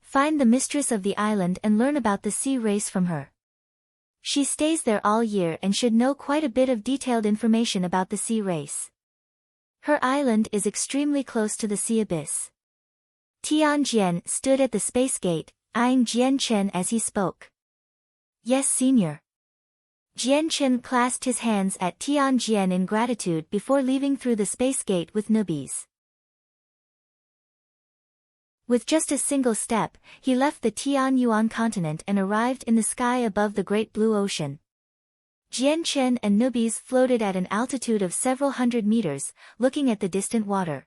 A: Find the mistress of the island and learn about the sea race from her. She stays there all year and should know quite a bit of detailed information about the sea race. Her island is extremely close to the sea abyss. Tianjian stood at the space gate, eyeing Jian Chen as he spoke. Yes, Senior. Jian Chen clasped his hands at Tianjian in gratitude before leaving through the space gate with newbies. With just a single step, he left the Tianyuan continent and arrived in the sky above the Great Blue Ocean. Jian Chen and newbies floated at an altitude of several hundred meters, looking at the distant water.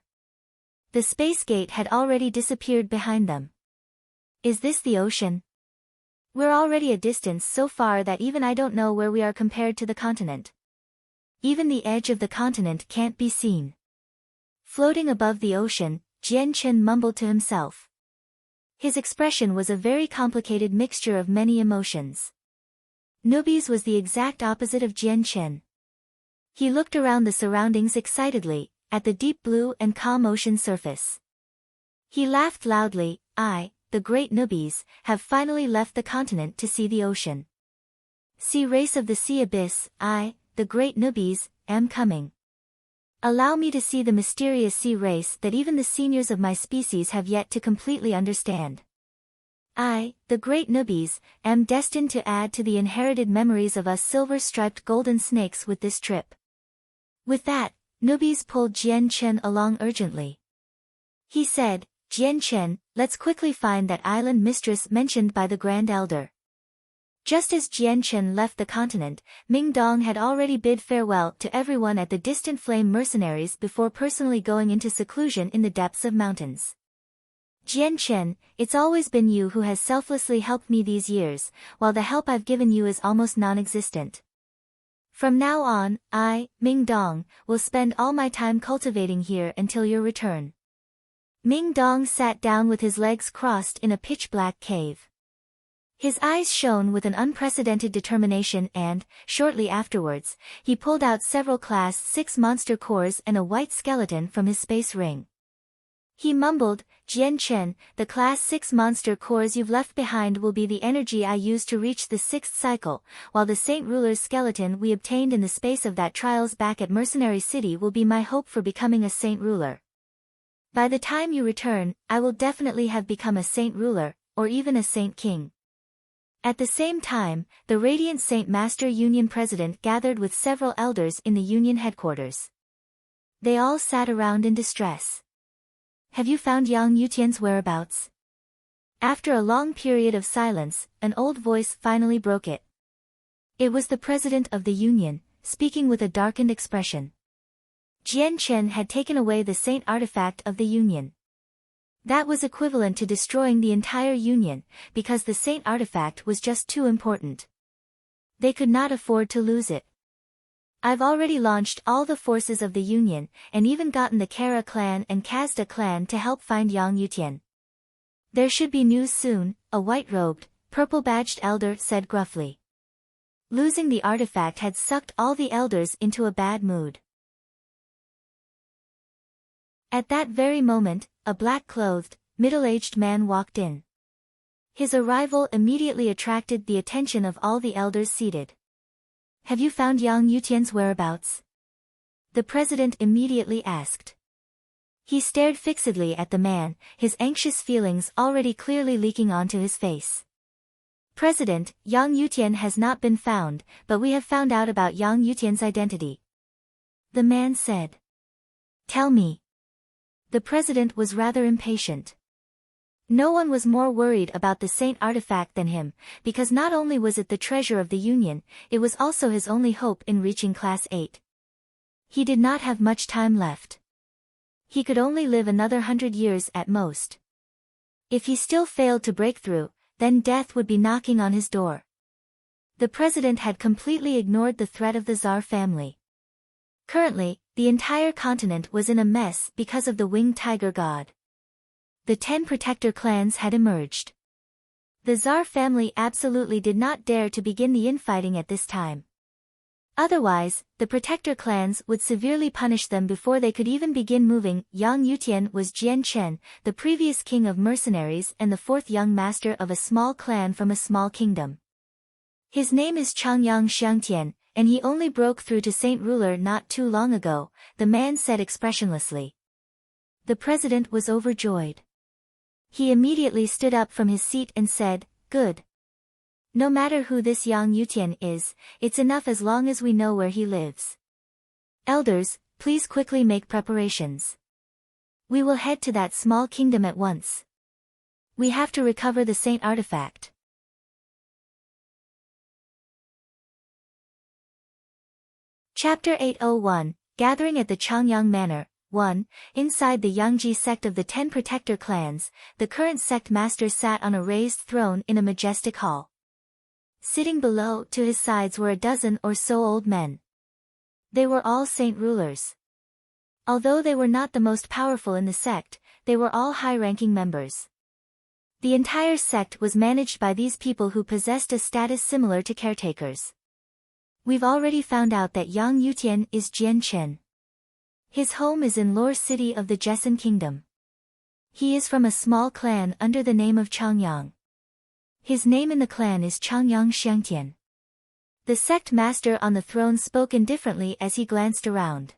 A: The space gate had already disappeared behind them. Is this the ocean? We're already a distance so far that even I don't know where we are compared to the continent. Even the edge of the continent can't be seen. Floating above the ocean, Jian Chen mumbled to himself. His expression was a very complicated mixture of many emotions. Newbies was the exact opposite of Jian Chen. He looked around the surroundings excitedly, at the deep blue and calm ocean surface. He laughed loudly. I, the great newbies, have finally left the continent to see the ocean. Sea race of the sea abyss, I, the great newbies, am coming. Allow me to see the mysterious sea race that even the seniors of my species have yet to completely understand. I, the great newbies, am destined to add to the inherited memories of us silver-striped golden snakes with this trip. With that, newbies pulled Jian Chen along urgently. He said, Jian Chen, let's quickly find that island mistress mentioned by the Grand Elder. Just as Jian Chen left the continent, Ming Dong had already bid farewell to everyone at the distant flame mercenaries before personally going into seclusion in the depths of mountains. Jian Chen, it's always been you who has selflessly helped me these years, while the help I've given you is almost non-existent. From now on, I, Ming Dong, will spend all my time cultivating here until your return. Ming Dong sat down with his legs crossed in a pitch-black cave. His eyes shone with an unprecedented determination and, shortly afterwards, he pulled out several Class 6 monster cores and a white skeleton from his space ring. He mumbled, Jian Chen, the Class 6 monster cores you've left behind will be the energy I use to reach the 6th cycle, while the Saint Ruler's skeleton we obtained in the space of that trials back at Mercenary City will be my hope for becoming a Saint Ruler. By the time you return, I will definitely have become a Saint Ruler, or even a Saint King. At the same time, the Radiant Saint Master Union President gathered with several elders in the Union headquarters. They all sat around in distress. Have you found Yang Yutian's whereabouts? After a long period of silence, an old voice finally broke it. It was the President of the Union, speaking with a darkened expression. Jian Chen had taken away the Saint artifact of the Union. That was equivalent to destroying the entire Union, because the Saint artifact was just too important. They could not afford to lose it. I've already launched all the forces of the Union, and even gotten the Kara clan and Kazda clan to help find Yang Yutian. There should be news soon, a white-robed, purple-badged elder said gruffly. Losing the artifact had sucked all the elders into a bad mood. At that very moment, a black-clothed, middle-aged man walked in. His arrival immediately attracted the attention of all the elders seated. Have you found Yang Yutian's whereabouts? The president immediately asked. He stared fixedly at the man, his anxious feelings already clearly leaking onto his face. President, Yang Yutian has not been found, but we have found out about Yang Yutian's identity. The man said. Tell me. The president was rather impatient. No one was more worried about the Saint artifact than him, because not only was it the treasure of the Union, it was also his only hope in reaching Class 8. He did not have much time left. He could only live another 100 years at most. If he still failed to break through, then death would be knocking on his door. The president had completely ignored the threat of the Tsar family. Currently, the entire continent was in a mess because of the winged tiger god. The 10 protector clans had emerged. The Tsar family absolutely did not dare to begin the infighting at this time. Otherwise, the protector clans would severely punish them before they could even begin moving. Yang Yutian was Jian Chen, the previous king of mercenaries and the 4th young master of a small clan from a small kingdom. His name is Changyang Xiangtian, and he only broke through to Saint Ruler not too long ago, the man said expressionlessly. The president was overjoyed. He immediately stood up from his seat and said, Good. No matter who this Yang Yutian is, it's enough as long as we know where he lives. Elders, please quickly make preparations. We will head to that small kingdom at once. We have to recover the Saint artifact. Chapter 801, Gathering at the Changyang Manor. 1. Inside the Yangji sect of the 10 protector clans, the current sect master sat on a raised throne in a majestic hall. Sitting below to his sides were a dozen or so old men. They were all saint rulers. Although they were not the most powerful in the sect, they were all high-ranking members. The entire sect was managed by these people who possessed a status similar to caretakers. We've already found out that Yang Yutian is Jian Chen. His home is in Lore City of the Jessen Kingdom. He is from a small clan under the name of Changyang. His name in the clan is Changyang Xiangtian. The sect master on the throne spoke indifferently as he glanced around.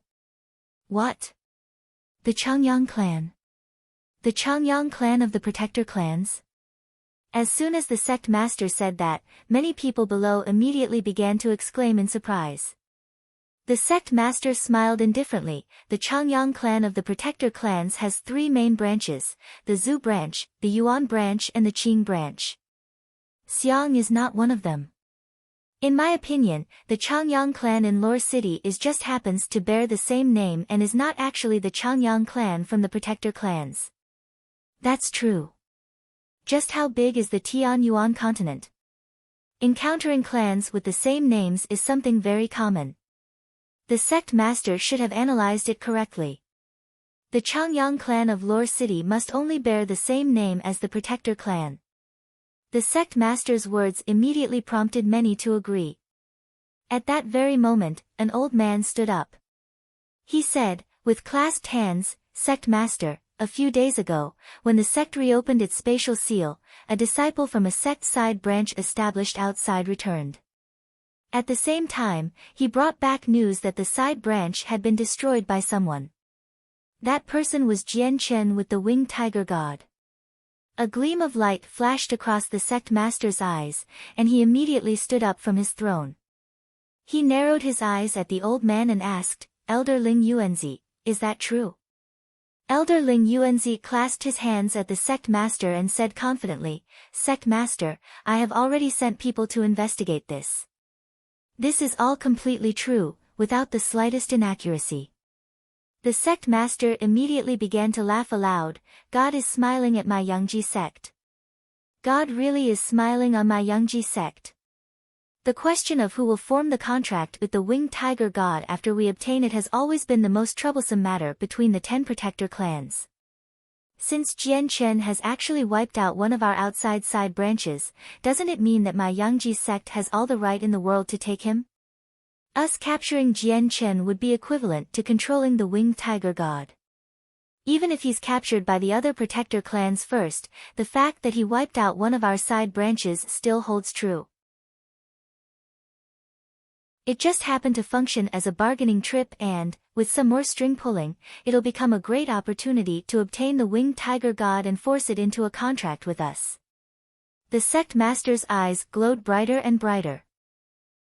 A: What? The Changyang clan? The Changyang clan of the Protector clans? As soon as the sect master said that, many people below immediately began to exclaim in surprise. The sect master smiled indifferently. The Changyang clan of the Protector clans has 3 main branches, the Zhu branch, the Yuan branch and the Qing branch. Xiang is not one of them. In my opinion, the Changyang clan in Lore City just happens to bear the same name and is not actually the Changyang clan from the Protector clans. That's true. Just how big is the Tianyuan continent? Encountering clans with the same names is something very common. The sect master should have analyzed it correctly. The Changyang clan of Lore City must only bear the same name as the Protector clan. The sect master's words immediately prompted many to agree. At that very moment, an old man stood up. He said, with clasped hands, "Sect master, a few days ago, when the sect reopened its spatial seal, a disciple from a sect side branch established outside returned. At the same time, he brought back news that the side branch had been destroyed by someone. That person was Jian Chen with the winged tiger god." A gleam of light flashed across the sect master's eyes, and he immediately stood up from his throne. He narrowed his eyes at the old man and asked, "Elder Ling Yuanzi, is that true?" Elder Ling Yuanzi clasped his hands at the sect master and said confidently, "Sect master, I have already sent people to investigate this. This is all completely true, without the slightest inaccuracy." The sect master immediately began to laugh aloud. "God is smiling at my Yangji sect. God really is smiling on my Yangji sect. The question of who will form the contract with the winged tiger god after we obtain it has always been the most troublesome matter between the 10 Protector clans. Since Jian Chen has actually wiped out one of our outside side branches, doesn't it mean that my Yangji sect has all the right in the world to take him? Us capturing Jian Chen would be equivalent to controlling the winged tiger god. Even if he's captured by the other Protector clans first, the fact that he wiped out one of our side branches still holds true. It just happened to function as a bargaining trip and, with some more string pulling, it'll become a great opportunity to obtain the winged tiger god and force it into a contract with us." The sect master's eyes glowed brighter and brighter.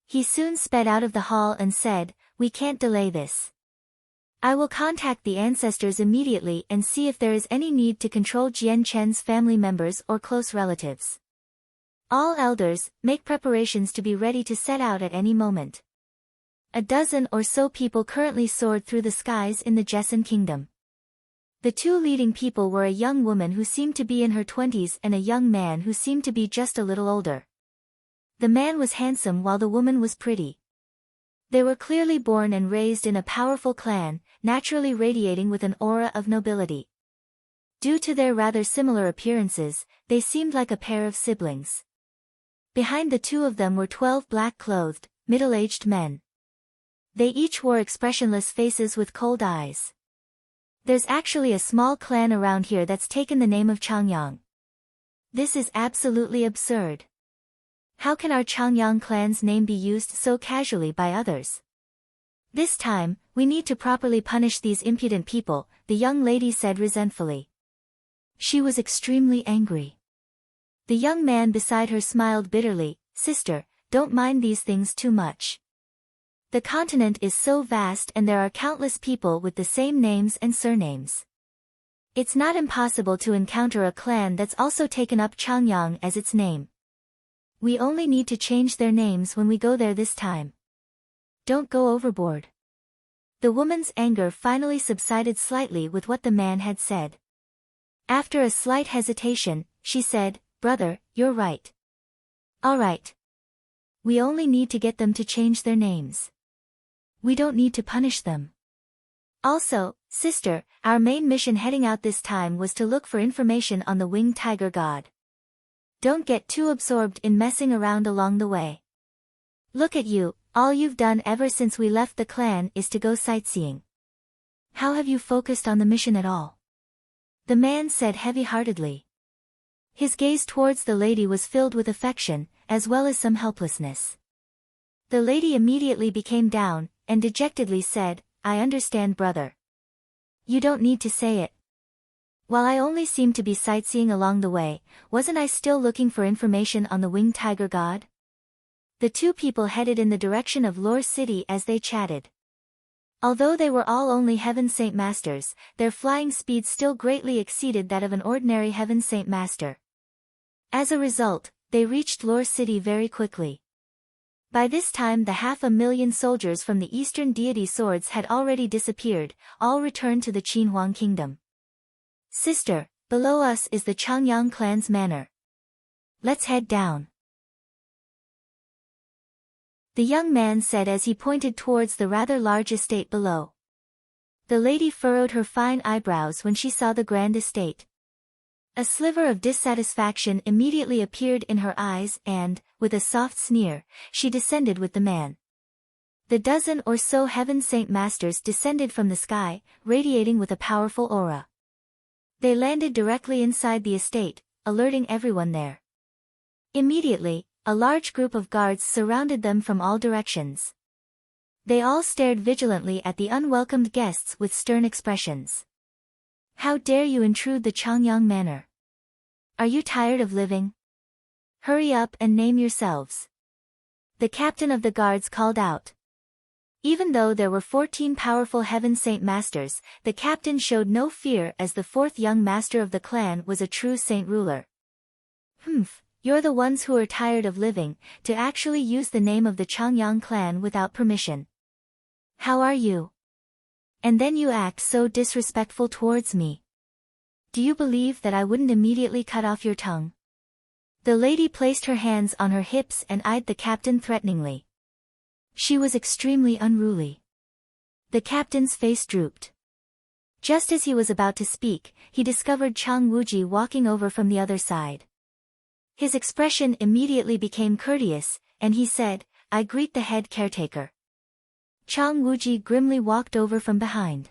A: He soon sped out of the hall and said, "We can't delay this. I will contact the ancestors immediately and see if there is any need to control Jian Chen's family members or close relatives. All elders, make preparations to be ready to set out at any moment." A dozen or so people currently soared through the skies in the Jessen Kingdom. The 2 leading people were a young woman who seemed to be in her 20s and a young man who seemed to be just a little older. The man was handsome while the woman was pretty. They were clearly born and raised in a powerful clan, naturally radiating with an aura of nobility. Due to their rather similar appearances, they seemed like a pair of siblings. Behind the 2 of them were 12 black-clothed, middle-aged men. They each wore expressionless faces with cold eyes. There's actually a small clan around here that's taken the name of Changyang. This is absolutely absurd. How can our Changyang clan's name be used so casually by others? This time, we need to properly punish these impudent people, the young lady said resentfully. She was extremely angry. The young man beside her smiled bitterly, "Sister, don't mind these things too much. The continent is so vast and there are countless people with the same names and surnames. It's not impossible to encounter a clan that's also taken up Changyang as its name. We only need to change their names when we go there this time. Don't go overboard." The woman's anger finally subsided slightly with what the man had said. After a slight hesitation, she said, "Brother, you're right. All right. We only need to get them to change their names. We don't need to punish them. Also, sister, our main mission heading out this time was to look for information on the winged tiger god. Don't get too absorbed in messing around along the way. Look at you, All you've done ever since we left the clan is to go sightseeing. How have you focused on the mission at all? The man said heavy-heartedly. His gaze towards the lady was filled with affection, as well as some helplessness. The lady immediately became down, and dejectedly said, I understand, brother. You don't need to say it. While I only seemed to be sightseeing along the way, wasn't I still looking for information on the winged tiger god? The two people headed in the direction of Lore City as they chatted. Although they were all only Heaven Saint Masters, their flying speed still greatly exceeded that of an ordinary Heaven Saint Master. As a result, they reached Lore City very quickly. By this time the 500,000 soldiers from the Eastern Deity Swords had already disappeared, all returned to the Qinhuang Kingdom. Sister, below us is the Changyang clan's manor. Let's head down. The young man said as he pointed towards the rather large estate below. The lady furrowed her fine eyebrows when she saw the grand estate. A sliver of dissatisfaction immediately appeared in her eyes and, with a soft sneer, she descended with the man. The dozen or so Heaven Saint Masters descended from the sky, radiating with a powerful aura. They landed directly inside the estate, alerting everyone there. Immediately, a large group of guards surrounded them from all directions. They all stared vigilantly at the unwelcomed guests with stern expressions. How dare you intrude the Changyang manor? Are you tired of living? Hurry up and name yourselves. The captain of the guards called out. Even though there were 14 powerful Heaven Saint Masters, the captain showed no fear as the fourth young master of the clan was a true saint ruler. You're the ones who are tired of living, to actually use the name of the Changyang clan without permission. How are you? And then you act so disrespectful towards me. Do you believe that I wouldn't immediately cut off your tongue? The lady placed her hands on her hips and eyed the captain threateningly. She was extremely unruly. The captain's face drooped. Just as he was about to speak, he discovered Chang Wuji walking over from the other side. His expression immediately became courteous, and he said, I greet the head caretaker. Chang Wuji grimly walked over from behind.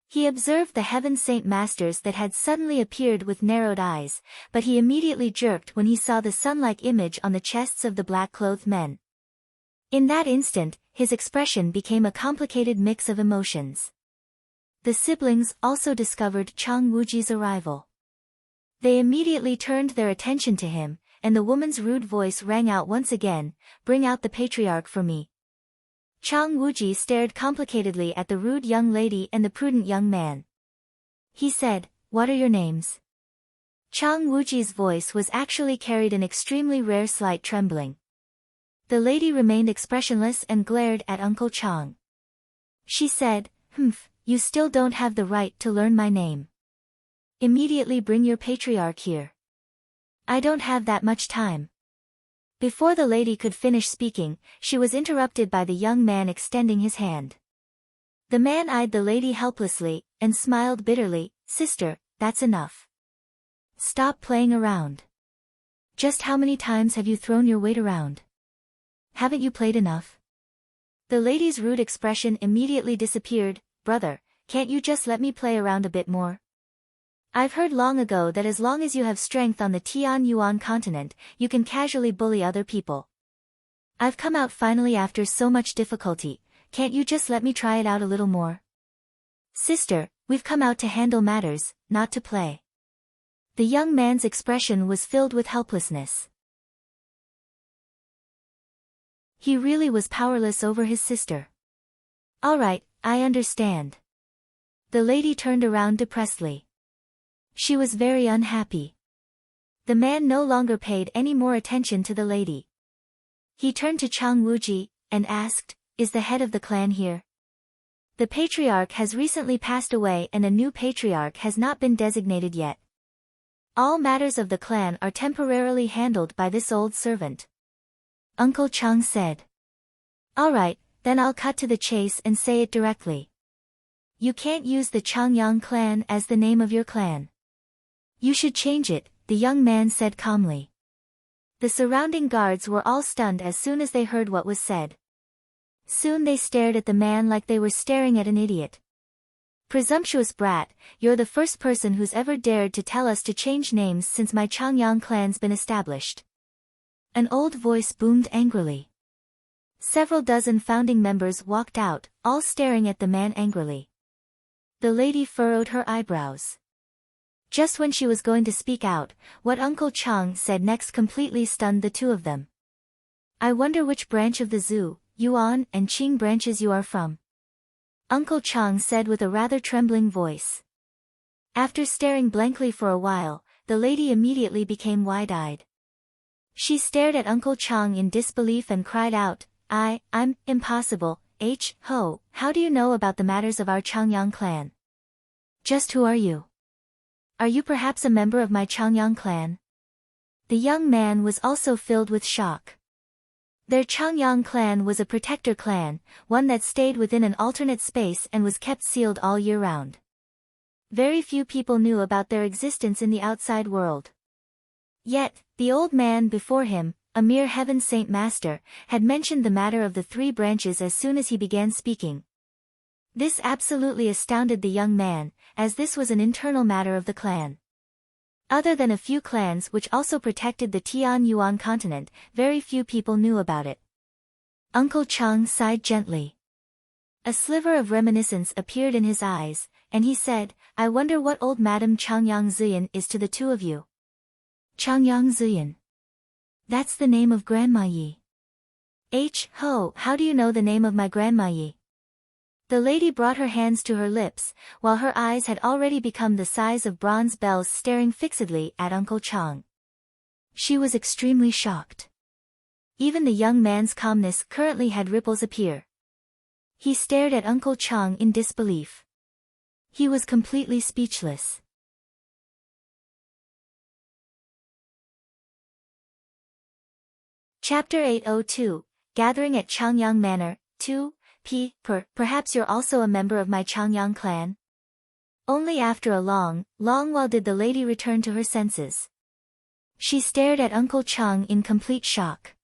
A: He observed the Heaven Saint Masters that had suddenly appeared with narrowed eyes, but he immediately jerked when he saw the sun-like image on the chests of the black-clothed men. In that instant, his expression became a complicated mix of emotions. The siblings also discovered Chang Wuji's arrival. They immediately turned their attention to him, and the woman's rude voice rang out once again, bring out the patriarch for me. Chang Wuji stared complicatedly at the rude young lady and the prudent young man. He said, what are your names? Chang Wuji's voice was actually carried an extremely rare slight trembling. The lady remained expressionless and glared at Uncle Chang. She said, you still don't have the right to learn my name. Immediately bring your patriarch here. I don't have that much time. Before the lady could finish speaking, she was interrupted by the young man extending his hand. The man eyed the lady helplessly, and smiled bitterly, Sister, that's enough. Stop playing around. Just how many times have you thrown your weight around? Haven't you played enough? The lady's rude expression immediately disappeared. Brother, can't you just let me play around a bit more? I've heard long ago that as long as you have strength on the Tian Yuan continent, you can casually bully other people. I've come out finally after so much difficulty, can't you just let me try it out a little more? Sister, we've come out to handle matters, not to play. The young man's expression was filled with helplessness. He really was powerless over his sister. All right, I understand. The lady turned around depressedly. She was very unhappy. The man no longer paid any more attention to the lady. He turned to Chang Wuji, and asked, is the head of the clan here? The patriarch has recently passed away and a new patriarch has not been designated yet. All matters of the clan are temporarily handled by this old servant. Uncle Chang said. All right, then I'll cut to the chase and say it directly. You can't use the Changyang clan as the name of your clan. You should change it, the young man said calmly. The surrounding guards were all stunned as soon as they heard what was said. Soon they stared at the man like they were staring at an idiot. Presumptuous brat, you're the first person who's ever dared to tell us to change names since my Changyang clan's been established. An old voice boomed angrily. Several dozen founding members walked out, all staring at the man angrily. The lady furrowed her eyebrows. Just when she was going to speak out, what Uncle Chang said next completely stunned the two of them. I wonder which branch of the Zhu, Yuan, and Qing branches you are from. Uncle Chang said with a rather trembling voice. After staring blankly for a while, the lady immediately became wide-eyed. She stared at Uncle Chang in disbelief and cried out, I'm impossible, Ho, how do you know about the matters of our Changyang clan? Just who are you? Are you perhaps a member of my Changyang clan? The young man was also filled with shock. Their Changyang clan was a protector clan, one that stayed within an alternate space and was kept sealed all year round. Very few people knew about their existence in the outside world. Yet, the old man before him, a mere heaven saint master, had mentioned the matter of the three branches as soon as he began speaking. This absolutely astounded the young man, as this was an internal matter of the clan. Other than a few clans which also protected the Tianyuan continent, very few people knew about it. Uncle Chang sighed gently. A sliver of reminiscence appeared in his eyes, and he said, I wonder what old Madam Changyang Ziyan is to the two of you. Changyang Ziyan. That's the name of Grandma Yi. Ho, how do you know the name of my Grandma Yi? The lady brought her hands to her lips, while her eyes had already become the size of bronze bells staring fixedly at Uncle Chang. She was extremely shocked. Even the young man's calmness currently had ripples appear. He stared at Uncle Chang in disbelief. He was completely speechless. Chapter 802, Gathering at Changyang Manor, 2, Perhaps you're also a member of my Changyang clan? Only after a long while did the lady return to her senses. She stared at Uncle Chang in complete shock.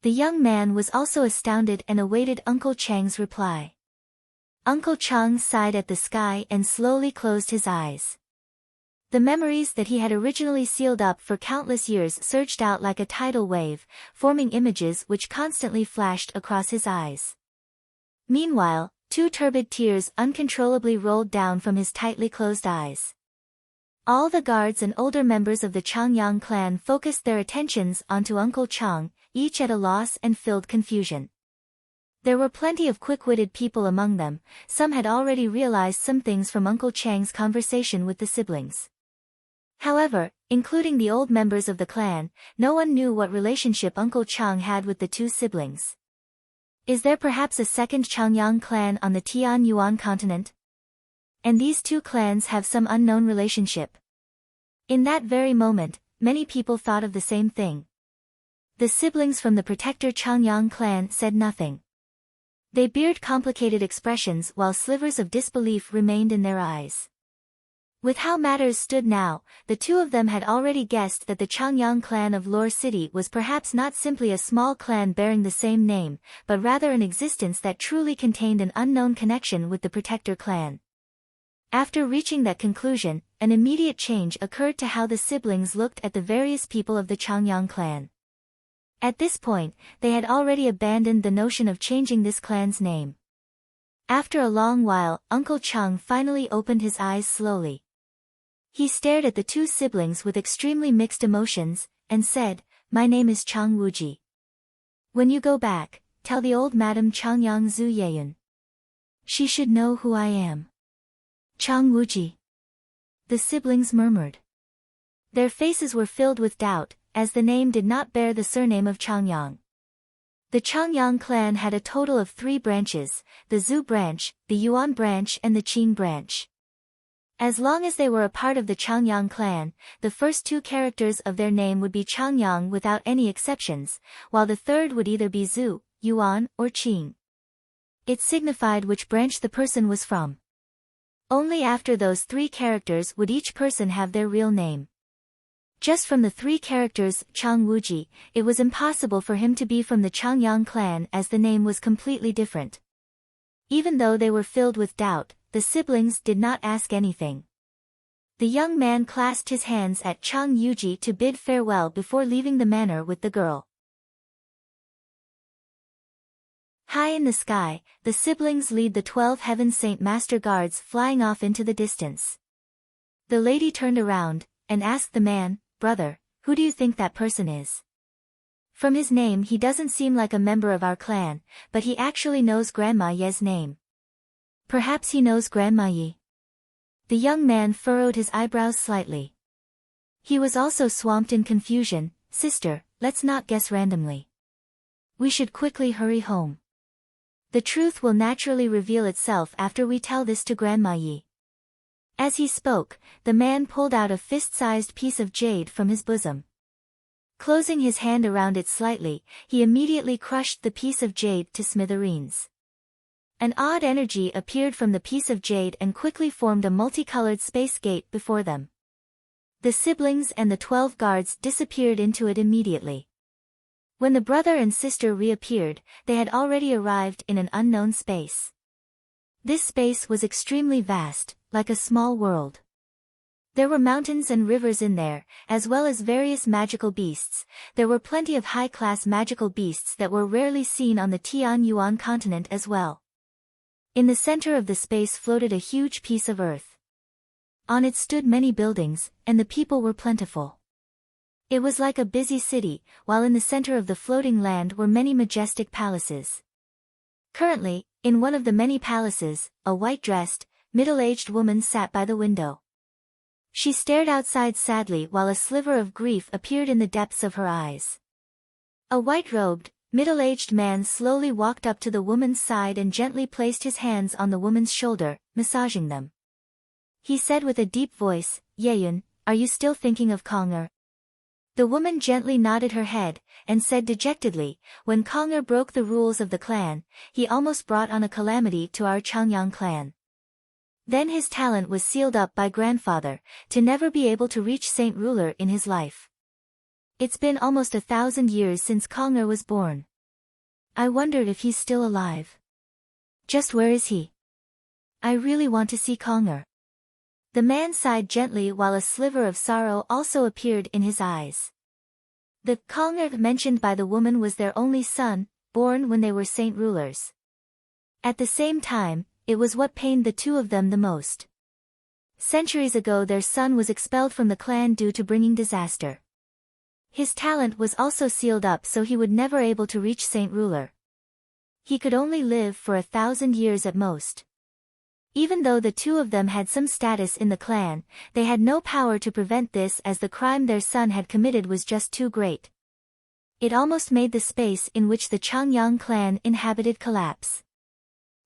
A: The young man was also astounded and awaited Uncle Chang's reply. Uncle Chang sighed at the sky and slowly closed his eyes. The memories that he had originally sealed up for countless years surged out like a tidal wave, forming images which constantly flashed across his eyes. Meanwhile, two turbid tears uncontrollably rolled down from his tightly closed eyes. All the guards and older members of the Changyang clan focused their attentions onto Uncle Chang, each at a loss and filled confusion. There were plenty of quick-witted people among them, some had already realized some things from Uncle Chang's conversation with the siblings. However, including the old members of the clan, no one knew what relationship Uncle Chang had with the two siblings. Is there perhaps a second Changyang clan on the Tianyuan continent? And these two clans have some unknown relationship. In that very moment, many people thought of the same thing. The siblings from the protector Changyang clan said nothing. They bared complicated expressions while slivers of disbelief remained in their eyes. With how matters stood now, the two of them had already guessed that the Changyang clan of Lore City was perhaps not simply a small clan bearing the same name, but rather an existence that truly contained an unknown connection with the protector clan. After reaching that conclusion, an immediate change occurred to how the siblings looked at the various people of the Changyang clan. At this point, they had already abandoned the notion of changing this clan's name. After a long while, Uncle Chang finally opened his eyes slowly. He stared at the two siblings with extremely mixed emotions, and said, My name is Chang Wuji. When you go back, tell the old Madam Changyang Zhu Yayan. She should know who I am. Chang Wuji. The siblings murmured. Their faces were filled with doubt, as the name did not bear the surname of Changyang. The Changyang clan had a total of 3 branches, the Zhu branch, the Yuan branch and the Qing branch. As long as they were a part of the Changyang clan, the first 2 characters of their name would be Changyang without any exceptions, while the third would either be Zhu, Yuan, or Qing. It signified which branch the person was from. Only after those 3 characters would each person have their real name. Just from the three characters Chang Wuji, it was impossible for him to be from the Changyang clan as the name was completely different. Even though they were filled with doubt, the siblings did not ask anything. The young man clasped his hands at Chang Yuji to bid farewell before leaving the manor with the girl. High in the sky, the siblings lead the 12 Heaven Saint Master Guards flying off into the distance. The lady turned around and asked the man, "Brother, who do you think that person is? From his name he doesn't seem like a member of our clan, but he actually knows Grandma Ye's name. Perhaps he knows Grandma Ye." The young man furrowed his eyebrows slightly. He was also swamped in confusion. "Sister, let's not guess randomly. We should quickly hurry home. The truth will naturally reveal itself after we tell this to Grandma Yi." As he spoke, the man pulled out a fist-sized piece of jade from his bosom. Closing his hand around it slightly, he immediately crushed the piece of jade to smithereens. An odd energy appeared from the piece of jade and quickly formed a multicolored space gate before them. The siblings and the 12 guards disappeared into it immediately. When the brother and sister reappeared, they had already arrived in an unknown space. This space was extremely vast, like a small world. There were mountains and rivers in there, as well as various magical beasts. There were plenty of high-class magical beasts that were rarely seen on the Tianyuan continent as well. In the center of the space floated a huge piece of earth. On it stood many buildings, and the people were plentiful. It was like a busy city, while in the center of the floating land were many majestic palaces. Currently, in one of the many palaces, a white-dressed, middle-aged woman sat by the window. She stared outside sadly while a sliver of grief appeared in the depths of her eyes. A white-robed, middle-aged man slowly walked up to the woman's side and gently placed his hands on the woman's shoulder, massaging them. He said with a deep voice, "Yeyun, are you still thinking of Konger?" The woman gently nodded her head, and said dejectedly, "When Konger broke the rules of the clan, he almost brought on a calamity to our Changyang clan. Then his talent was sealed up by grandfather, to never be able to reach Saint Ruler in his life. It's been almost 1,000 years since Konger was born. I wondered if he's still alive. Just where is he? I really want to see Konger." The man sighed gently while a sliver of sorrow also appeared in his eyes. The Konger mentioned by the woman was their only son, born when they were Saint Rulers. At the same time, it was what pained the two of them the most. Centuries ago their son was expelled from the clan due to bringing disaster. His talent was also sealed up so he would never able to reach Saint Ruler. He could only live for 1,000 years at most. Even though the two of them had some status in the clan, they had no power to prevent this as the crime their son had committed was just too great. It almost made the space in which the Changyang clan inhabited collapse.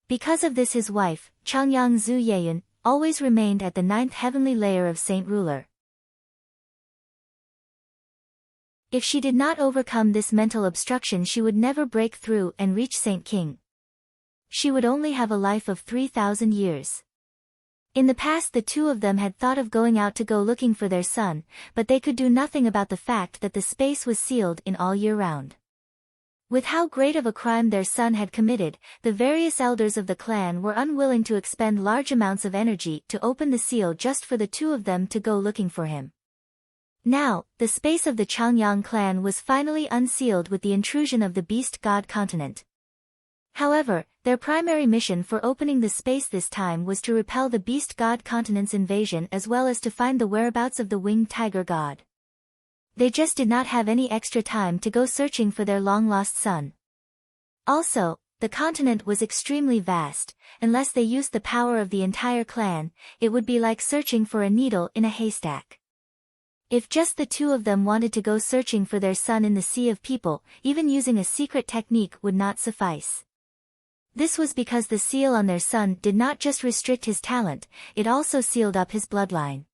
A: Because of this his wife, Changyang Zhu Yeyun, always remained at the 9th heavenly layer of Saint Ruler. If she did not overcome this mental obstruction she would never break through and reach Saint King. She would only have a life of 3,000 years. In the past the two of them had thought of going out to go looking for their son, but they could do nothing about the fact that the space was sealed in all year round. With how great of a crime their son had committed, the various elders of the clan were unwilling to expend large amounts of energy to open the seal just for the two of them to go looking for him. Now, the space of the Changyang clan was finally unsealed with the intrusion of the Beast God continent. However, their primary mission for opening the space this time was to repel the Beast God continent's invasion as well as to find the whereabouts of the Winged Tiger God. They just did not have any extra time to go searching for their long-lost son. Also, the continent was extremely vast. Unless they used the power of the entire clan, it would be like searching for a needle in a haystack. If just the two of them wanted to go searching for their son in the sea of people, even using a secret technique would not suffice. This was because the seal on their son did not just restrict his talent, it also sealed up his bloodline.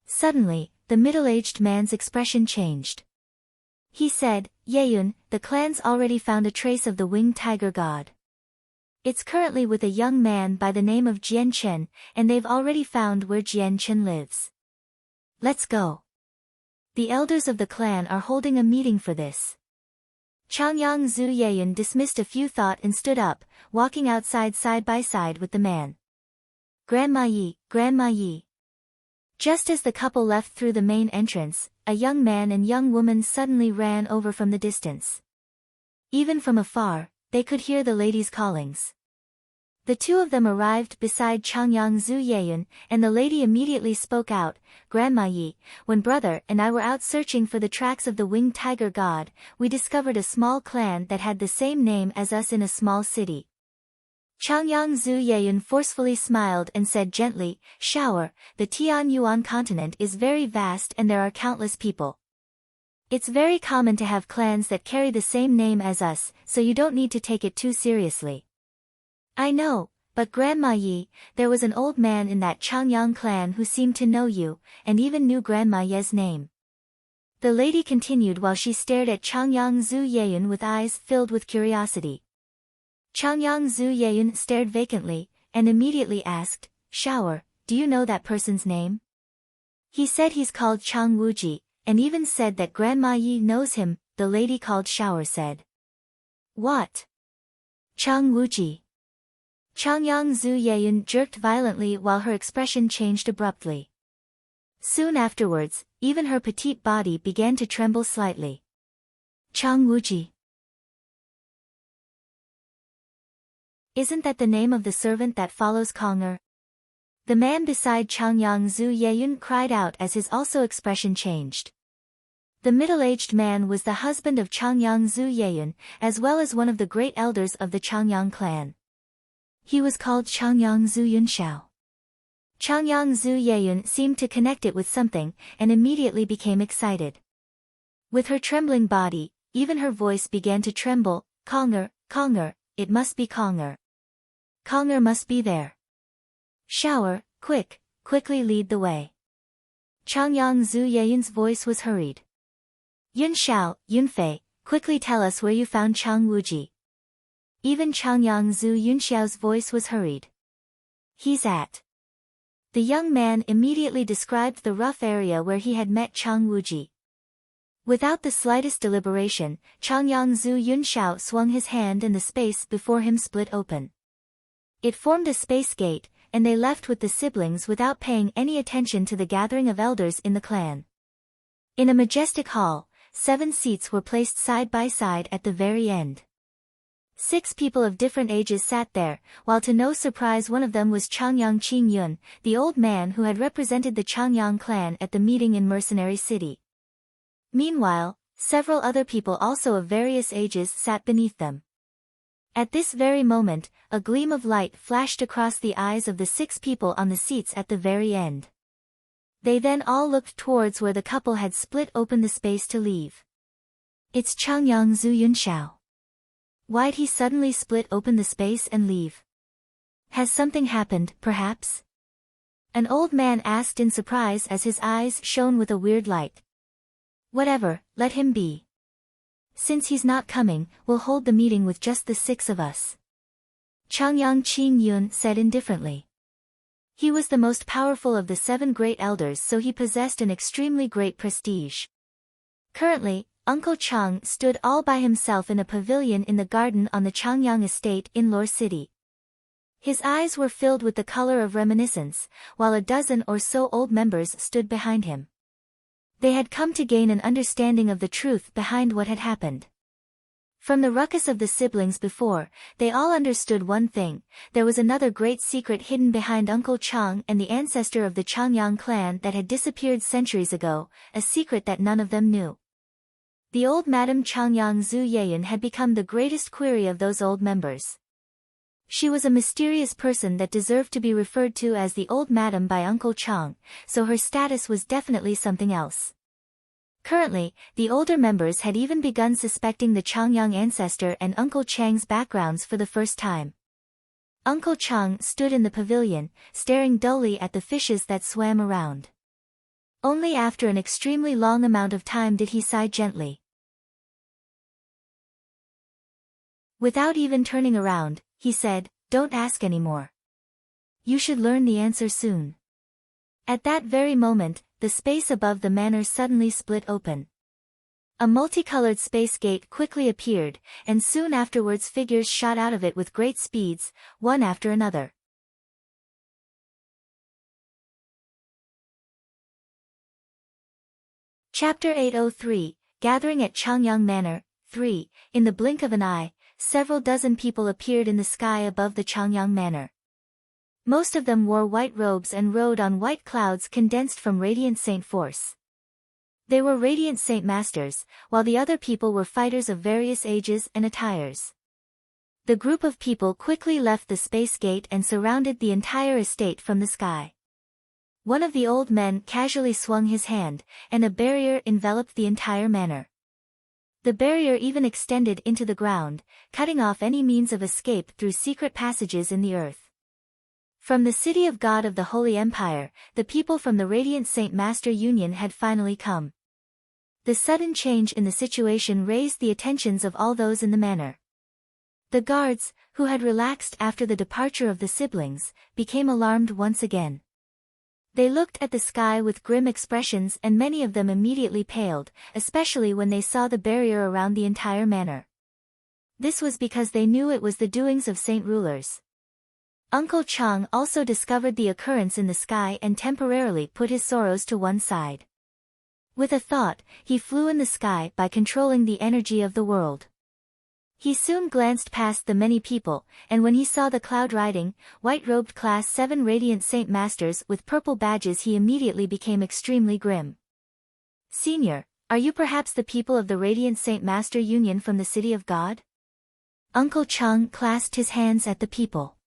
A: Suddenly, the middle-aged man's expression changed. He said, "Yeyun, the clan's already found a trace of the Winged Tiger God. It's currently with a young man by the name of Jian Chen, and they've already found where Jian Chen lives. Let's go." The elders of the clan are holding a meeting for this. Changyang Zuyayun dismissed a few thought and stood up, walking outside side by side with the man. Grandma Yi, Grandma Yi. Just as the couple left through the main entrance, a young man and young woman suddenly ran over from the distance. Even from afar, they could hear the ladies' callings. The two of them arrived beside Changyang Zuyayun, and the lady immediately spoke out, Grandma Yi, when brother and I were out searching for the tracks of the winged tiger god, we discovered a small clan that had the same name as us in a small city. Changyang Zuyayun forcefully smiled and said gently, Shower, the Tianyuan continent is very vast and there are countless people. It's very common to have clans that carry the same name as us, so you don't need to take it too seriously. I know, but Grandma Yi, there was an old man in that Changyang clan who seemed to know you, and even knew Grandma Ye's name. The lady continued while she stared at Changyang Zuyayun with eyes filled with curiosity. Changyang Zuyayun stared vacantly, and immediately asked, Shower, do you know that person's name? He said he's called Chang Wuji, and even said that Grandma Yi knows him, the lady called Shower said. What? Chang Wuji. Changyang Zuyayun jerked violently while her expression changed abruptly. Soon afterwards, even her petite body began to tremble slightly. Chang Wuji. Isn't that the name of the servant that follows Konger? The man beside Changyang Zuyayun cried out as his also expression changed. The middle-aged man was the husband of Changyang Zuyayun, as well as one of the great elders of the Changyang clan. He was called Changyang Zuyunshao. Changyang Zuyayun seemed to connect it with something, and immediately became excited. With her trembling body, even her voice began to tremble, Konger, Konger, it must be Konger. Konger must be there. Shower, quickly lead the way. Changyang Zuyayun's voice was hurried. Yunshao, Yunfei, quickly tell us where you found Chang Wuji. Even Changyang Zuyunshao's voice was hurried. He's at. The young man immediately described the rough area where he had met Chang Wuji. Without the slightest deliberation, Changyang Zuyunshao swung his hand and the space before him split open. It formed a space gate, and they left with the siblings without paying any attention to the gathering of elders in the clan. In a majestic hall, 7 seats were placed side by side at the very end. 6 people of different ages sat there, while to no surprise one of them was Changyang Qingyun, the old man who had represented the Changyang clan at the meeting in Mercenary City. Meanwhile, several other people also of various ages sat beneath them. At this very moment, a gleam of light flashed across the eyes of the 6 people on the seats at the very end. They then all looked towards where the couple had split open the space to leave. It's Changyang Zuyunshao. Why'd he suddenly split open the space and leave? Has something happened, perhaps? An old man asked in surprise as his eyes shone with a weird light. Whatever, let him be. Since he's not coming, we'll hold the meeting with just the 6 of us. Changyang Qingyun said indifferently. He was the most powerful of the 7 great elders, so he possessed an extremely great prestige. Currently, Uncle Chang stood all by himself in a pavilion in the garden on the Changyang estate in Lore City. His eyes were filled with the color of reminiscence, while a dozen or so old members stood behind him. They had come to gain an understanding of the truth behind what had happened. From the ruckus of the siblings before, they all understood one thing: there was another great secret hidden behind Uncle Chang and the ancestor of the Changyang clan that had disappeared centuries ago, a secret that none of them knew. The old Madam Changyang Zuyayun had become the greatest query of those old members. She was a mysterious person that deserved to be referred to as the old madam by Uncle Chang, so her status was definitely something else. Currently, the older members had even begun suspecting the Changyang ancestor and Uncle Chang's backgrounds for the first time. Uncle Chang stood in the pavilion, staring dully at the fishes that swam around. Only after an extremely long amount of time did he sigh gently. Without even turning around, he said, "Don't ask anymore. You should learn the answer soon." At that very moment, the space above the manor suddenly split open. A multicolored space gate quickly appeared, and soon afterwards figures shot out of it with great speeds, one after another. Chapter 803, Gathering at Changyang Manor, 3. In the blink of an eye, several dozen people appeared in the sky above the Changyang Manor. Most of them wore white robes and rode on white clouds condensed from radiant saint force. They were radiant saint masters, while the other people were fighters of various ages and attires. The group of people quickly left the space gate and surrounded the entire estate from the sky. One of the old men casually swung his hand, and a barrier enveloped the entire manor. The barrier even extended into the ground, cutting off any means of escape through secret passages in the earth. From the city of God of the Holy Empire, the people from the Radiant Saint Master Union had finally come. The sudden change in the situation raised the attentions of all those in the manor. The guards, who had relaxed after the departure of the siblings, became alarmed once again. They looked at the sky with grim expressions, and many of them immediately paled, especially when they saw the barrier around the entire manor. This was because they knew it was the doings of saint rulers. Uncle Chang also discovered the occurrence in the sky and temporarily put his sorrows to one side. With a thought, he flew in the sky by controlling the energy of the world. He soon glanced past the many people, and when he saw the cloud-riding, white-robed Class 7 Radiant Saint Masters with purple badges, he immediately became extremely grim. "Senior, are you perhaps the people of the Radiant Saint Master Union from the City of God?" Uncle Chang clasped his hands at the people.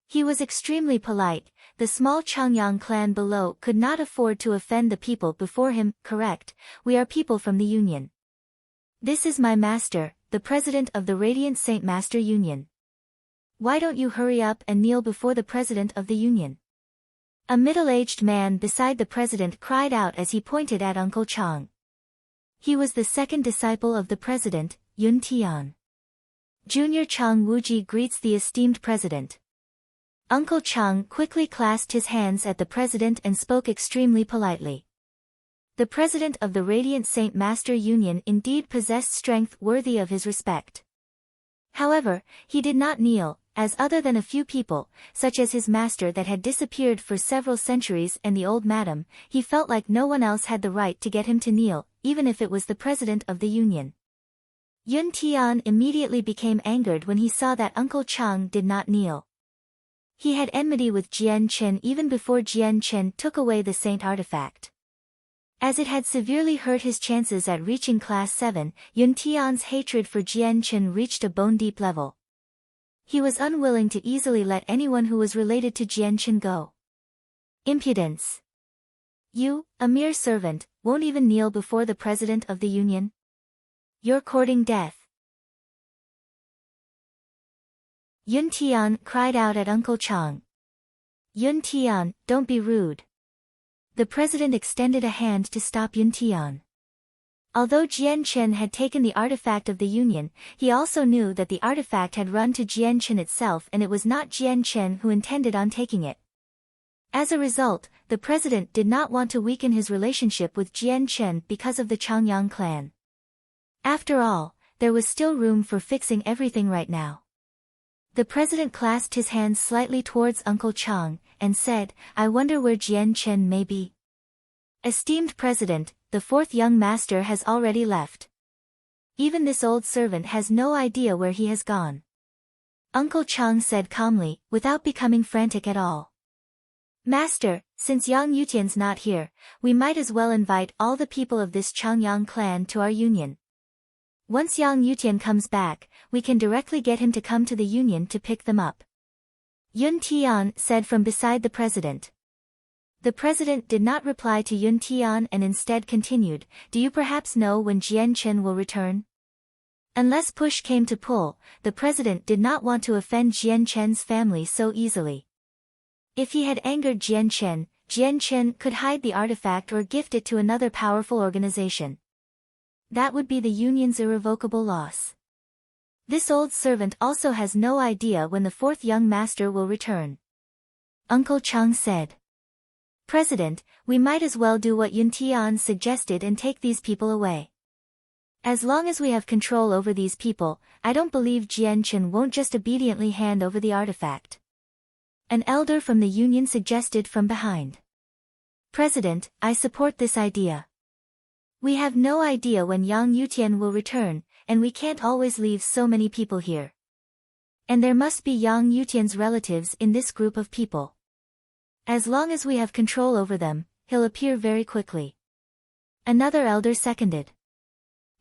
A: He was extremely polite. The small Changyang clan below could not afford to offend the people before him. "Correct, we are people from the Union. This is my master, the president of the Radiant Saint Master Union. Why don't you hurry up and kneel before the president of the Union?" A middle-aged man beside the president cried out as he pointed at Uncle Chang. He was the second disciple of the president, Yun Tian. Junior Chang Wuji greets the esteemed president. Uncle Chang quickly clasped his hands at the president and spoke extremely politely. The president of the Radiant Saint Master Union indeed possessed strength worthy of his respect. However, he did not kneel, as other than a few people, such as his master that had disappeared for several centuries and the old madam, he felt like no one else had the right to get him to kneel, even if it was the president of the Union. Yun Tian immediately became angered when he saw that Uncle Chang did not kneel. He had enmity with Jian Chen even before Jian Chen took away the saint artifact. As it had severely hurt his chances at reaching Class 7, Yun Tian's hatred for Jian Chen reached a bone-deep level. He was unwilling to easily let anyone who was related to Jian Chen go. Impudence! You, a mere servant, won't even kneel before the president of the Union? You're courting death. Yun Tian cried out at Uncle Chang. "Yun Tian, don't be rude." The president extended a hand to stop Yun Tian. Although Jian Chen had taken the artifact of the Union, he also knew that the artifact had run to Jian Chen itself, and it was not Jian Chen who intended on taking it. As a result, the president did not want to weaken his relationship with Jian Chen because of the Changyang clan. After all, there was still room for fixing everything right now. The president clasped his hands slightly towards Uncle Chang, and said, "I wonder where Jian Chen may be." "Esteemed president, the fourth young master has already left. Even this old servant has no idea where he has gone," Uncle Chang said calmly, without becoming frantic at all. "Master, since Yang Yutian's not here, we might as well invite all the people of this Changyang clan to our union. Once Yang Yutian comes back, we can directly get him to come to the union to pick them up," Yun Tian said from beside the president. The president did not reply to Yun Tian and instead continued, "Do you perhaps know when Jian Chen will return?" Unless push came to pull, the president did not want to offend Jian Chen's family so easily. If he had angered Jian Chen could hide the artifact or gift it to another powerful organization. That would be the union's irrevocable loss. This old servant also has no idea when the fourth young master will return," Uncle Chang said. President, we might as well do what Yun Tian suggested and take these people away. As long as we have control over these people, I don't believe Jian Chen won't just obediently hand over the artifact. An elder from the union suggested from behind. President, I support this idea. We have no idea when Yang Yutian will return, and we can't always leave so many people here. And there must be Yang Yutian's relatives in this group of people. As long as we have control over them, he'll appear very quickly. Another elder seconded.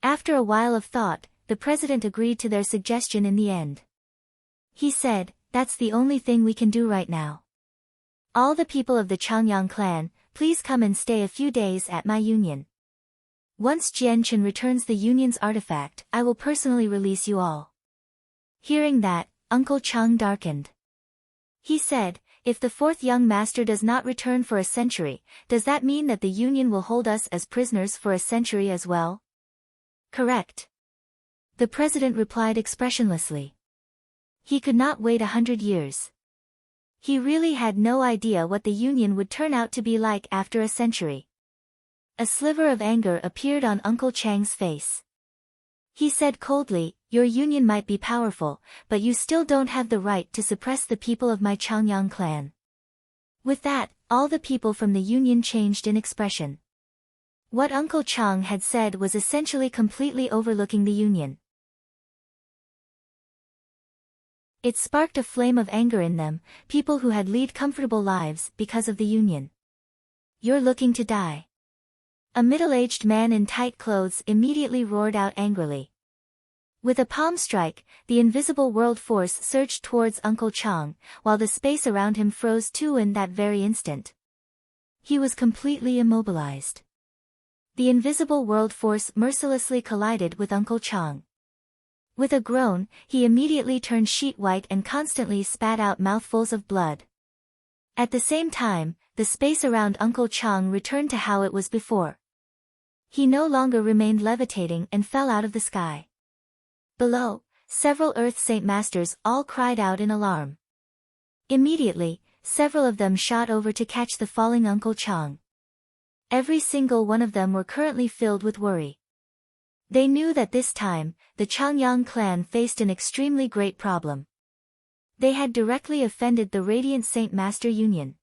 A: After a while of thought, the president agreed to their suggestion in the end. He said, that's the only thing we can do right now. All the people of the Changyang clan, please come and stay a few days at my union. Once Jian Chen returns the union's artifact, I will personally release you all. Hearing that, Uncle Chang darkened. He said, if the fourth young master does not return for a century, does that mean that the union will hold us as prisoners for a century as well? Correct. The president replied expressionlessly. He could not wait 100 years. He really had no idea what the union would turn out to be like after a century. A sliver of anger appeared on Uncle Chang's face. He said coldly, your union might be powerful, but you still don't have the right to suppress the people of my Changyang clan. With that, all the people from the union changed in expression. What Uncle Chang had said was essentially completely overlooking the union. It sparked a flame of anger in them, people who had led comfortable lives because of the union. You're looking to die. A middle-aged man in tight clothes immediately roared out angrily. With a palm strike, the invisible world force surged towards Uncle Chang, while the space around him froze too in that very instant. He was completely immobilized. The invisible world force mercilessly collided with Uncle Chang. With a groan, he immediately turned sheet white and constantly spat out mouthfuls of blood. At the same time, the space around Uncle Chang returned to how it was before. He no longer remained levitating and fell out of the sky. Below, several Earth Saint Masters all cried out in alarm. Immediately, several of them shot over to catch the falling Uncle Chang. Every single one of them were currently filled with worry. They knew that this time, the Changyang clan faced an extremely great problem. They had directly offended the Radiant Saint Master Union.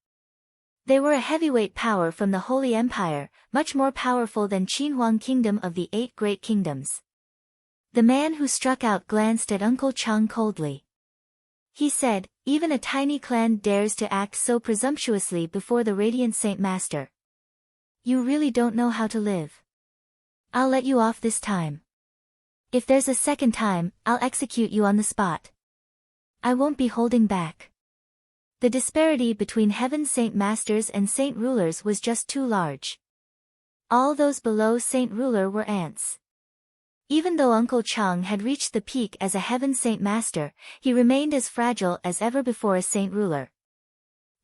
A: They were a heavyweight power from the Holy Empire, much more powerful than Qinhuang Kingdom of the 8 Great Kingdoms. The man who struck out glanced at Uncle Chang coldly. He said, even a tiny clan dares to act so presumptuously before the Radiant Saint Master. You really don't know how to live. I'll let you off this time. If there's a second time, I'll execute you on the spot. I won't be holding back. The disparity between Heaven Saint Masters and Saint Rulers was just too large. All those below Saint Ruler were ants. Even though Uncle Chang had reached the peak as a Heaven Saint Master, he remained as fragile as ever before a Saint Ruler.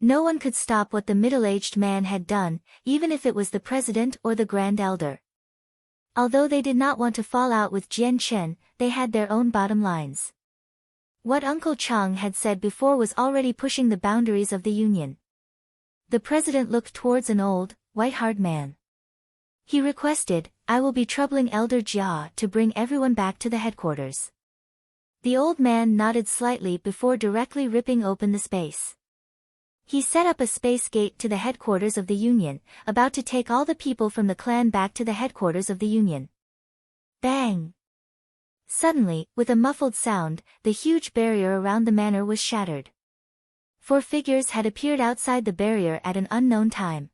A: No one could stop what the middle-aged man had done, even if it was the president or the Grand Elder. Although they did not want to fall out with Jian Chen, they had their own bottom lines. What Uncle Chang had said before was already pushing the boundaries of the union. The president looked towards an old, white-haired man. He requested, I will be troubling Elder Jia to bring everyone back to the headquarters. The old man nodded slightly before directly ripping open the space. He set up a space gate to the headquarters of the Union, about to take all the people from the clan back to the headquarters of the Union. Bang! Suddenly, with a muffled sound, the huge barrier around the manor was shattered. 4 figures had appeared outside the barrier at an unknown time.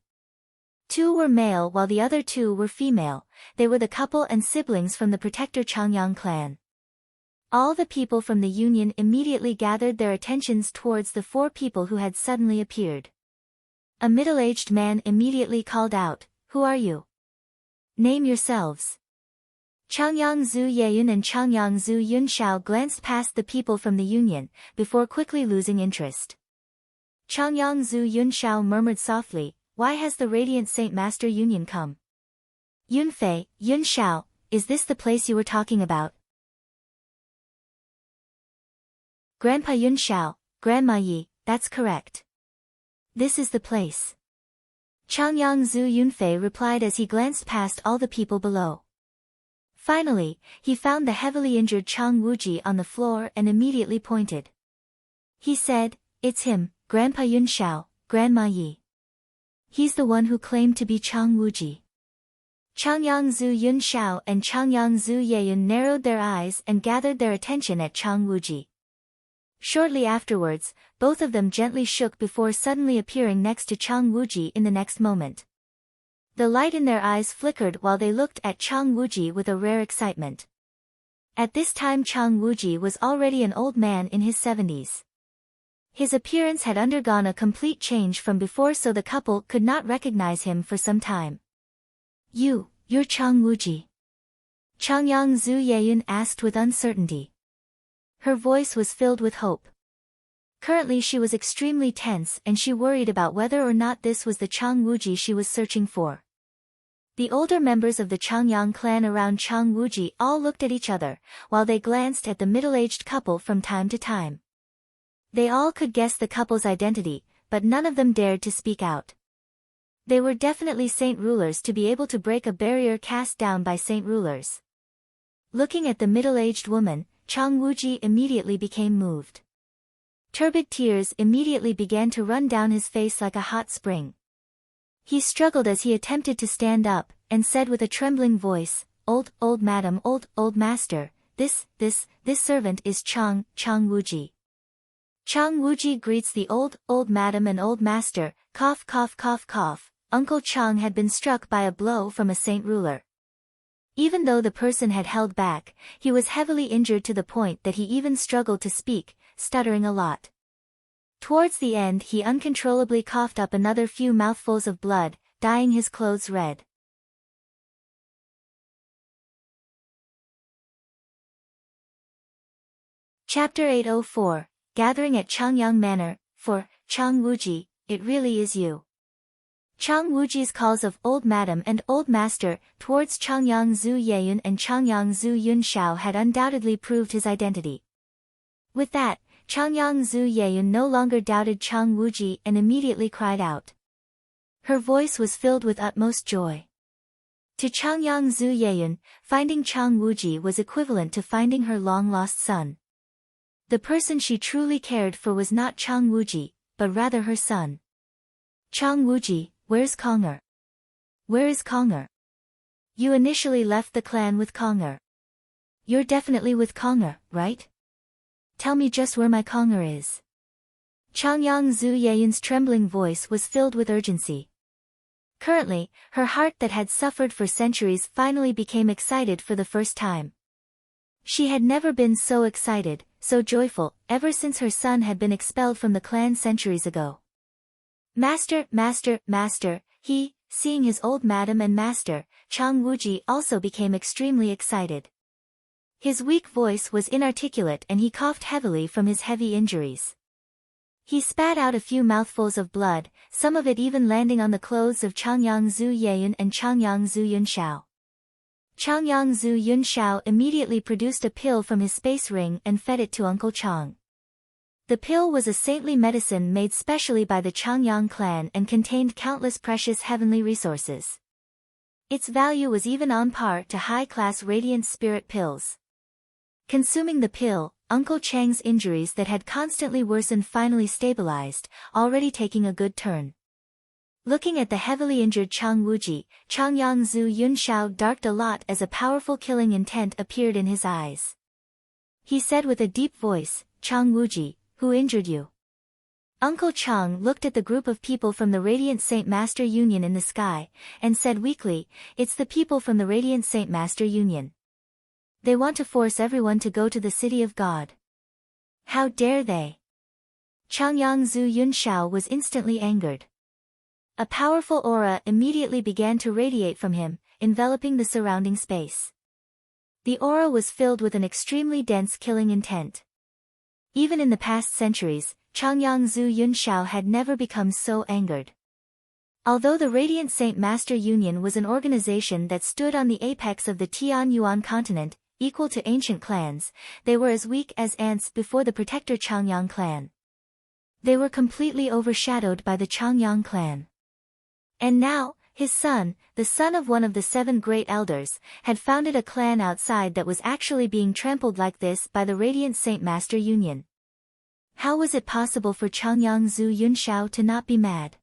A: 2 were male while the other 2 were female. They were the couple and siblings from the Protector Changyang clan. All the people from the Union immediately gathered their attentions towards the 4 people who had suddenly appeared. A middle-aged man immediately called out, Who are you? Name yourselves. Changyang Zhu Yeyun and Changyang Zhu Yunshao glanced past the people from the Union, before quickly losing interest. Changyang Zhu Yunshao murmured softly, Why has the Radiant Saint Master Union come? Yunfei, Yunshao, is this the place you were talking about? Grandpa Yunshao, Grandma Yi, that's correct. This is the place. Changyang Zhu Yunfei replied as he glanced past all the people below. Finally, he found the heavily injured Chang Wuji on the floor and immediately pointed. He said, "It's him, Grandpa Yun Shao, Grandma Yi. He's the one who claimed to be Chang Wuji." Changyang Zhu Yun Shao and Changyang Zhu Yeyun narrowed their eyes and gathered their attention at Chang Wuji. Shortly afterwards, both of them gently shook before suddenly appearing next to Chang Wuji in the next moment. The light in their eyes flickered while they looked at Chang Wuji with a rare excitement. At this time Chang Wuji was already an old man in his 70s. His appearance had undergone a complete change from before, so the couple could not recognize him for some time. You're Chang Wuji?" Changyang Zhu Yeyun asked with uncertainty. Her voice was filled with hope. Currently she was extremely tense and she worried about whether or not this was the Chang Wuji she was searching for. The older members of the Changyang clan around Chang Wuji all looked at each other, while they glanced at the middle-aged couple from time to time. They all could guess the couple's identity, but none of them dared to speak out. They were definitely saint rulers to be able to break a barrier cast down by saint rulers. Looking at the middle-aged woman, Chang Wuji immediately became moved. Turbid tears immediately began to run down his face like a hot spring. He struggled as he attempted to stand up, and said with a trembling voice, old madam, old master, this servant is Chang Wuji." Chang Wuji greets the old madam and old master, cough cough cough cough. Uncle Chang had been struck by a blow from a saint ruler. Even though the person had held back, he was heavily injured to the point that he even struggled to speak, stuttering a lot. Towards the end he uncontrollably coughed up another few mouthfuls of blood, dyeing his clothes red. Chapter 804, Gathering at Changyang Manor. For Chang Wuji, it really is you. Chang Wuji's calls of old madam and old master towards Changyang Zhu Yeyun and Changyang Zhu Yun Shao had undoubtedly proved his identity. With that, Changyang Zhu Yeyun no longer doubted Chang Wuji and immediately cried out. Her voice was filled with utmost joy. To Changyang Zhu Yeyun, finding Chang Wuji was equivalent to finding her long-lost son. The person she truly cared for was not Chang Wuji, but rather her son. "Chang Wuji, where's Konger? Where is Konger? You initially left the clan with Konger. You're definitely with Konger, right? Tell me just where my Konger is." Changyang Zhu Yeyun's trembling voice was filled with urgency. Currently, her heart that had suffered for centuries finally became excited for the first time. She had never been so excited, so joyful, ever since her son had been expelled from the clan centuries ago. "Master, master, master," seeing his old madam and master, Chang Wuji also became extremely excited. His weak voice was inarticulate and he coughed heavily from his heavy injuries. He spat out a few mouthfuls of blood, some of it even landing on the clothes of Changyang Zhu Yeyun and Changyang Zhu Yun Shao. Changyang Zhu Yun Shao immediately produced a pill from his space ring and fed it to Uncle Chang. The pill was a saintly medicine made specially by the Changyang clan and contained countless precious heavenly resources. Its value was even on par to high-class radiant spirit pills. Consuming the pill, Uncle Chang's injuries that had constantly worsened finally stabilized, already taking a good turn. Looking at the heavily injured Chang Wuji, Changyang Zhu Yun Shao darked a lot as a powerful killing intent appeared in his eyes. He said with a deep voice, "Chang Wuji, who injured you?" Uncle Chang looked at the group of people from the Radiant Saint Master Union in the sky, and said weakly, "It's the people from the Radiant Saint Master Union. They want to force everyone to go to the City of God. How dare they?" Changyang Zhu Yun Shao was instantly angered. A powerful aura immediately began to radiate from him, enveloping the surrounding space. The aura was filled with an extremely dense killing intent. Even in the past centuries, Changyang Zhu Yun Shao had never become so angered. Although the Radiant Saint Master Union was an organization that stood on the apex of the Tian Yuan continent, equal to ancient clans, they were as weak as ants before the protector Changyang clan. They were completely overshadowed by the Changyang clan. And now, his son, the son of one of the 7 great elders, had founded a clan outside that was actually being trampled like this by the Radiant Saint Master Union. How was it possible for Changyang Zhu Yunxiao to not be mad?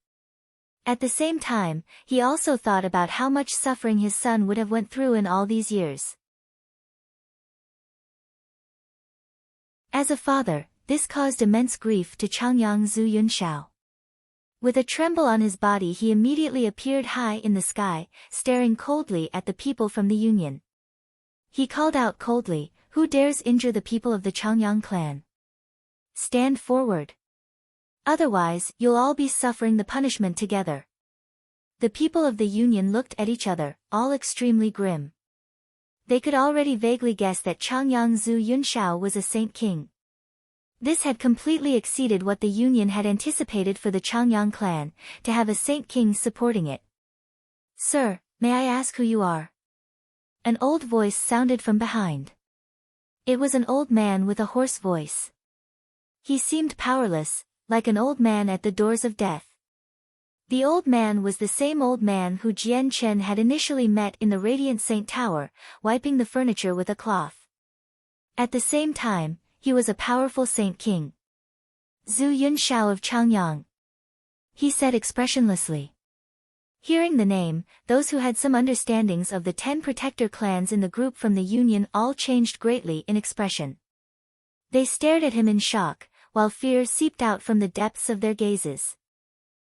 A: At the same time, he also thought about how much suffering his son would have went through in all these years. As a father, this caused immense grief to Changyang Zhu Yunxiao. With a tremble on his body, he immediately appeared high in the sky, staring coldly at the people from the Union. He called out coldly, "Who dares injure the people of the Changyang clan? Stand forward. Otherwise, you'll all be suffering the punishment together." The people of the Union looked at each other, all extremely grim. They could already vaguely guess that Changyang Zhu Yunxiao was a saint king. This had completely exceeded what the Union had anticipated for the Changyang clan, to have a saint king supporting it. "Sir, may I ask who you are?" An old voice sounded from behind. It was an old man with a hoarse voice. He seemed powerless, like an old man at the doors of death. The old man was the same old man who Jian Chen had initially met in the Radiant Saint Tower, wiping the furniture with a cloth. At the same time, he was a powerful saint king. "Zhu Yunxiao of Changyang," he said expressionlessly. Hearing the name, those who had some understandings of the 10 protector clans in the group from the Union all changed greatly in expression. They stared at him in shock, while fear seeped out from the depths of their gazes.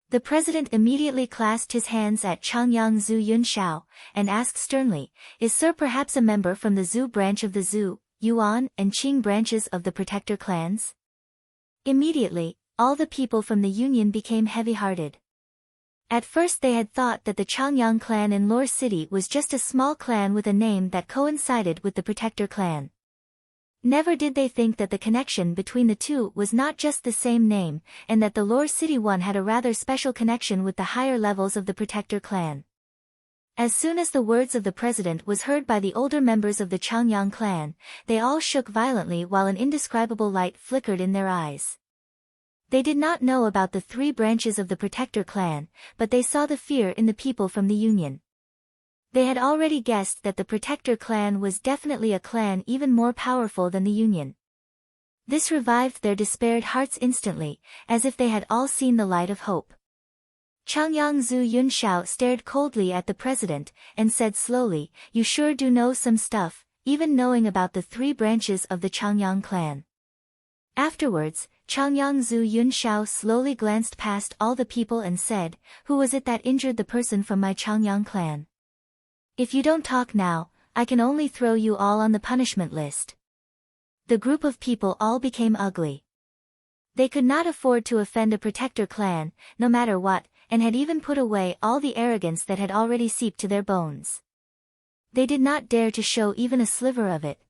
A: The president immediately clasped his hands at Changyang Zhu Yunxiao, and asked sternly, "Is Sir perhaps a member from the Zhu branch of the Zhu, Yuan, and Qing branches of the protector clans?" Immediately, all the people from the Union became heavy-hearted. At first they had thought that the Changyang clan in Lore City was just a small clan with a name that coincided with the protector clan. Never did they think that the connection between the two was not just the same name, and that the Lore City one had a rather special connection with the higher levels of the protector clan. As soon as the words of the president was heard by the older members of the Changyang clan, they all shook violently while an indescribable light flickered in their eyes. They did not know about the 3 branches of the protector clan, but they saw the fear in the people from the Union. They had already guessed that the protector clan was definitely a clan even more powerful than the Union. This revived their despaired hearts instantly, as if they had all seen the light of hope. Changyang Zhu Yunxiao stared coldly at the president, and said slowly, "You sure do know some stuff, even knowing about the 3 branches of the Changyang clan." Afterwards, Changyang Zhu Yunxiao slowly glanced past all the people and said, "Who was it that injured the person from my Changyang clan? If you don't talk now, I can only throw you all on the punishment list." The group of people all became ugly. They could not afford to offend a protector clan, no matter what, and had even put away all the arrogance that had already seeped to their bones. They did not dare to show even a sliver of it.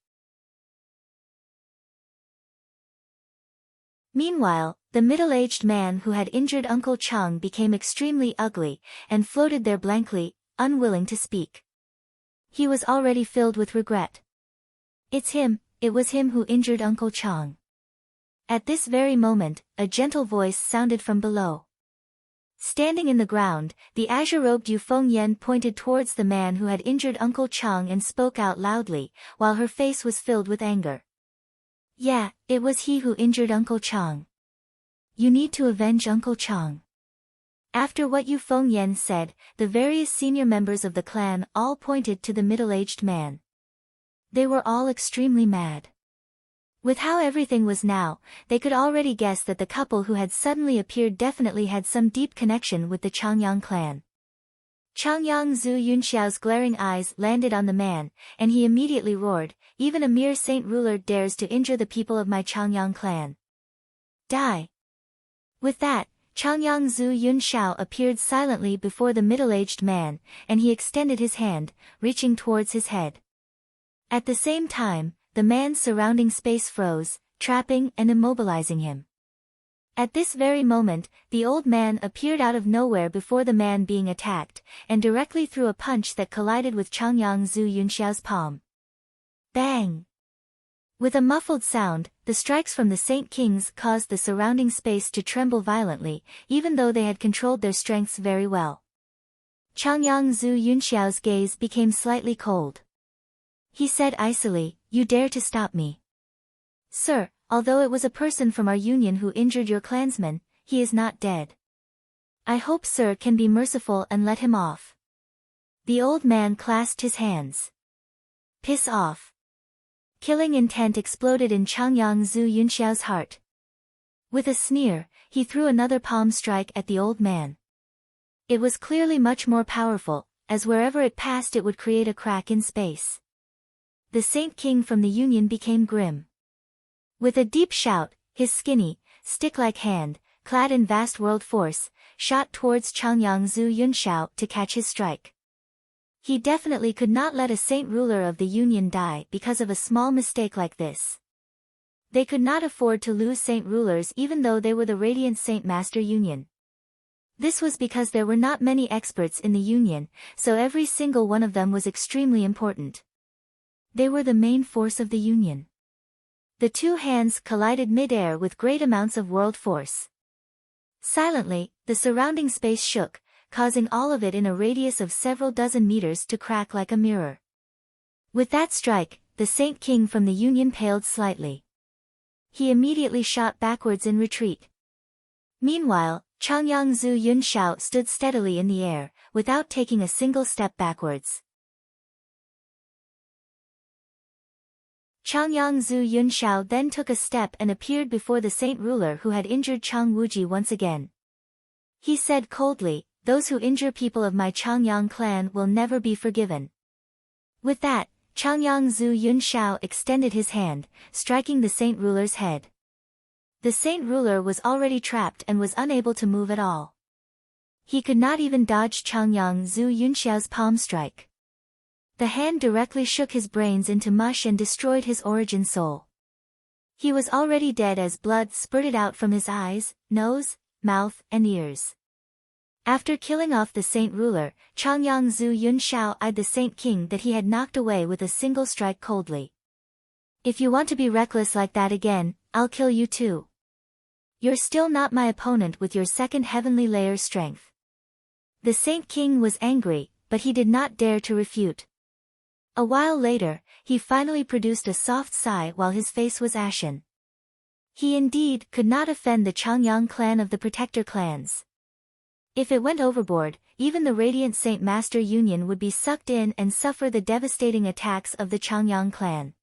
A: Meanwhile, the middle-aged man who had injured Uncle Chang became extremely ugly, and floated there blankly, unwilling to speak. He was already filled with regret. It was him who injured Uncle Chang. At this very moment, a gentle voice sounded from below. Standing in the ground, the azure-robed Yu Fengyan pointed towards the man who had injured Uncle Chang and spoke out loudly, while her face was filled with anger. "Yeah, it was he who injured Uncle Chang. You need to avenge Uncle Chang." After what Yu Fengyan said, the various senior members of the clan all pointed to the middle-aged man. They were all extremely mad. With how everything was now, they could already guess that the couple who had suddenly appeared definitely had some deep connection with the Changyang clan. Changyang Zhu Yunxiao's glaring eyes landed on the man, and he immediately roared, "Even a mere saint ruler dares to injure the people of my Changyang clan. Die!" With that, Changyang Zhu Yunxiao appeared silently before the middle-aged man, and he extended his hand, reaching towards his head. At the same time, the man's surrounding space froze, trapping and immobilizing him. At this very moment, the old man appeared out of nowhere before the man being attacked, and directly threw a punch that collided with Changyang Zhu Yunxiao's palm. Bang! With a muffled sound, the strikes from the Saint Kings caused the surrounding space to tremble violently, even though they had controlled their strengths very well. Changyang Zhu Yunxiao's gaze became slightly cold. He said icily, "You dare to stop me? Sir, although it was a person from our union who injured your clansman, he is not dead. I hope sir can be merciful and let him off." The old man clasped his hands. "Piss off." Killing intent exploded in Changyang Zhu Yunxiao's heart. With a sneer, he threw another palm strike at the old man. It was clearly much more powerful, as wherever it passed it would create a crack in space. The Saint King from the Union became grim. With a deep shout, his skinny, stick-like hand, clad in vast world force, shot towards Changyang Zhu Yunxiao to catch his strike. He definitely could not let a saint ruler of the Union die because of a small mistake like this. They could not afford to lose saint rulers even though they were the Radiant Saint Master Union. This was because there were not many experts in the Union, so every single one of them was extremely important. They were the main force of the Union. The two hands collided mid-air with great amounts of world force. Silently, the surrounding space shook, causing all of it in a radius of several dozen meters to crack like a mirror. With that strike, the Saint King from the Union paled slightly. He immediately shot backwards in retreat. Meanwhile, Changyang Zhu Yunxiao stood steadily in the air, without taking a single step backwards. Changyang Zhu Yunxiao then took a step and appeared before the saint ruler who had injured Chang Wuji once again. He said coldly, "Those who injure people of my Changyang clan will never be forgiven." With that, Changyang Zhu Yunxiao extended his hand, striking the saint ruler's head. The saint ruler was already trapped and was unable to move at all. He could not even dodge Changyang Zhu Yunxiao's palm strike. The hand directly shook his brains into mush and destroyed his origin soul. He was already dead as blood spurted out from his eyes, nose, mouth, and ears. After killing off the saint ruler, Changyang Zhu Yunxiao eyed the saint king that he had knocked away with a single strike coldly. "If you want to be reckless like that again, I'll kill you too. You're still not my opponent with your second heavenly layer strength." The saint king was angry, but he did not dare to refute. A while later, he finally produced a soft sigh while his face was ashen. He indeed could not offend the Changyang clan of the Protector clans. If it went overboard, even the Radiant Saint Master Union would be sucked in and suffer the devastating attacks of the Changyang clan.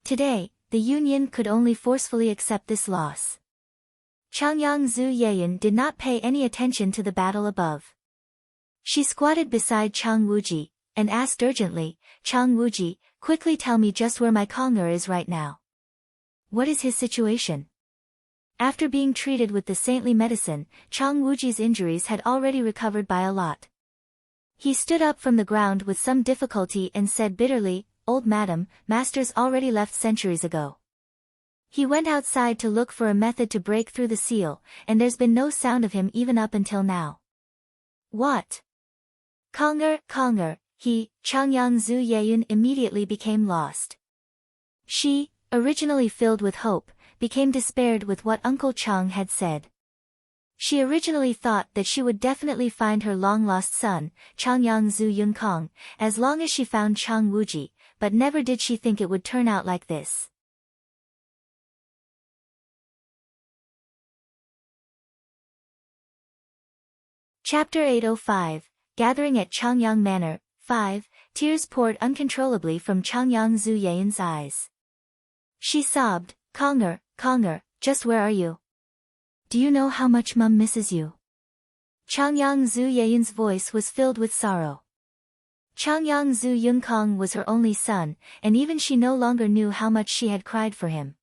A: Today, the Union could only forcefully accept this loss. Changyang Zhu Yayan did not pay any attention to the battle above. She squatted beside Chang Wuji, and asked urgently, "Chang Wuji, quickly tell me just where my Kong'er is right now. What is his situation?" After being treated with the saintly medicine, Chang Wuji's injuries had already recovered by a lot. He stood up from the ground with some difficulty and said bitterly, "Old madam, master's already left centuries ago. He went outside to look for a method to break through the seal, and there's been no sound of him even up until now." "What? Kong'er, Changyang Zhu Yayan immediately became lost. She, originally filled with hope, became despaired with what Uncle Chang had said. She originally thought that she would definitely find her long-lost son, Changyang Zhu Yunkong, as long as she found Chang Wuji, but never did she think it would turn out like this. Chapter 805, Gathering at Changyang Manor, 5, tears poured uncontrollably from Changyang Zhu Yayan's eyes. She sobbed, Kong'er, just where are you? Do you know how much Mum misses you?" Changyang Zhu Yayan's voice was filled with sorrow. Changyang Zhu Yunkong was her only son, and even she no longer knew how much she had cried for him.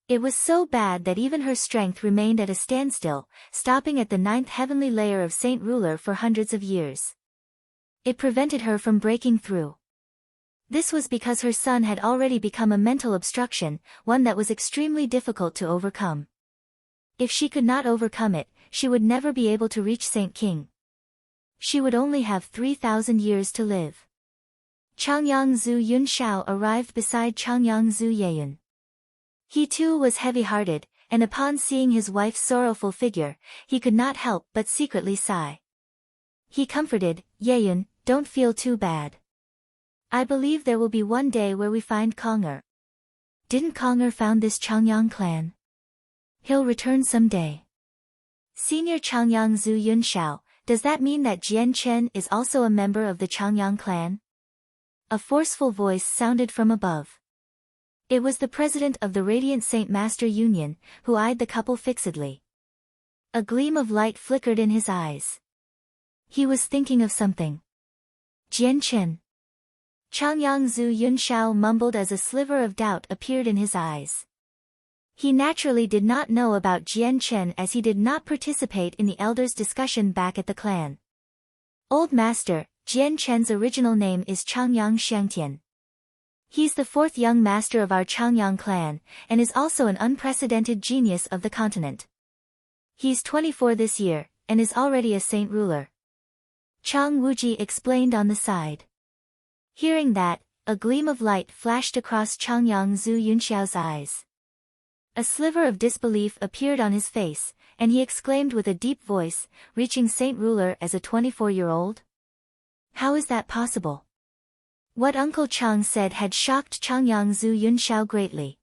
A: It was so bad that even her strength remained at a standstill, stopping at the 9th heavenly layer of Saint Ruler for hundreds of years. It prevented her from breaking through. This was because her son had already become a mental obstruction, one that was extremely difficult to overcome. If she could not overcome it, she would never be able to reach Saint King. She would only have 3,000 years to live. Changyang Zhu Yunxiao arrived beside Changyang Zhu Yayan. He too was heavy-hearted, and upon seeing his wife's sorrowful figure, he could not help but secretly sigh. He comforted, "Yeyun, don't feel too bad. I believe there will be one day where we find Konger. Didn't Konger found this Changyang clan? He'll return someday." Senior Changyang Zhu Yunxiao, does that mean that Jian Chen is also a member of the Changyang clan? A forceful voice sounded from above. It was the president of the Radiant Saint Master Union, who eyed the couple fixedly. A gleam of light flickered in his eyes. He was thinking of something. Jian Chen. Changyang Zhu Yunxiao mumbled as a sliver of doubt appeared in his eyes. He naturally did not know about Jian Chen as he did not participate in the elders' discussion back at the clan. Old Master, Jian Chen's original name is Changyang Xiangtian. He's the fourth young master of our Changyang clan, and is also an unprecedented genius of the continent. He's 24 this year, and is already a saint ruler. Chang Wuji explained on the side. Hearing that, a gleam of light flashed across Changyang Zhu Yunxiao's eyes. A sliver of disbelief appeared on his face, and he exclaimed with a deep voice, "Reaching saint ruler as a 24-year-old? How is that possible?" What Uncle Chang said had shocked Changyang Zhu Yunxiao greatly.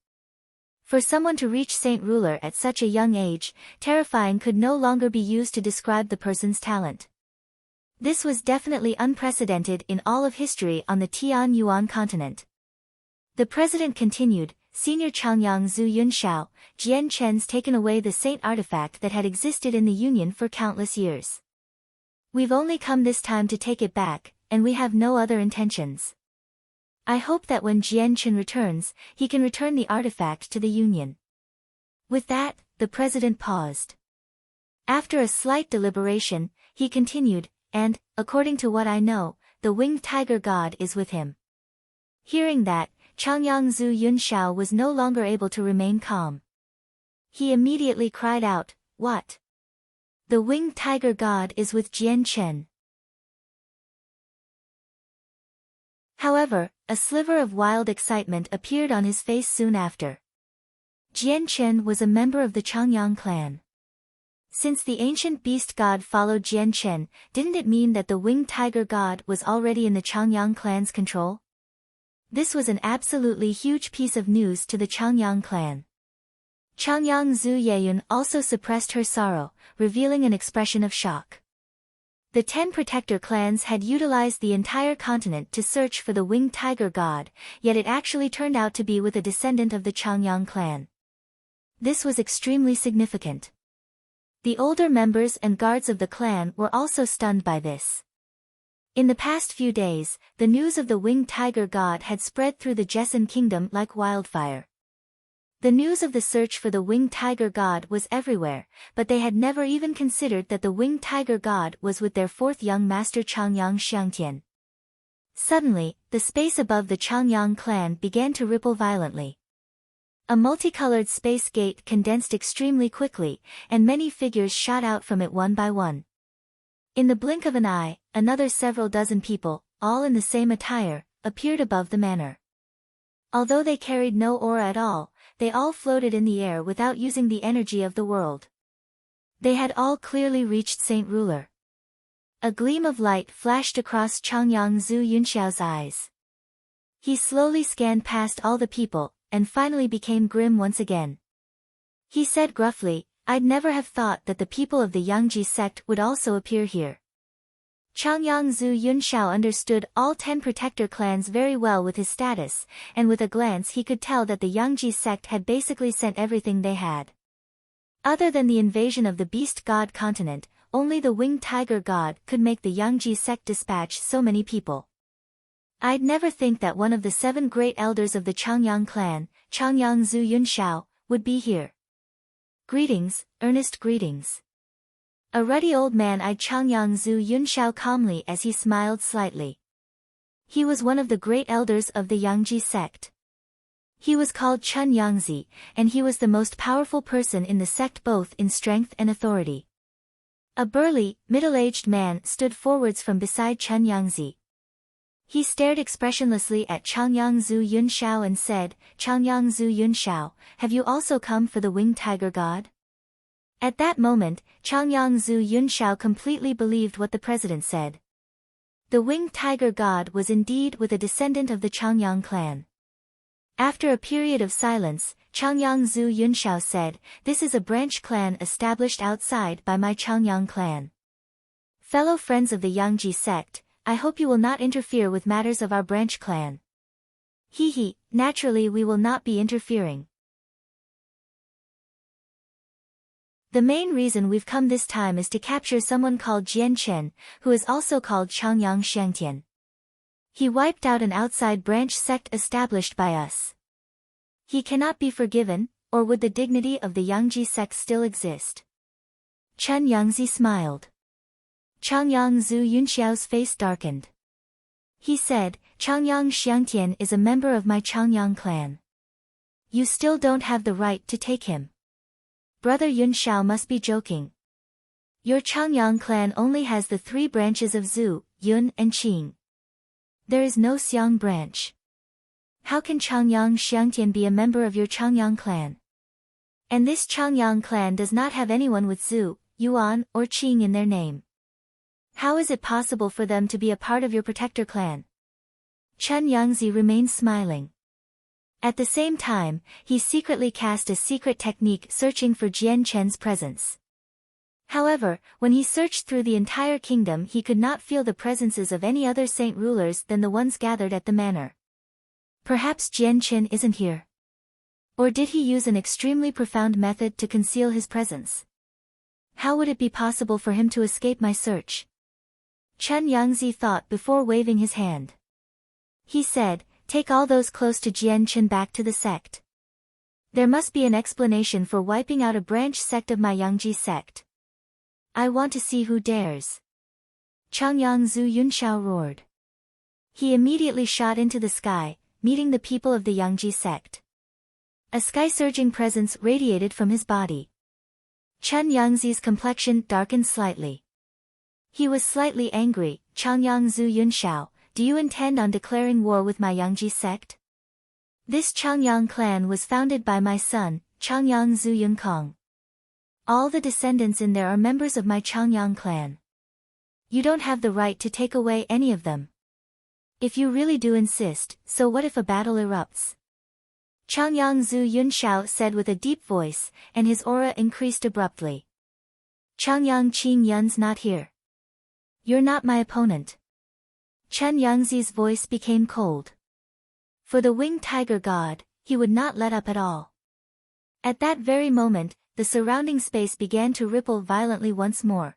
A: For someone to reach saint ruler at such a young age, terrifying could no longer be used to describe the person's talent. This was definitely unprecedented in all of history on the Tian Yuan continent. The president continued, "Senior Changyang Zhu Yunxiao, Jian Chen's taken away the saint artifact that had existed in the Union for countless years. We've only come this time to take it back, and we have no other intentions. I hope that when Jian Chen returns, he can return the artifact to the Union." With that, the president paused. After a slight deliberation, he continued, "And, according to what I know, the winged tiger god is with him." Hearing that, Changyang Zhu Yunxiao was no longer able to remain calm. He immediately cried out, "What? The winged tiger god is with Jian Chen?" However, a sliver of wild excitement appeared on his face soon after. Jian Chen was a member of the Changyang clan. Since the ancient beast god followed Jian Chen, didn't it mean that the winged tiger god was already in the Changyang clan's control? This was an absolutely huge piece of news to the Changyang clan. Changyang Zhu Yeyun also suppressed her sorrow, revealing an expression of shock. The 10 protector clans had utilized the entire continent to search for the winged tiger god, yet it actually turned out to be with a descendant of the Changyang clan. This was extremely significant. The older members and guards of the clan were also stunned by this. In the past few days, the news of the winged tiger god had spread through the Jessen kingdom like wildfire. The news of the search for the winged tiger god was everywhere, but they had never even considered that the winged tiger god was with their fourth young master Changyang Xiangtian. Suddenly, the space above the Changyang clan began to ripple violently. A multicolored space gate condensed extremely quickly, and many figures shot out from it one by one. In the blink of an eye, another several dozen people, all in the same attire, appeared above the manor. Although they carried no aura at all, they all floated in the air without using the energy of the world. They had all clearly reached Saint Ruler. A gleam of light flashed across Changyang Zhu Yunxiao's eyes. He slowly scanned past all the people, and finally became grim once again. He said gruffly, "I'd never have thought that the people of the Yangji sect would also appear here." Changyang Zhu Yunxiao understood all 10 protector clans very well with his status, and with a glance he could tell that the Yangji sect had basically sent everything they had. Other than the invasion of the beast god continent, only the winged tiger god could make the Yangji sect dispatch so many people. "I'd never think that one of the 7 great elders of the Changyang clan, Changyang Zhu Yunxiao, would be here. Greetings, earnest greetings." A ruddy old man eyed Changyang Zhu Yunxiao calmly as he smiled slightly. He was one of the great elders of the Yangji sect. He was called Chun Yangzi, and he was the most powerful person in the sect both in strength and authority. A burly, middle-aged man stood forwards from beside Chun Yangzi. He stared expressionlessly at Changyang Zhu Yunxiao and said, "Changyang Zhu Yunxiao, have you also come for the winged tiger god?" At that moment, Changyang Zhu Yunxiao completely believed what the president said. The winged tiger god was indeed with a descendant of the Changyang clan. After a period of silence, Changyang Zhu Yunxiao said, "This is a branch clan established outside by my Changyang clan. Fellow friends of the Yangji sect, I hope you will not interfere with matters of our branch clan." He, naturally we will not be interfering. The main reason we've come this time is to capture someone called Jian Chen, who is also called Changyang Xiangtian. He wiped out an outside branch sect established by us. He cannot be forgiven, or would the dignity of the Yangji sect still exist? Chen Yangzi smiled. Changyang Zhu Yunxiao's face darkened. He said, "Changyang Xiangtian is a member of my Changyang clan. You still don't have the right to take him. Brother Yunxiao must be joking. Your Changyang clan only has the 3 branches of Zhu, Yun and Qing. There is no Xiang branch. How can Changyang Xiangtian be a member of your Changyang clan? And this Changyang clan does not have anyone with Zhu, Yuan or Qing in their name. How is it possible for them to be a part of your protector clan?" Chen Yangzi remained smiling. At the same time, he secretly cast a secret technique searching for Jian Chen's presence. However, when he searched through the entire kingdom he could not feel the presences of any other saint rulers than the ones gathered at the manor. Perhaps Jian Chen isn't here. Or did he use an extremely profound method to conceal his presence? How would it be possible for him to escape my search? Chen Yangzi thought before waving his hand. He said, "Take all those close to Jian Chen back to the sect. There must be an explanation for wiping out a branch sect of my Yangji sect. I want to see who dares." Changyang Zhu Yunxiao roared. He immediately shot into the sky, meeting the people of the Yangji sect. A sky-surging presence radiated from his body. Chen Yangzi's complexion darkened slightly. He was slightly angry. "Changyang Zhu Yunxiao, do you intend on declaring war with my Yangji sect? This Changyang clan was founded by my son, Changyang Zhu Yunkong. All the descendants in there are members of my Changyang clan. You don't have the right to take away any of them. If you really do insist, so what if a battle erupts?" Changyang Zhu Yunxiao said with a deep voice, and his aura increased abruptly. "Changyang Qing Yun's not here. You're not my opponent." Chen Yangzi's voice became cold. For the winged tiger god, he would not let up at all. At that very moment, the surrounding space began to ripple violently once more.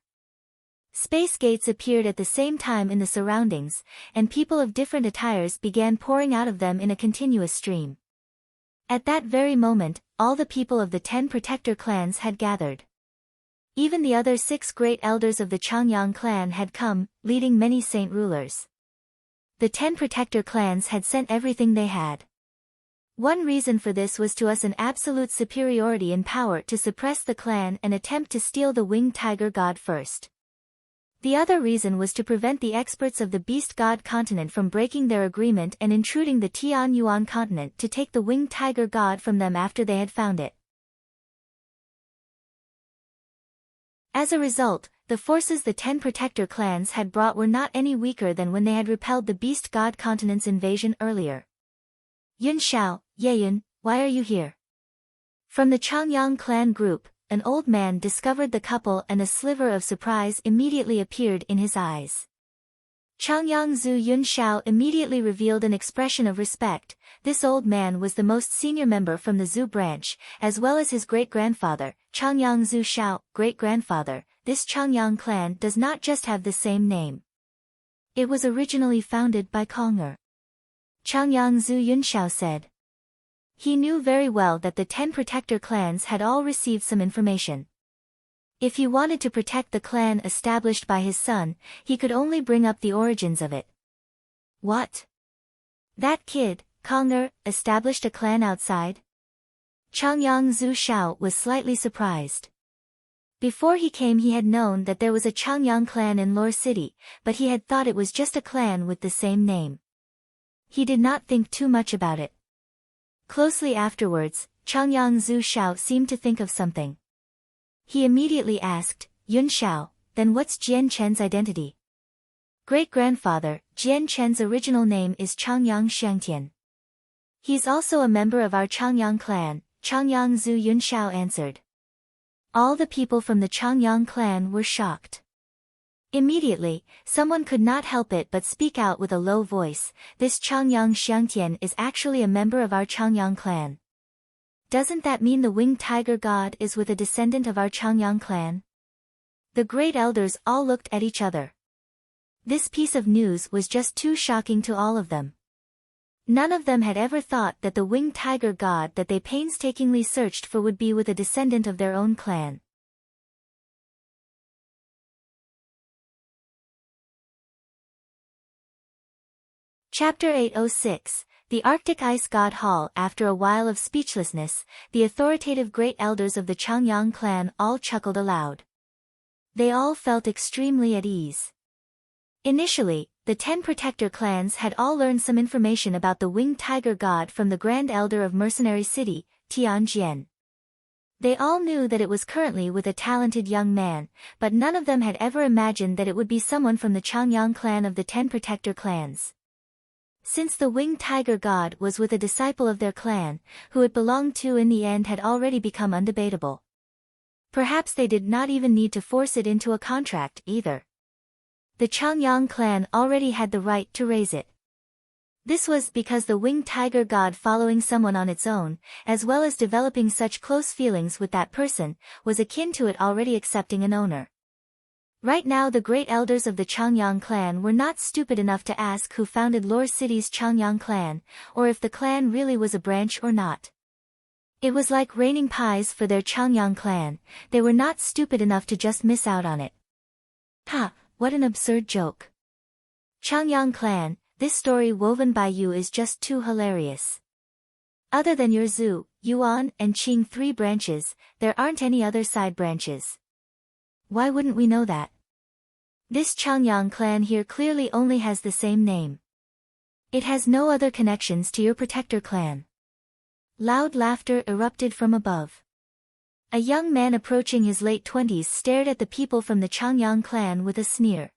A: Space gates appeared at the same time in the surroundings, and people of different attires began pouring out of them in a continuous stream. At that very moment, all the people of the 10 protector clans had gathered. Even the other 6 great elders of the Changyang clan had come, leading many saint rulers. The 10 protector clans had sent everything they had. One reason for this was to us an absolute superiority in power to suppress the clan and attempt to steal the winged tiger god first. The other reason was to prevent the experts of the beast god continent from breaking their agreement and intruding the Tian Yuan continent to take the winged tiger god from them after they had found it. As a result, the forces the 10 protector clans had brought were not any weaker than when they had repelled the beast god continent's invasion earlier. "Yun Xiao, Yeyun, why are you here?" From the Changyang clan group, an old man discovered the couple and a sliver of surprise immediately appeared in his eyes. Changyang Zhu Yunxiao immediately revealed an expression of respect. This old man was the most senior member from the Zhu branch, as well as his great-grandfather, Changyang Zhu Xiao, great-grandfather. This Changyang clan does not just have the same name. It was originally founded by Konger. Changyang Zhu Yunxiao said. He knew very well that the 10 protector clans had all received some information. If he wanted to protect the clan established by his son, he could only bring up the origins of it. What? That kid, Konger, established a clan outside? Changyang Zhu Xiao was slightly surprised. Before he came he had known that there was a Changyang clan in Lore City, but he had thought it was just a clan with the same name. He did not think too much about it. Closely afterwards, Changyang Zhu Xiao seemed to think of something. He immediately asked, Yun Shao, then what's Jian Chen's identity? Great-grandfather, Jian Chen's original name is Changyang Xiangtian. He's also a member of our Changyang clan, Changyang Zhu Yun Shao answered. All the people from the Changyang clan were shocked. Immediately, someone could not help it but speak out with a low voice, this Changyang Xiangtian is actually a member of our Changyang clan. Doesn't that mean the winged tiger god is with a descendant of our Changyang clan? The great elders all looked at each other. This piece of news was just too shocking to all of them. None of them had ever thought that the winged tiger god that they painstakingly searched for would be with a descendant of their own clan. Chapter 806, The Arctic Ice God Hall. After a while of speechlessness, the authoritative great elders of the Changyang clan all chuckled aloud. They all felt extremely at ease. Initially, the 10 protector clans had all learned some information about the winged tiger god from the Grand Elder of Mercenary City, Tianjian. They all knew that it was currently with a talented young man, but none of them had ever imagined that it would be someone from the Changyang clan of the 10 protector clans. Since the winged tiger god was with a disciple of their clan, who it belonged to in the end had already become undebatable. Perhaps they did not even need to force it into a contract either. The Changyang clan already had the right to raise it. This was because the winged tiger god following someone on its own, as well as developing such close feelings with that person, was akin to it already accepting an owner. Right now the great elders of the Changyang clan were not stupid enough to ask who founded Lore City's Changyang clan, or if the clan really was a branch or not. It was like raining pies for their Changyang clan, they were not stupid enough to just miss out on it. Ha! What an absurd joke. Changyang clan, this story woven by you is just too hilarious. Other than your Zhu, Yuan, and Qing 3 branches, there aren't any other side branches. Why wouldn't we know that? This Changyang clan here clearly only has the same name. It has no other connections to your protector clan. Loud laughter erupted from above. A young man approaching his late 20s stared at the people from the Changyang clan with a sneer.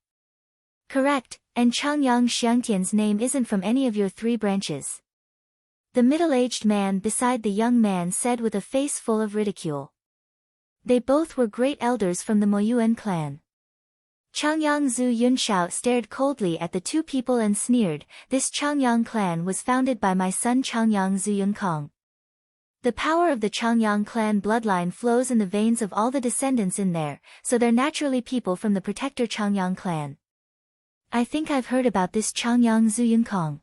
A: Correct, and Changyang Xiangtian's name isn't from any of your 3 branches. The middle-aged man beside the young man said with a face full of ridicule. They both were great elders from the Moyuan clan. Changyang Zhu Yunshao stared coldly at the 2 people and sneered, this Changyang clan was founded by my son Changyang Zhu Yunkong. The power of the Changyang clan bloodline flows in the veins of all the descendants in there, so they're naturally people from the protector Changyang clan. I think I've heard about this Changyang Zhu Yunkong.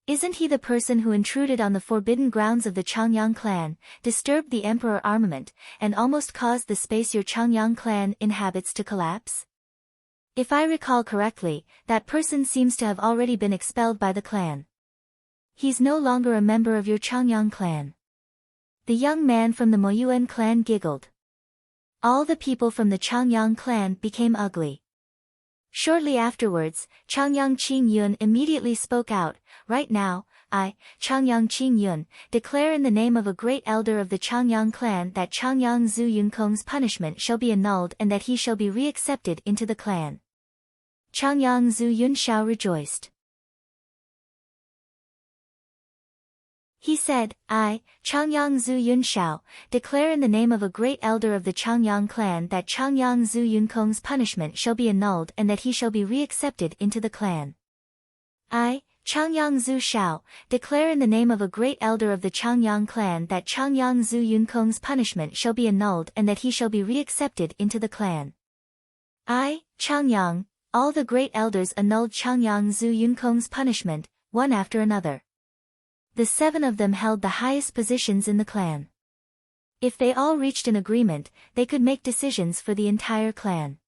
A: Isn't he the person who intruded on the forbidden grounds of the Changyang clan, disturbed the emperor armament, and almost caused the space your Changyang clan inhabits to collapse? If I recall correctly, that person seems to have already been expelled by the clan. He's no longer a member of your Changyang clan. The young man from the Moyuan clan giggled. All the people from the Changyang clan became ugly. Shortly afterwards, Changyang Qingyun immediately spoke out, right now, I, Changyang Qingyun, declare in the name of a great elder of the Changyang clan that Changyang Zhu Yunkong's punishment shall be annulled and that he shall be reaccepted into the clan. Changyang Zhu Yunshao rejoiced. He said, I, Changyang Zhu Yunshao, declare in the name of a great elder of the Changyang clan that Changyang Zhu Yunkong's punishment shall be annulled and that he shall be reaccepted into the clan. I, Changyang Zhu Shao, declare in the name of a great elder of the Changyang clan that Changyang Zhu Yunkong's punishment shall be annulled and that he shall be reaccepted into the clan. I, Changyang, all the great elders annulled Changyang Zhu Yunkong's punishment, one after another. The 7 of them held the highest positions in the clan. If they all reached an agreement, they could make decisions for the entire clan.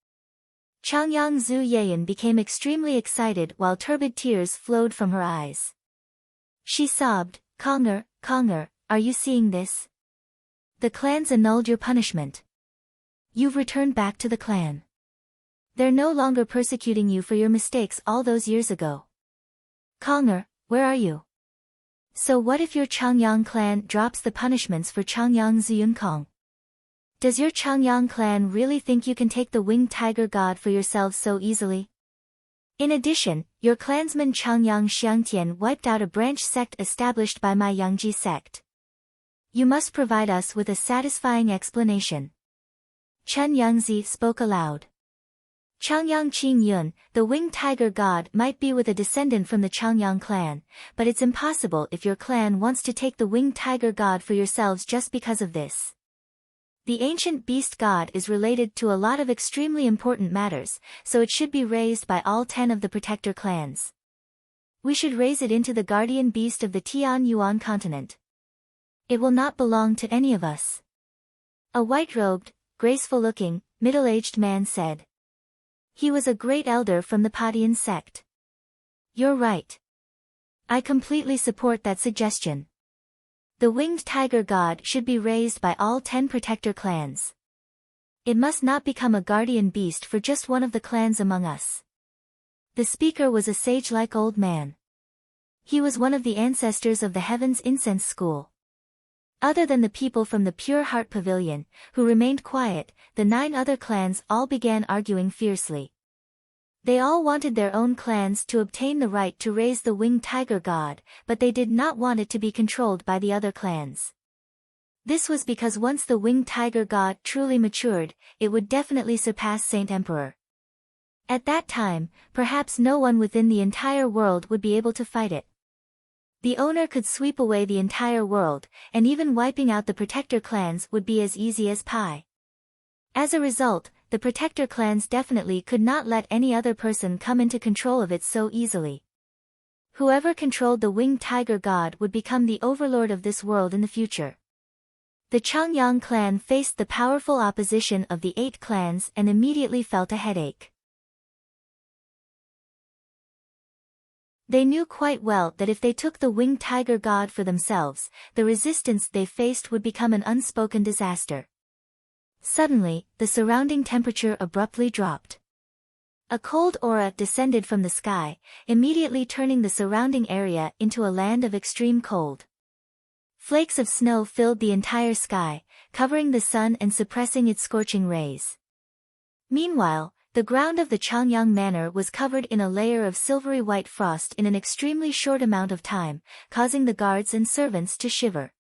A: Changyang Zhu Yayan became extremely excited while turbid tears flowed from her eyes. She sobbed, Konger, Konger, are you seeing this? The clans annulled your punishment. You've returned back to the clan. They're no longer persecuting you for your mistakes all those years ago. Konger, where are you? So what if your Changyang clan drops the punishments for Changyang Zhu Yunkong? Does your Changyang clan really think you can take the winged tiger god for yourselves so easily? In addition, your clansman Changyang Xiangtian wiped out a branch sect established by my Yangji sect. You must provide us with a satisfying explanation. Chen Yangzi spoke aloud. Changyang Qingyun, the winged tiger god, might be with a descendant from the Changyang clan, but it's impossible if your clan wants to take the winged tiger god for yourselves just because of this. The ancient beast god is related to a lot of extremely important matters, so it should be raised by all 10 of the protector clans. We should raise it into the guardian beast of the Tian Yuan continent. It will not belong to any of us. A white-robed, graceful-looking, middle-aged man said. He was a great elder from the Padian sect. You're right. I completely support that suggestion. The winged tiger god should be raised by all 10 protector clans. It must not become a guardian beast for just one of the clans among us. The speaker was a sage-like old man. He was one of the ancestors of the Heaven's Incense School. Other than the people from the Pure Heart Pavilion, who remained quiet, the 9 other clans all began arguing fiercely. They all wanted their own clans to obtain the right to raise the winged tiger god, but they did not want it to be controlled by the other clans. This was because once the winged tiger god truly matured, it would definitely surpass Saint Emperor. At that time, perhaps no one within the entire world would be able to fight it. The owner could sweep away the entire world, and even wiping out the protector clans would be as easy as pie. As a result, the protector clans definitely could not let any other person come into control of it so easily. Whoever controlled the winged tiger god would become the overlord of this world in the future. The Changyang clan faced the powerful opposition of the 8 clans and immediately felt a headache. They knew quite well that if they took the winged tiger god for themselves, the resistance they faced would become an unspoken disaster. Suddenly, the surrounding temperature abruptly dropped. A cold aura descended from the sky, immediately turning the surrounding area into a land of extreme cold. Flakes of snow filled the entire sky, covering the sun and suppressing its scorching rays. Meanwhile, the ground of the Changyang Manor was covered in a layer of silvery white frost in an extremely short amount of time, causing the guards and servants to shiver.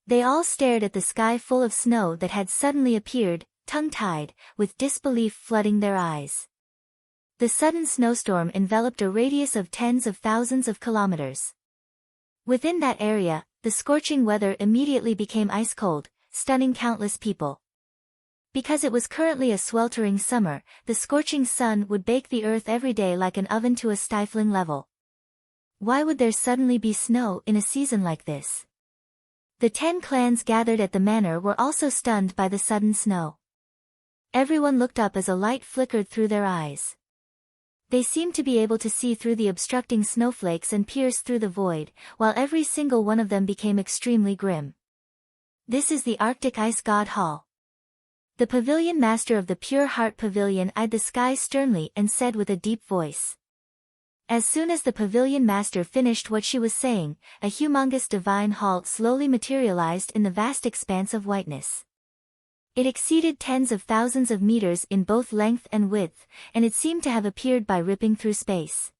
A: They all stared at the sky full of snow that had suddenly appeared, tongue-tied, with disbelief flooding their eyes. The sudden snowstorm enveloped a radius of tens of thousands of kilometers. Within that area, the scorching weather immediately became ice-cold, stunning countless people. Because it was currently a sweltering summer, the scorching sun would bake the earth every day like an oven to a stifling level. Why would there suddenly be snow in a season like this? The 10 clans gathered at the manor were also stunned by the sudden snow. Everyone looked up as a light flickered through their eyes. They seemed to be able to see through the obstructing snowflakes and pierce through the void, while every single one of them became extremely grim. This is the Arctic Ice God Hall. The pavilion master of the Pure Heart Pavilion eyed the sky sternly and said with a deep voice. As soon as the pavilion master finished what she was saying, a humongous divine hall slowly materialized in the vast expanse of whiteness. It exceeded tens of thousands of meters in both length and width, and it seemed to have appeared by ripping through space.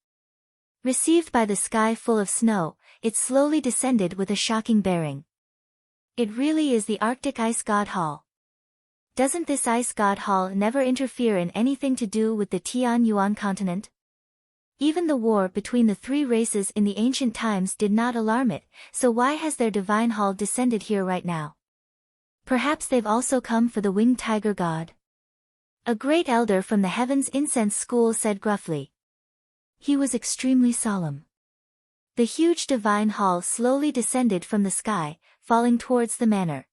A: Received by the sky full of snow, it slowly descended with a shocking bearing. It really is the Arctic Ice God Hall. Doesn't this Ice God Hall never interfere in anything to do with the Tian Yuan continent? Even the war between the 3 races in the ancient times did not alarm it, so why has their divine hall descended here right now? Perhaps they've also come for the winged tiger god? A great elder from the Heaven's Incense School said gruffly. He was extremely solemn. The huge divine hall slowly descended from the sky, falling towards the manor.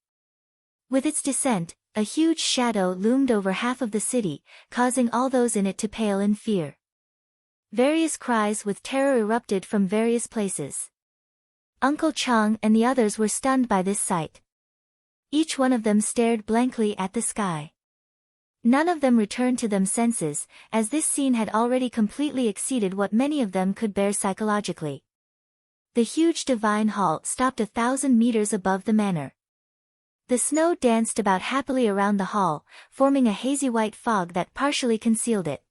A: With its descent, a huge shadow loomed over half of the city, causing all those in it to pale in fear. Various cries with terror erupted from various places. Uncle Chang and the others were stunned by this sight. Each one of them stared blankly at the sky. None of them returned to them senses, as this scene had already completely exceeded what many of them could bear psychologically. The huge divine hall stopped 1,000 meters above the manor. The snow danced about happily around the hall, forming a hazy white fog that partially concealed it.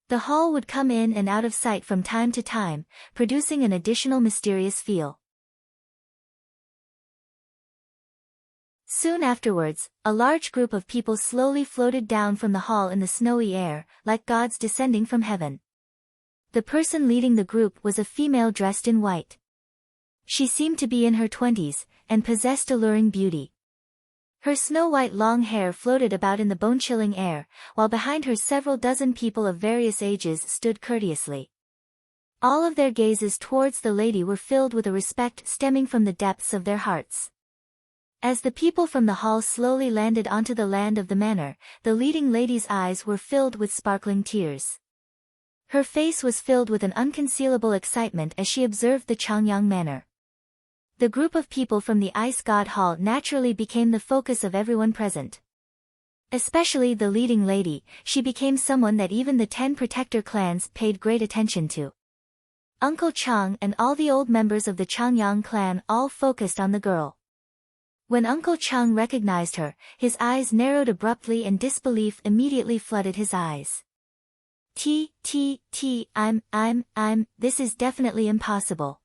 A: The hall would come in and out of sight from time to time, producing an additional mysterious feel. Soon afterwards, a large group of people slowly floated down from the hall in the snowy air, like gods descending from heaven. The person leading the group was a female dressed in white. She seemed to be in her 20s, and possessed alluring beauty. Her snow-white long hair floated about in the bone-chilling air, while behind her several dozen people of various ages stood courteously. All of their gazes towards the lady were filled with a respect stemming from the depths of their hearts. As the people from the hall slowly landed onto the land of the manor, the leading lady's eyes were filled with sparkling tears. Her face was filled with an unconcealable excitement as she observed the Changyang manor. The group of people from the Ice God Hall naturally became the focus of everyone present. Especially the leading lady, she became someone that even the 10 protector clans paid great attention to. Uncle Chang and all the old members of the Changyang clan all focused on the girl. When Uncle Chang recognized her, his eyes narrowed abruptly and disbelief immediately flooded his eyes. This is definitely impossible.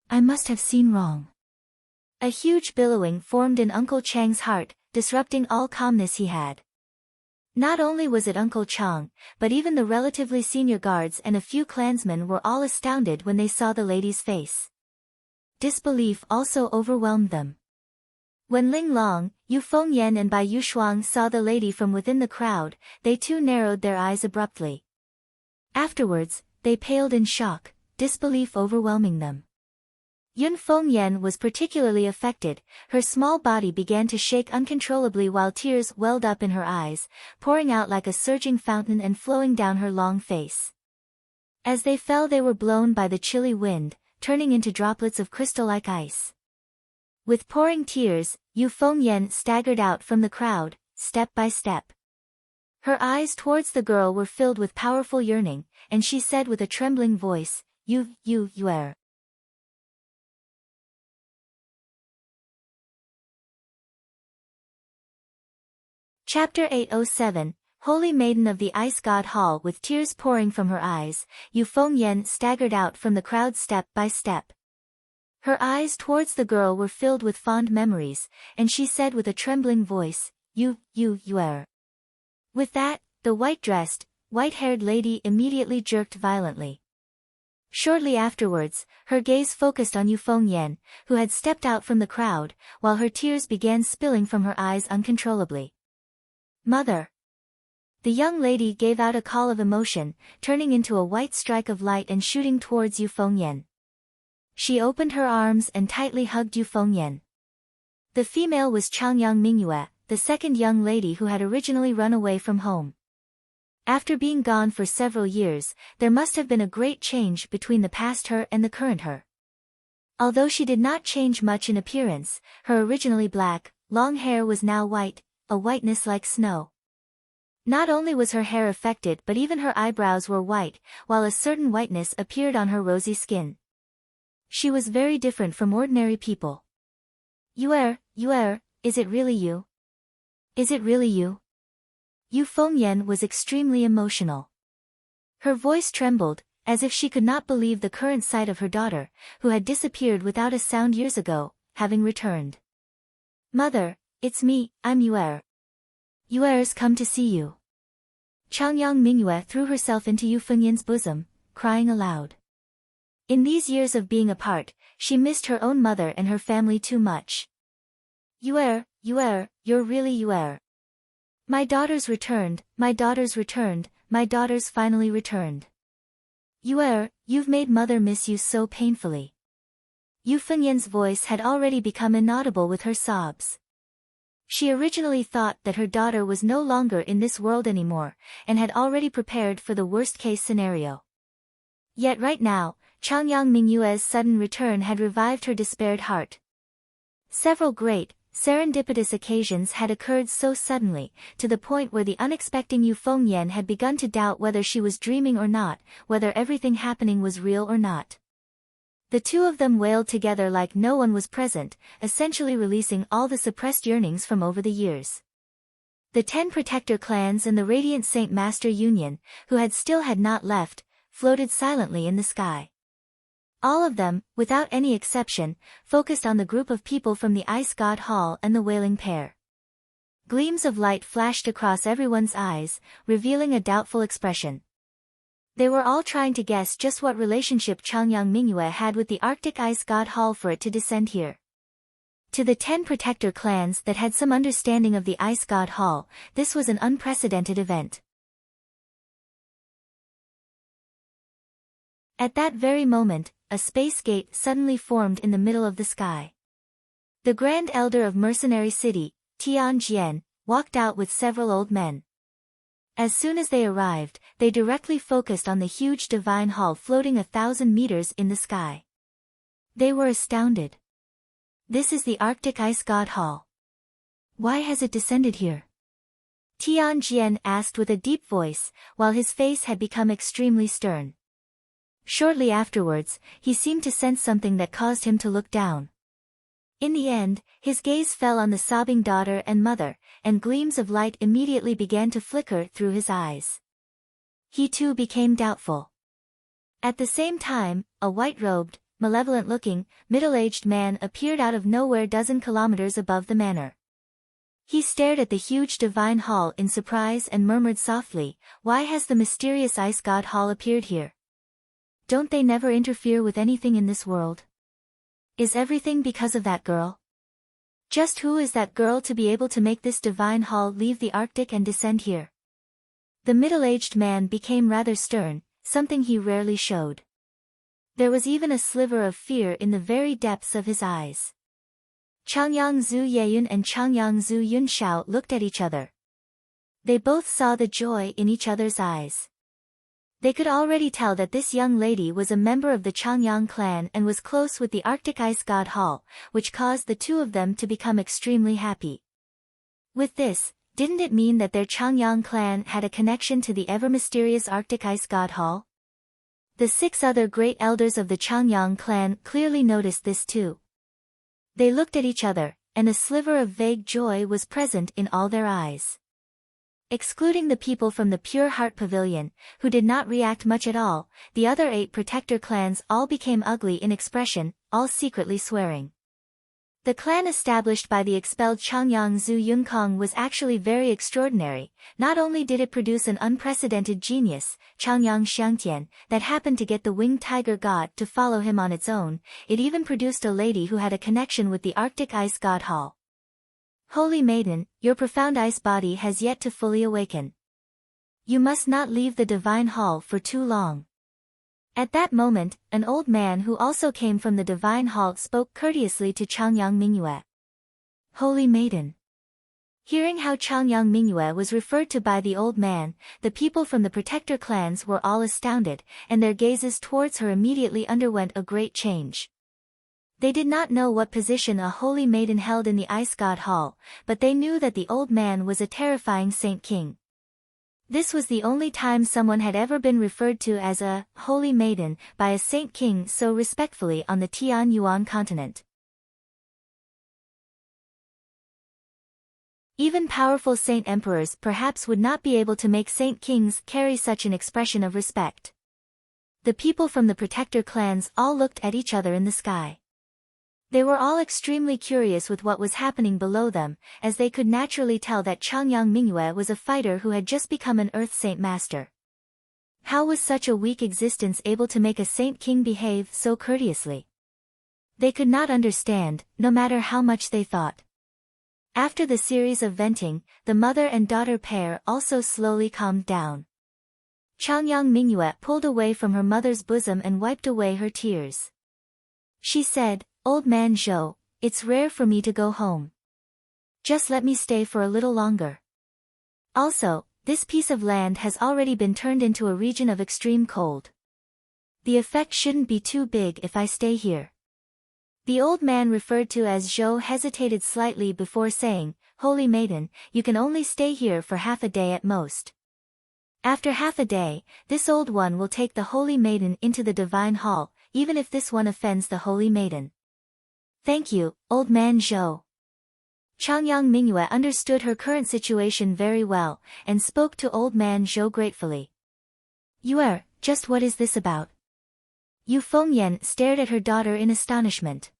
A: I must have seen wrong. A huge billowing formed in Uncle Chang's heart, disrupting all calmness he had. Not only was it Uncle Chang, but even the relatively senior guards and a few clansmen were all astounded when they saw the lady's face. Disbelief also overwhelmed them. When Ling Long, Yu Fengyan and Bai Yushuang saw the lady from within the crowd, they too narrowed their eyes abruptly. Afterwards, they paled in shock, disbelief overwhelming them. Yun Fengyan was particularly affected, her small body began to shake uncontrollably while tears welled up in her eyes, pouring out like a surging fountain and flowing down her long face. As they fell they were blown by the chilly wind, turning into droplets of crystal-like ice. With pouring tears, Yu Fengyan staggered out from the crowd, step by step. Her eyes towards the girl were filled with powerful yearning, and she said with a trembling voice, "You. Chapter 807, Holy Maiden of the Ice God Hall. With tears pouring from her eyes, Yu Fengyan staggered out from the crowd step by step. Her eyes towards the girl were filled with fond memories, and she said with a trembling voice, You. With that, the white-dressed, white-haired lady immediately jerked violently. Shortly afterwards, her gaze focused on Yu Fengyan, who had stepped out from the crowd, while her tears began spilling from her eyes uncontrollably. Mother! The young lady gave out a call of emotion, turning into a white strike of light and shooting towards Yu Fengyan. She opened her arms and tightly hugged Yu Fengyan. The female was Changyang Mingyue, the second young lady who had originally run away from home. After being gone for several years, there must have been a great change between the past her and the current her. Although she did not change much in appearance, her originally black, long hair was now white, a whiteness like snow. Not only was her hair affected but even her eyebrows were white, while a certain whiteness appeared on her rosy skin. She was very different from ordinary people. Yuer, is it really you? Is it really you? Yu Fengyan was extremely emotional. Her voice trembled, as if she could not believe the current sight of her daughter, who had disappeared without a sound years ago, having returned. Mother, it's me, I'm Yuer. Yuer's come to see you. Changyang Mingyue threw herself into Yu Fengyan's bosom, crying aloud. In these years of being apart, she missed her own mother and her family too much. Yuer, you're really Yuer. My daughter's returned, my daughter's finally returned. Yuer, you've made mother miss you so painfully. Yu Fengyan's voice had already become inaudible with her sobs. She originally thought that her daughter was no longer in this world anymore, and had already prepared for the worst-case scenario. Yet right now, Changyang Mingyue's sudden return had revived her despaired heart. Several great, serendipitous occasions had occurred so suddenly, to the point where the unexpected Yu Fengyan had begun to doubt whether she was dreaming or not, whether everything happening was real or not. The two of them wailed together like no one was present, essentially releasing all the suppressed yearnings from over the years. The 10 protector clans and the Radiant Saint Master Union, who had not left, floated silently in the sky. All of them, without any exception, focused on the group of people from the Ice God Hall and the wailing pair. Gleams of light flashed across everyone's eyes, revealing a doubtful expression. They were all trying to guess just what relationship Changyang Mingyue had with the Arctic Ice God Hall for it to descend here. To the 10 protector clans that had some understanding of the Ice God Hall, this was an unprecedented event. At that very moment, a space gate suddenly formed in the middle of the sky. The Grand Elder of Mercenary City, Tian Jian, walked out with several old men. As soon as they arrived, they directly focused on the huge divine hall floating 1,000 meters in the sky. They were astounded. This is the Arctic Ice God Hall. Why has it descended here? Tian Jian asked with a deep voice, while his face had become extremely stern. Shortly afterwards, he seemed to sense something that caused him to look down. In the end, his gaze fell on the sobbing daughter and mother, and gleams of light immediately began to flicker through his eyes. He too became doubtful. At the same time, a white-robed, malevolent-looking, middle-aged man appeared out of nowhere dozen kilometers above the manor. He stared at the huge divine hall in surprise and murmured softly, "Why has the mysterious Ice God Hall appeared here? Don't they never interfere with anything in this world? Is everything because of that girl? Just who is that girl to be able to make this divine hall leave the Arctic and descend here?" The middle-aged man became rather stern, something he rarely showed. There was even a sliver of fear in the very depths of his eyes. Changyang Zhu Yeyun and Changyang Zhu Yunshao looked at each other. They both saw the joy in each other's eyes. They could already tell that this young lady was a member of the Changyang clan and was close with the Arctic Ice God Hall, which caused the two of them to become extremely happy. With this, didn't it mean that their Changyang clan had a connection to the ever-mysterious Arctic Ice God Hall? The 6 other great elders of the Changyang clan clearly noticed this too. They looked at each other, and a sliver of vague joy was present in all their eyes. Excluding the people from the Pure Heart Pavilion, who did not react much at all, the other 8 protector clans all became ugly in expression, all secretly swearing. The clan established by the expelled Changyang Zhu Yunkong was actually very extraordinary. Not only did it produce an unprecedented genius, Changyang Xiangtian, that happened to get the winged tiger god to follow him on its own, it even produced a lady who had a connection with the Arctic Ice God Hall. Holy Maiden, your profound ice body has yet to fully awaken. You must not leave the divine hall for too long. At that moment, an old man who also came from the divine hall spoke courteously to Changyang Mingyue. Holy Maiden. Hearing how Changyang Mingyue was referred to by the old man, the people from the protector clans were all astounded, and their gazes towards her immediately underwent a great change. They did not know what position a holy maiden held in the Ice God Hall, but they knew that the old man was a terrifying Saint King. This was the only time someone had ever been referred to as a holy maiden by a Saint King so respectfully on the Tian Yuan continent. Even powerful saint emperors perhaps would not be able to make Saint Kings carry such an expression of respect. The people from the protector clans all looked at each other in the sky. They were all extremely curious with what was happening below them, as they could naturally tell that Changyang Mingyue was a fighter who had just become an Earth Saint Master. How was such a weak existence able to make a Saint King behave so courteously? They could not understand, no matter how much they thought. After the series of venting, the mother and daughter pair also slowly calmed down. Changyang Mingyue pulled away from her mother's bosom and wiped away her tears. She said, "Old man Zhou, it's rare for me to go home. Just let me stay for a little longer. Also, this piece of land has already been turned into a region of extreme cold. The effect shouldn't be too big if I stay here." The old man referred to as Zhou hesitated slightly before saying, "Holy Maiden, you can only stay here for half a day at most. After half a day, this old one will take the Holy Maiden into the Divine Hall. even if this one offends the holy maiden. Thank you, old man Zhou. Changyang Mingyue understood her current situation very well, and spoke to old man Zhou gratefully. Just what is this about? Yu Fengyan stared at her daughter in astonishment.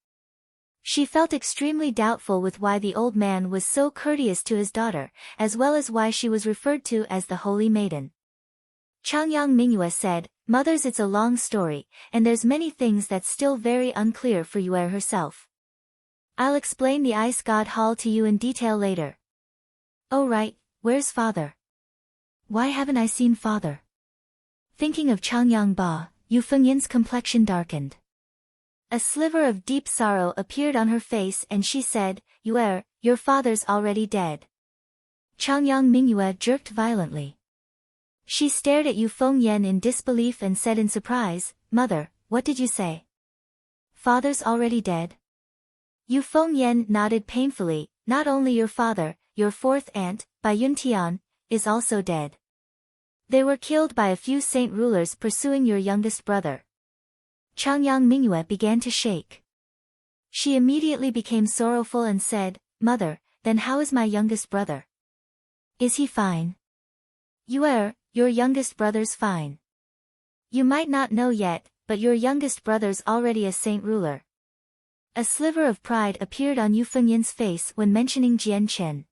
A: She felt extremely doubtful with why the old man was so courteous to his daughter, as well as why she was referred to as the holy maiden. Changyang Mingyue said, Mothers, it's a long story, and there's many things that's still very unclear for Yue herself. I'll explain the ice god hall to you in detail later. Oh right, where's father? Why haven't I seen father? Thinking of Changyang Ba, Yu Fengyan's complexion darkened. A sliver of deep sorrow appeared on her face and she said, Yue, your father's already dead. Changyang Mingyue jerked violently. She stared at Yu Fengyan in disbelief and said in surprise, Mother, what did you say? Father's already dead? Yu Fengyan nodded painfully, not only your father, your fourth aunt, Bai Yuntian, is also dead. They were killed by a few saint rulers pursuing your youngest brother. Changyang Mingyue began to shake. She immediately became sorrowful and said, Mother, then how is my youngest brother? Is he fine? Yue, your youngest brother's fine. You might not know yet, but your youngest brother's already a saint ruler. A sliver of pride appeared on Yu Fengyan's face when mentioning Jian Chen.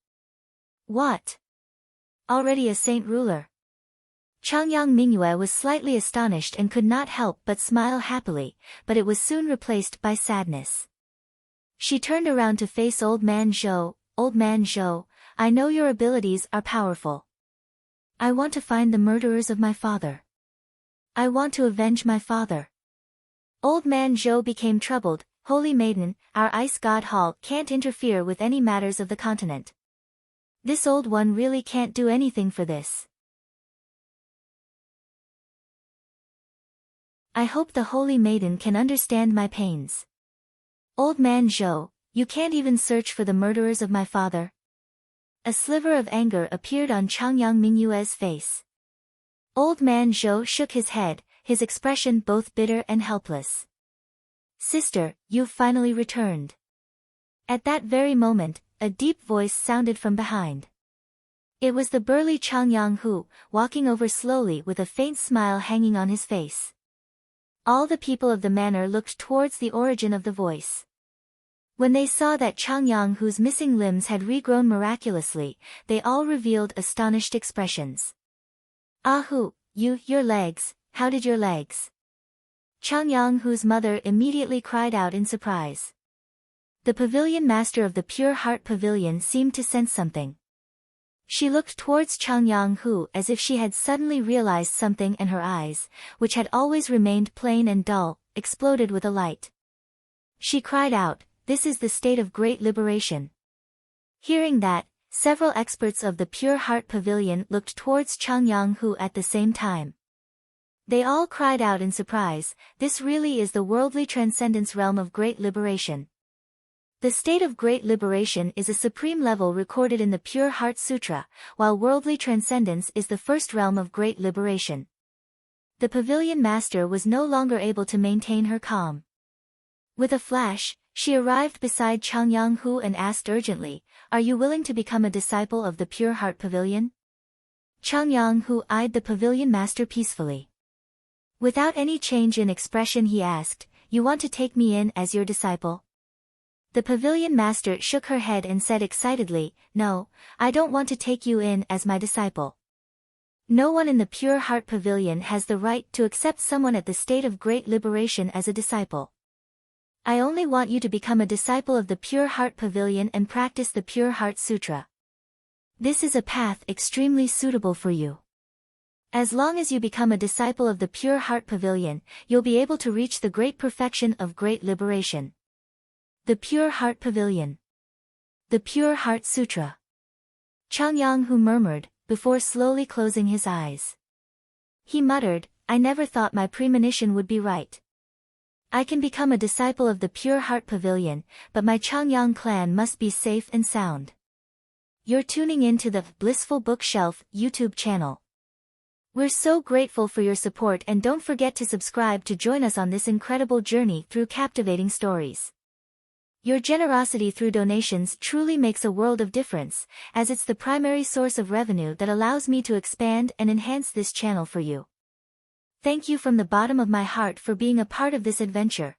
A: What? Already a saint ruler? Changyang Mingyue was slightly astonished and could not help but smile happily, but it was soon replaced by sadness. She turned around to face Old Man Zhou. Old Man Zhou, I know your abilities are powerful. I want to find the murderers of my father. I want to avenge my father. Old Man Zhou became troubled. Holy Maiden, our ice god hall can't interfere with any matters of the continent. This old one really can't do anything for this. I hope the Holy Maiden can understand my pains. Old Man Zhou, you can't even search for the murderers of my father? A sliver of anger appeared on Changyang Mingyue's face. Old Man Zhou shook his head, his expression both bitter and helpless. Sister, you've finally returned. At that very moment, a deep voice sounded from behind. It was the burly Changyang who, walking over slowly with a faint smile hanging on his face. All the people of the manor looked towards the origin of the voice. When they saw that Changyang whose missing limbs had regrown miraculously, they all revealed astonished expressions. Ahu, your legs, how did your legs? Changyang whose mother immediately cried out in surprise. The pavilion master of the Pure Heart Pavilion seemed to sense something. She looked towards Changyang who as if she had suddenly realized something and her eyes, which had always remained plain and dull, exploded with a light. She cried out, this is the state of great liberation. Hearing that, several experts of the Pure Heart Pavilion looked towards Changyang who at the same time. They all cried out in surprise, this really is the worldly transcendence realm of great liberation. The state of great liberation is a supreme level recorded in the Pure Heart Sutra, while worldly transcendence is the first realm of great liberation. The pavilion master was no longer able to maintain her calm. With a flash, she arrived beside Changyang Hu and asked urgently, are you willing to become a disciple of the Pure Heart Pavilion? Changyang Hu eyed the pavilion master peacefully. Without any change in expression he asked, you want to take me in as your disciple? The pavilion master shook her head and said excitedly, no, I don't want to take you in as my disciple. No one in the Pure Heart Pavilion has the right to accept someone at the state of great liberation as a disciple. I only want you to become a disciple of the Pure Heart Pavilion and practice the Pure Heart Sutra. This is a path extremely suitable for you. As long as you become a disciple of the Pure Heart Pavilion, you'll be able to reach the great perfection of great liberation. The Pure Heart Pavilion. The Pure Heart Sutra. Changyang Hu murmured, before slowly closing his eyes. He muttered, I never thought my premonition would be right. I can become a disciple of the Pure Heart Pavilion, but my Changyang clan must be safe and sound. You're tuning in to the Blissful Bookshelf YouTube channel. We're so grateful for your support, and don't forget to subscribe to join us on this incredible journey through captivating stories. Your generosity through donations truly makes a world of difference, as it's the primary source of revenue that allows me to expand and enhance this channel for you. Thank you from the bottom of my heart for being a part of this adventure.